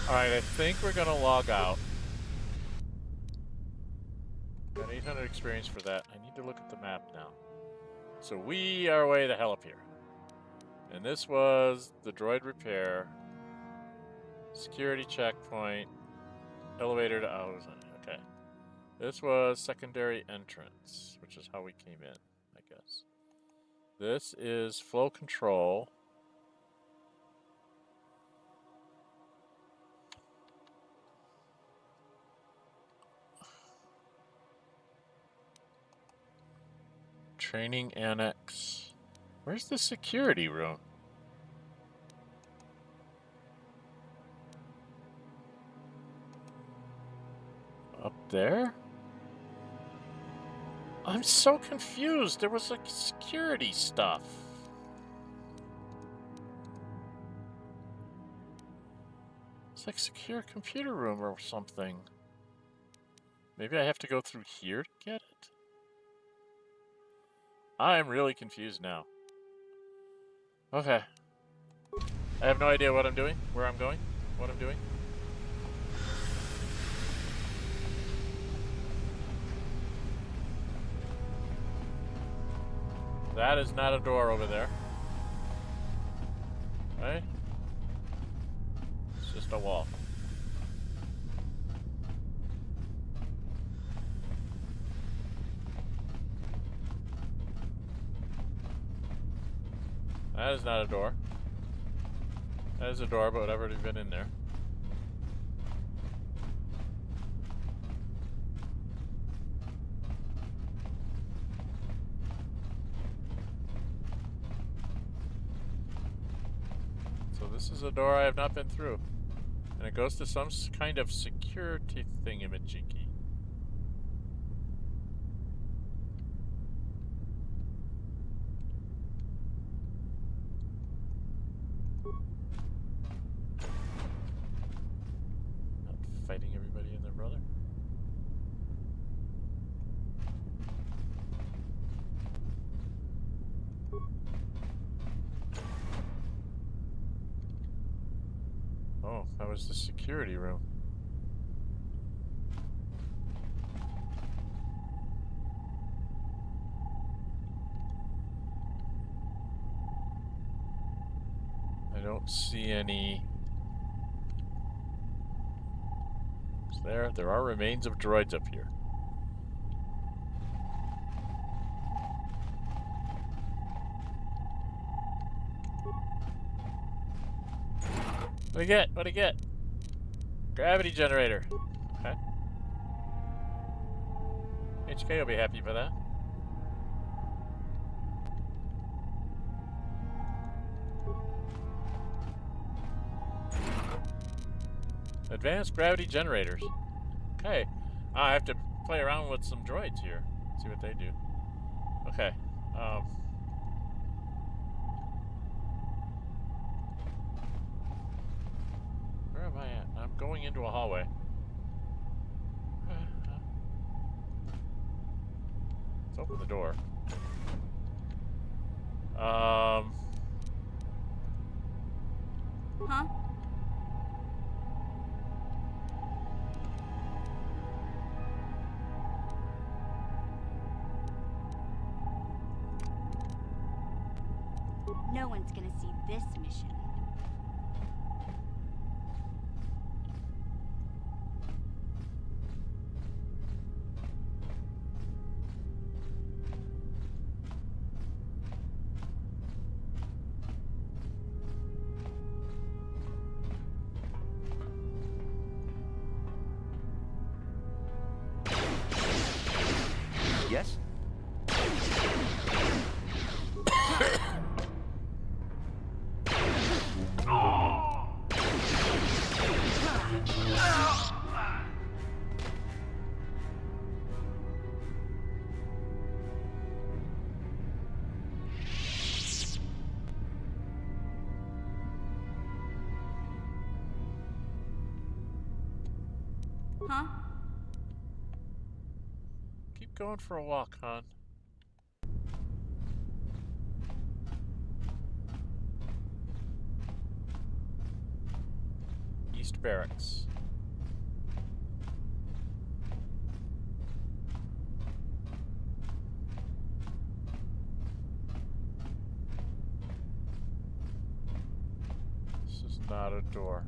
Alright, I think we're gonna log out. Got 800 experience for that. I need to look at the map now. So we are way the hell up here. And this was the droid repair, security checkpoint, elevator to Ozone. Okay. This was secondary entrance, which is how we came in, I guess. This is flow control. Training annex. Where's the security room? Up there? I'm so confused. There was like security stuff. It's like secure computer room or something. Maybe I have to go through here to get it? I'm really confused now. Okay. I have no idea what I'm doing, where I'm going, what I'm doing. That is not a door over there. Right? It's just a wall. That is not a door. That is a door, but I've already been in there. So this is a door I have not been through. And it goes to some kind of security thingamajiggy. Fighting everybody and their brother. Oh. That was the security room. I don't see any... There are remains of droids up here. What do you get? What do you get? Gravity generator. Okay. HK will be happy for that. Advanced gravity generators. Okay. I have to play around with some droids here. See what they do. Okay. Where am I at? I'm going into a hallway. Let's open the door. Huh? No one's gonna see this mission. Yes? Huh? Keep going for a walk, hon. East Barracks. This is not a door.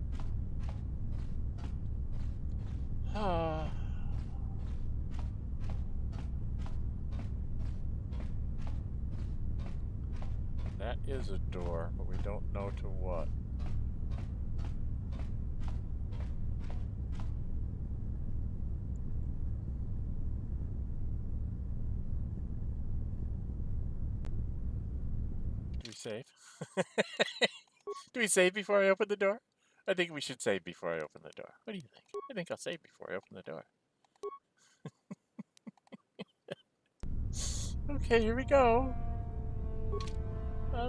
That is a door, but we don't know to what. Do we save? Do we save before I open the door? I think we should save before I open the door. What do you think? I think I'll save before I open the door. Okay, here we go. I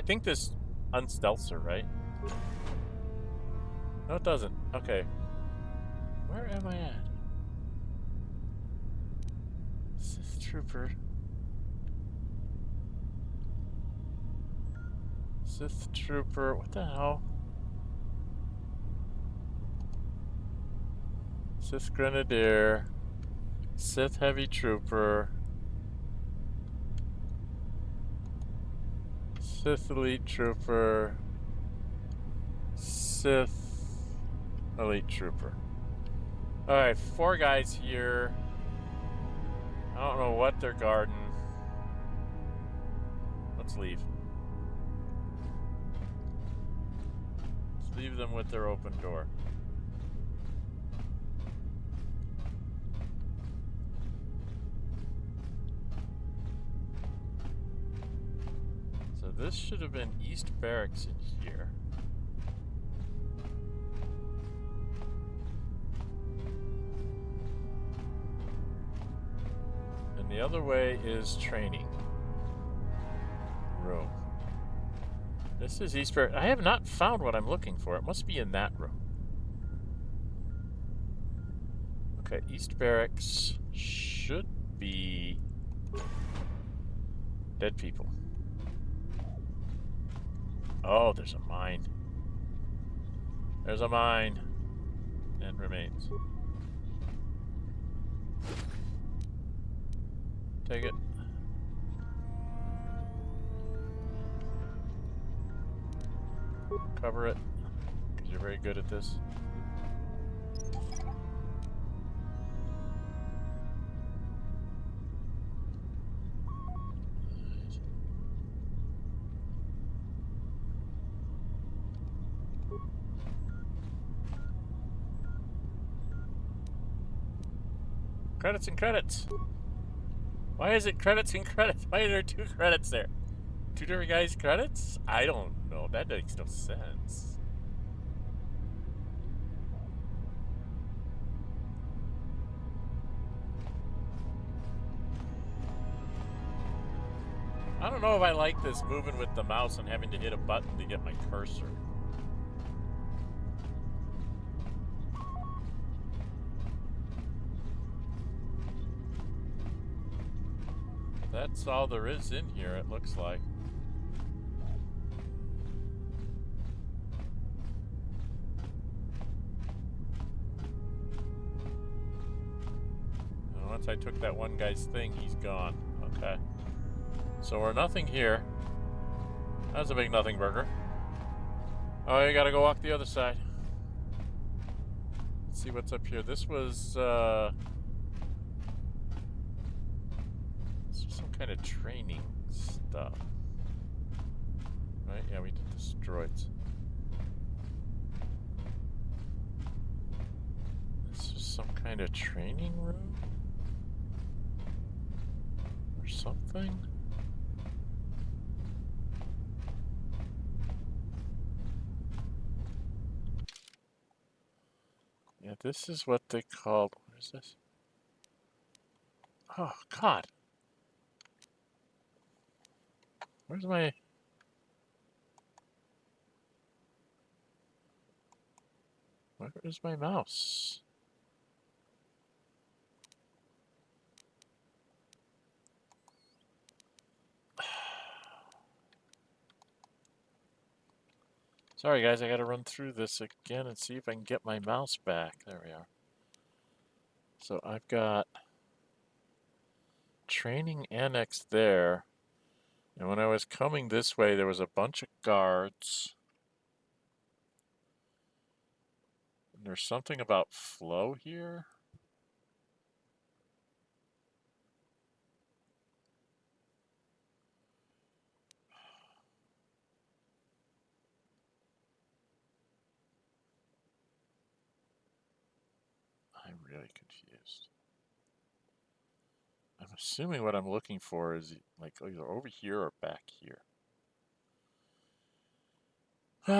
think this unstealths her, right? No, it doesn't. Okay. Where am I at? Sith Trooper. Sith Trooper. What the hell? Sith Grenadier. Sith Heavy Trooper. Sith Elite Trooper. Sith Elite Trooper. Alright, 4 guys here. I don't know what they're guarding. Let's leave. Let's leave them with their open door. So this should have been East Barracks in here. And the other way is training room. This is East Barracks. I have not found what I'm looking for. It must be in that room. Okay, East Barracks should be dead people. Oh, there's a mine. There's a mine. And remains. Take it. Cover it, because you're very good at this. Credits and credits. Why is it credits and credits? Why are there 2 credits there? 2 different guys' credits? I don't know. That makes no sense. I don't know if I like this moving with the mouse and having to hit a button to get my cursor. That's all there is in here, it looks like. And once I took that one guy's thing, he's gone. Okay. So we're nothing here. That's a big nothing burger. Oh, you gotta go walk the other side. Let's see what's up here. This was some kind of training stuff. Right? Yeah, we did the droids. This is some kind of training room? Or something? Yeah, this is what they called. What is this? Oh, God. Where's my... Where is my mouse? Sorry guys, I gotta run through this again and see if I can get my mouse back. There we are. So I've got training annex there. And when I was coming this way, there was a bunch of guards. And there's something about flow here. I'm really confused. I'm assuming what I'm looking for is like either over here or back here.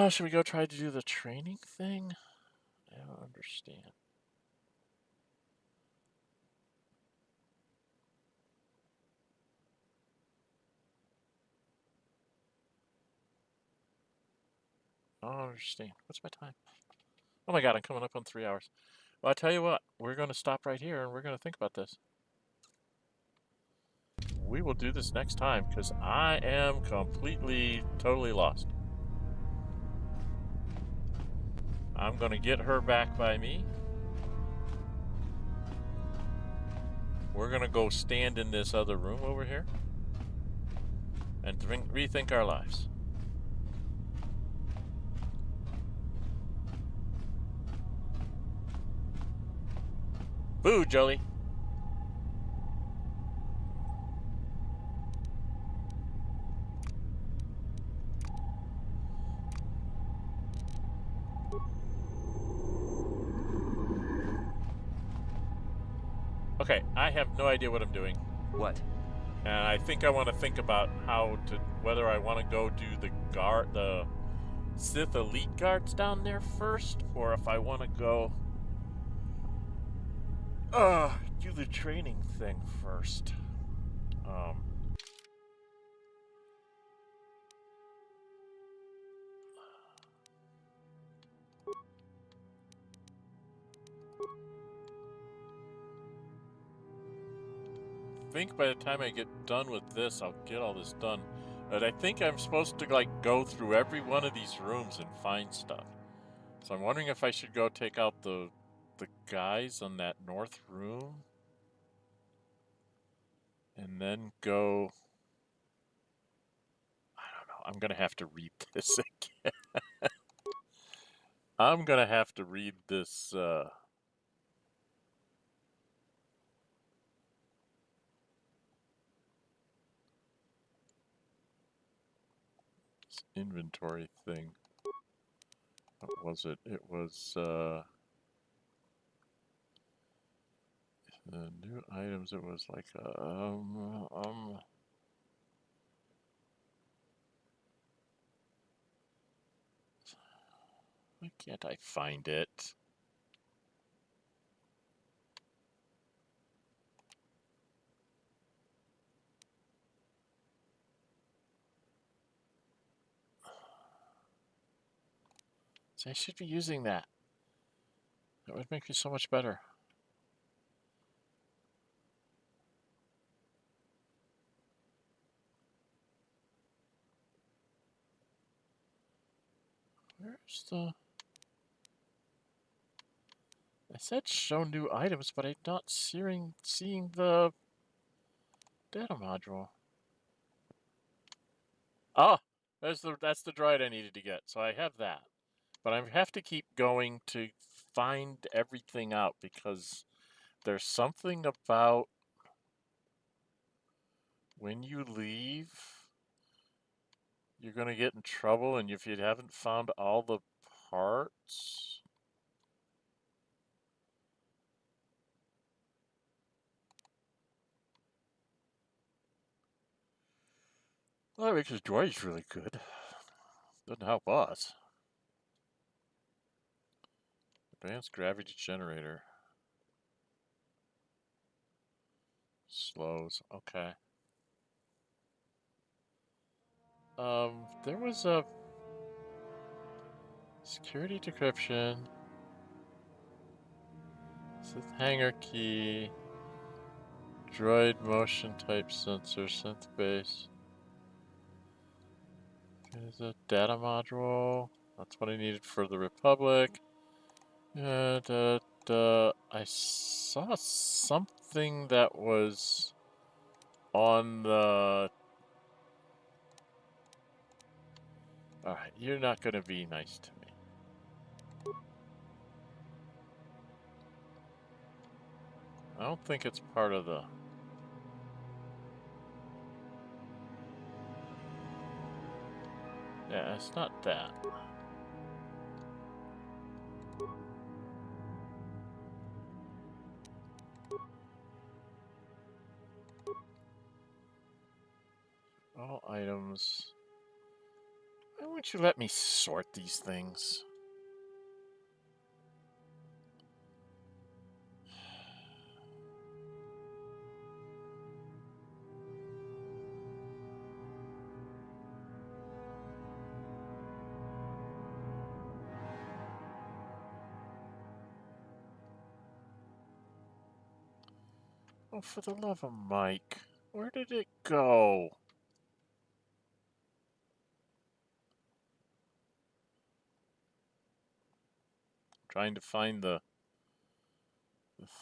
Should we go try to do the training thing? I don't understand. I don't understand. What's my time? Oh my God, I'm coming up on 3 hours. Well, I'll tell you what, we're going to stop right here and we're going to think about this. We will do this next time because I am completely, totally lost. I'm going to get her back by me. We're going to go stand in this other room over here and rethink our lives. Boo, Jolee. Okay, I have no idea what I'm doing. What? And I think I want to think about whether I want to go do the Sith Elite guards down there first, or if I want to go do the training thing first. I think by the time I get done with this, I'll get all this done. But I think I'm supposed to, like, go through every one of these rooms and find stuff. So I'm wondering if I should go take out the guys on that north room. And then go... I don't know. I'm going to have to read this again. I'm going to have to read this... inventory thing. What was it? It was new items. It was like why can't I find it? See, I should be using that. That would make me so much better. Where's the... I said show new items, but I'm not seeing the data module. Oh, that's the droid I needed to get, so I have that. But I have to keep going to find everything out because there's something about when you leave, you're going to get in trouble, and if you haven't found all the parts... Well, that makes his droid's really good. Doesn't help us. Advanced gravity generator. Slows. Okay. There was a security decryption. Sith hangar key. Droid motion type sensor. Sith Base. There's a data module. That's what I needed for the Republic. I saw something that was on the... Alright, you're not going to be nice to me. I don't think it's part of the... Yeah, it's not that. All items. Why won't you let me sort these things? Oh, for the love of Mike. Where did it go? Trying to find the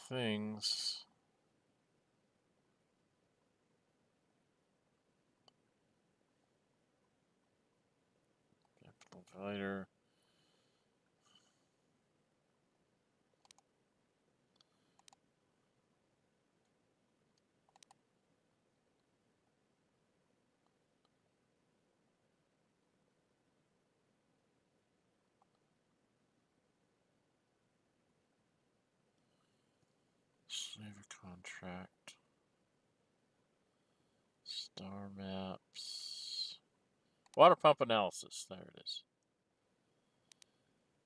things. Provider. Slaver contract. Star maps. Water pump analysis. There it is.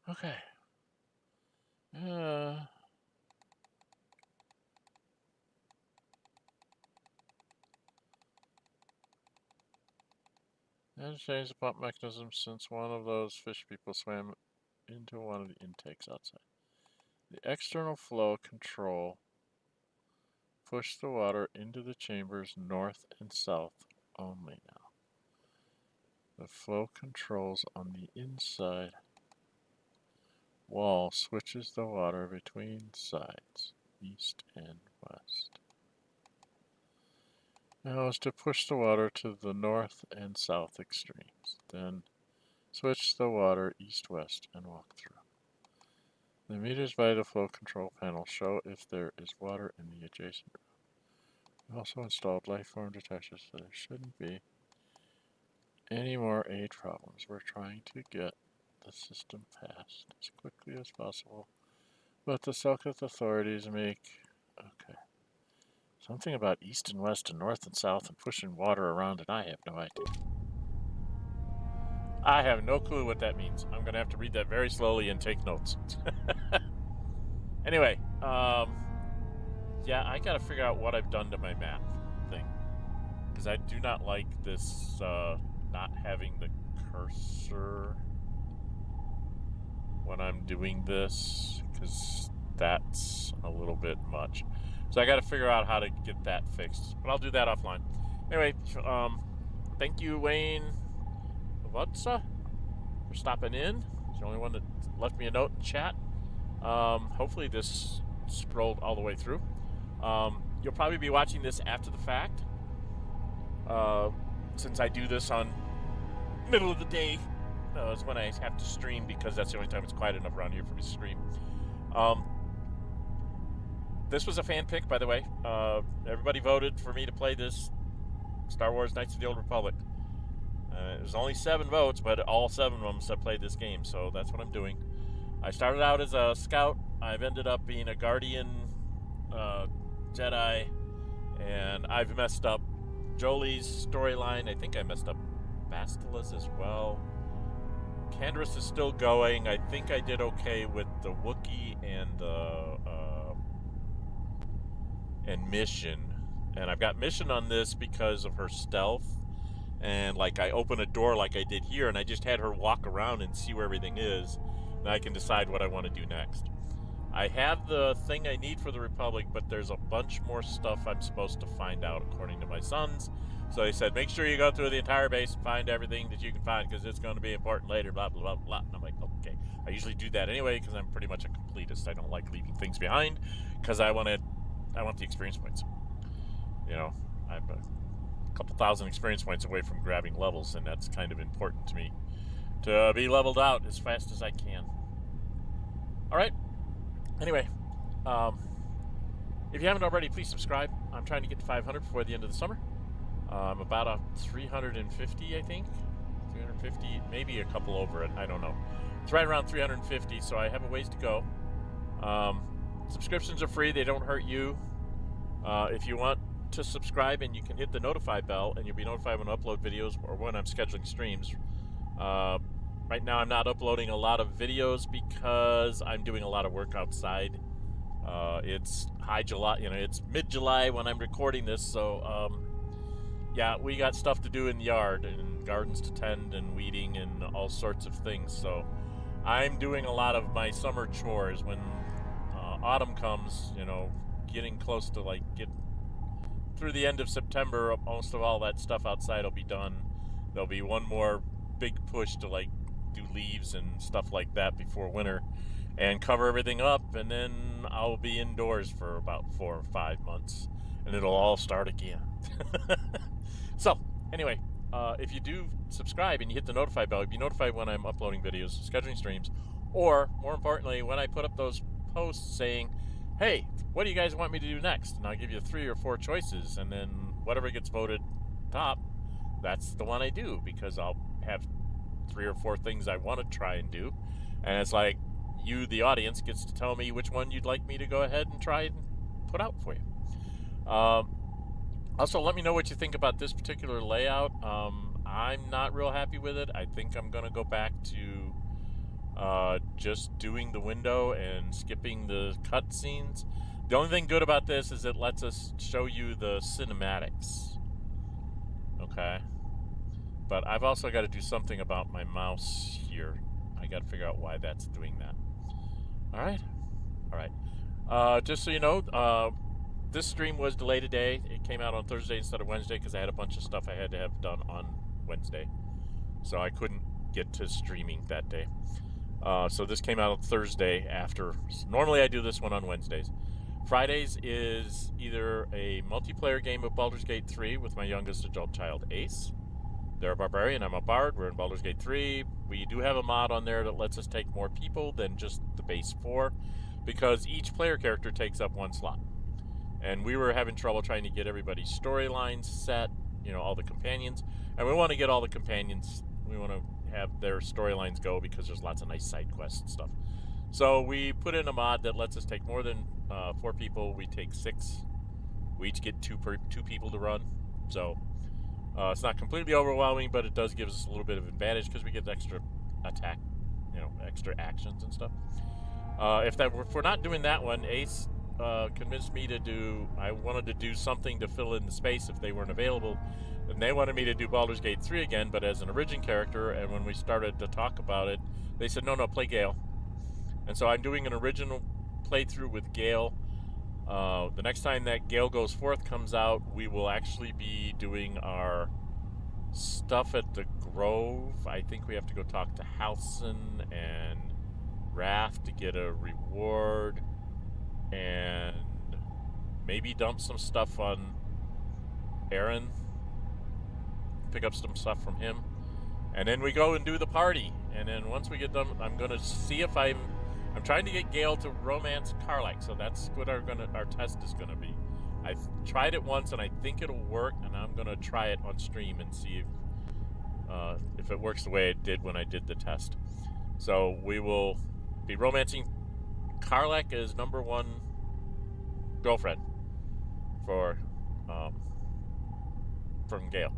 Okay. And change the pump mechanism since one of those fish people swam into one of the intakes outside. The external flow control push the water into the chambers north and south only now. The flow controls on the inside wall switches the water between sides, east and west. Now is to push the water to the north and south extremes. Then switch the water east-west and walk through. The meters by the flow control panel show if there is water in the adjacent room. We also installed life form detectors so there shouldn't be any more aid problems. We're trying to get the system passed as quickly as possible, but the Selkith authorities make... Okay. Something about east and west and north and south and pushing water around, and I have no idea. I have no clue what that means. I'm going to have to read that very slowly and take notes. Anyway, yeah, I got to figure out what I've done to my map thing. Because I do not like this not having the cursor when I'm doing this, because that's a little bit much. So I got to figure out how to get that fixed, but I'll do that offline. Anyway, thank you, Wayne Whatsa, for stopping in. He's the only one that left me a note in chat. Hopefully this scrolled all the way through. You'll probably be watching this after the fact, since I do this on middle of the day. Is when I have to stream, because that's the only time it's quiet enough around here for me to stream. This was a fan pick, by the way. Everybody voted for me to play this Star Wars Knights of the Old Republic. It was only 7 votes, but all 7 of them said play this game, so that's what I'm doing. I started out as a scout. I've ended up being a guardian Jedi, and I've messed up Jolie's storyline. I think I messed up Bastila's as well. Canderous is still going. I think I did okay with the Wookiee and the and Mission, and I've got Mission on this because of her stealth, and like I open a door like I did here, and I just had her walk around and see where everything is, and I can decide what I want to do next. I have the thing I need for the Republic, but there's a bunch more stuff I'm supposed to find out according to my sons. So they said, make sure you go through the entire base and find everything that you can find, because it's going to be important later, blah, blah, blah, blah. And I'm like, okay. I usually do that anyway, because I'm pretty much a completist. I don't like leaving things behind, because I want the experience points. You know, I'm a couple thousand experience points away from grabbing levels, and that's kind of important to me, to be leveled out as fast as I can. All right. Anyway, if you haven't already, please subscribe. I'm trying to get to 500 before the end of the summer. I'm about a 350, I think. 350, maybe a couple over it. I don't know. It's right around 350, so I have a ways to go. Subscriptions are free. They don't hurt you. If you want to subscribe, and you can hit the notify bell, and you'll be notified when I upload videos or when I'm scheduling streams. Right now, I'm not uploading a lot of videos because I'm doing a lot of work outside. It's high July, it's mid-July when I'm recording this, so yeah, we got stuff to do in the yard and gardens to tend and weeding and all sorts of things. So I'm doing a lot of my summer chores. When autumn comes, getting close to get through the end of September, most of all that stuff outside will be done. There'll be one more big push to do leaves and stuff like that before winter and cover everything up, and then I'll be indoors for about 4 or 5 months, and it'll all start again. So anyway, if you do subscribe and you hit the notify bell, you'll be notified when I'm uploading videos, scheduling streams, or more importantly, when I put up those posts saying, hey, what do you guys want me to do next? And I'll give you 3 or 4 choices, and then whatever gets voted top, that's the one I do, because I'll have 3 or 4 things I want to try and do, and it's like you, the audience, gets to tell me which one you'd like me to go ahead and try and put out for you. Also, let me know what you think about this particular layout. I'm not real happy with it. I think I'm going to go back to just doing the window and skipping the cutscenes. The only thing good about this is it lets us show you the cinematics. Okay? But I've also got to do something about my mouse here. I got to figure out why that's doing that. All right? All right. Just so you know, this stream was delayed a day. It came out on Thursday instead of Wednesday because I had a bunch of stuff I had to have done on Wednesday. so I couldn't get to streaming that day. So this came out Thursday after. Normally I do this one on Wednesdays. Fridays is either a multiplayer game of Baldur's Gate 3 with my youngest adult child, Ace. They're a barbarian, I'm a bard. We're in Baldur's Gate 3. We do have a mod on there that lets us take more people than just the base 4, because each player character takes up 1 slot. And we were having trouble trying to get everybody's storylines set, you know, all the companions. And we want to get all the companions, we want to have their storylines go because there's lots of nice side quests and stuff. So we put in a mod that lets us take more than 4 people. We take 6. We each get 2 people to run. So it's not completely overwhelming, but it does give us a little bit of advantage because we get extra attack, you know, extra actions and stuff. If we're not doing that one, Ace convinced me to do. I wanted to do something to fill in the space if they weren't available. And they wanted me to do Baldur's Gate 3 again, but as an origin character. And when we started to talk about it, they said, no, play Gale. And so I'm doing an original playthrough with Gale. The next time that Gale Goes Forth comes out, we will actually be doing our stuff at the Grove. I think we have to go talk to Halson and Wrath to get a reward, and maybe dump some stuff on Aaron, pick up some stuff from him, and then we go and do the party. And then once we get done, I'm going to see if I'm trying to get Gale to romance Karlach, so that's what our test is going to be. I've tried it once and I think it'll work, and I'm going to try it on stream and see if it works the way it did when I did the test. So we will be romancing Karlach as number 1 girlfriend for from Gale.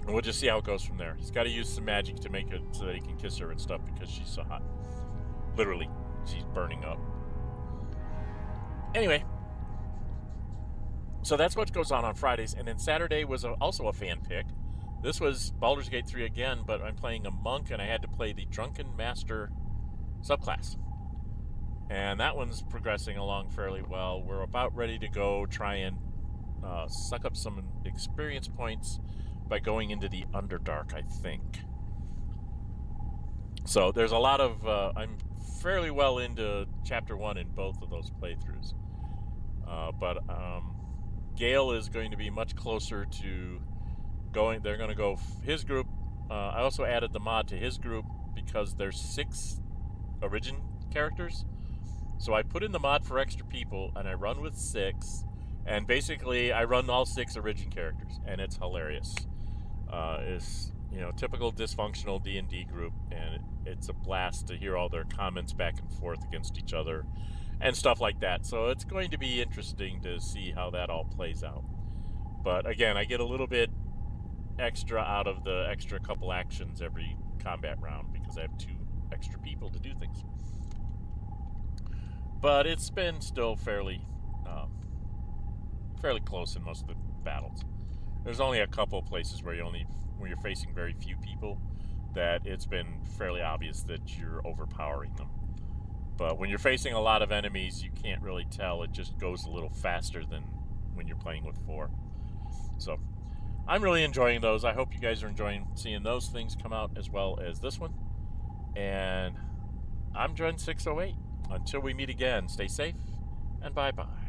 And we'll just see how it goes from there. He's got to use some magic to make it so that he can kiss her and stuff because she's so hot. Literally, she's burning up. Anyway, so that's what goes on Fridays. And then Saturday was also a fan pick. This was Baldur's Gate 3 again, but I'm playing a monk, and I had to play the Drunken Master subclass. And that one's progressing along fairly well. We're about ready to go try and suck up some experience points by going into the Underdark, I think. So there's a lot of... I'm fairly well into Chapter 1 in both of those playthroughs. But Gale is going to be much closer to going... They're going to go... His group... I also added the mod to his group because there's 6 origin characters. So I put in the mod for extra people, and I run with 6. And basically, I run all 6 origin characters, and it's hilarious. It's, you know, typical dysfunctional D&D group, and it's a blast to hear all their comments back and forth against each other and stuff like that. So it's going to be interesting to see how that all plays out. But again, I get a little bit extra out of the extra couple actions every combat round because I have 2 extra people to do things. But it's been still fairly close in most of the battles. There's only a couple places where you're facing very few people that it's been fairly obvious that you're overpowering them. But when you're facing a lot of enemies, you can't really tell. It just goes a little faster than when you're playing with 4. So I'm really enjoying those. I hope you guys are enjoying seeing those things come out as well as this one. And I'm Dren608. Until we meet again, stay safe and bye-bye.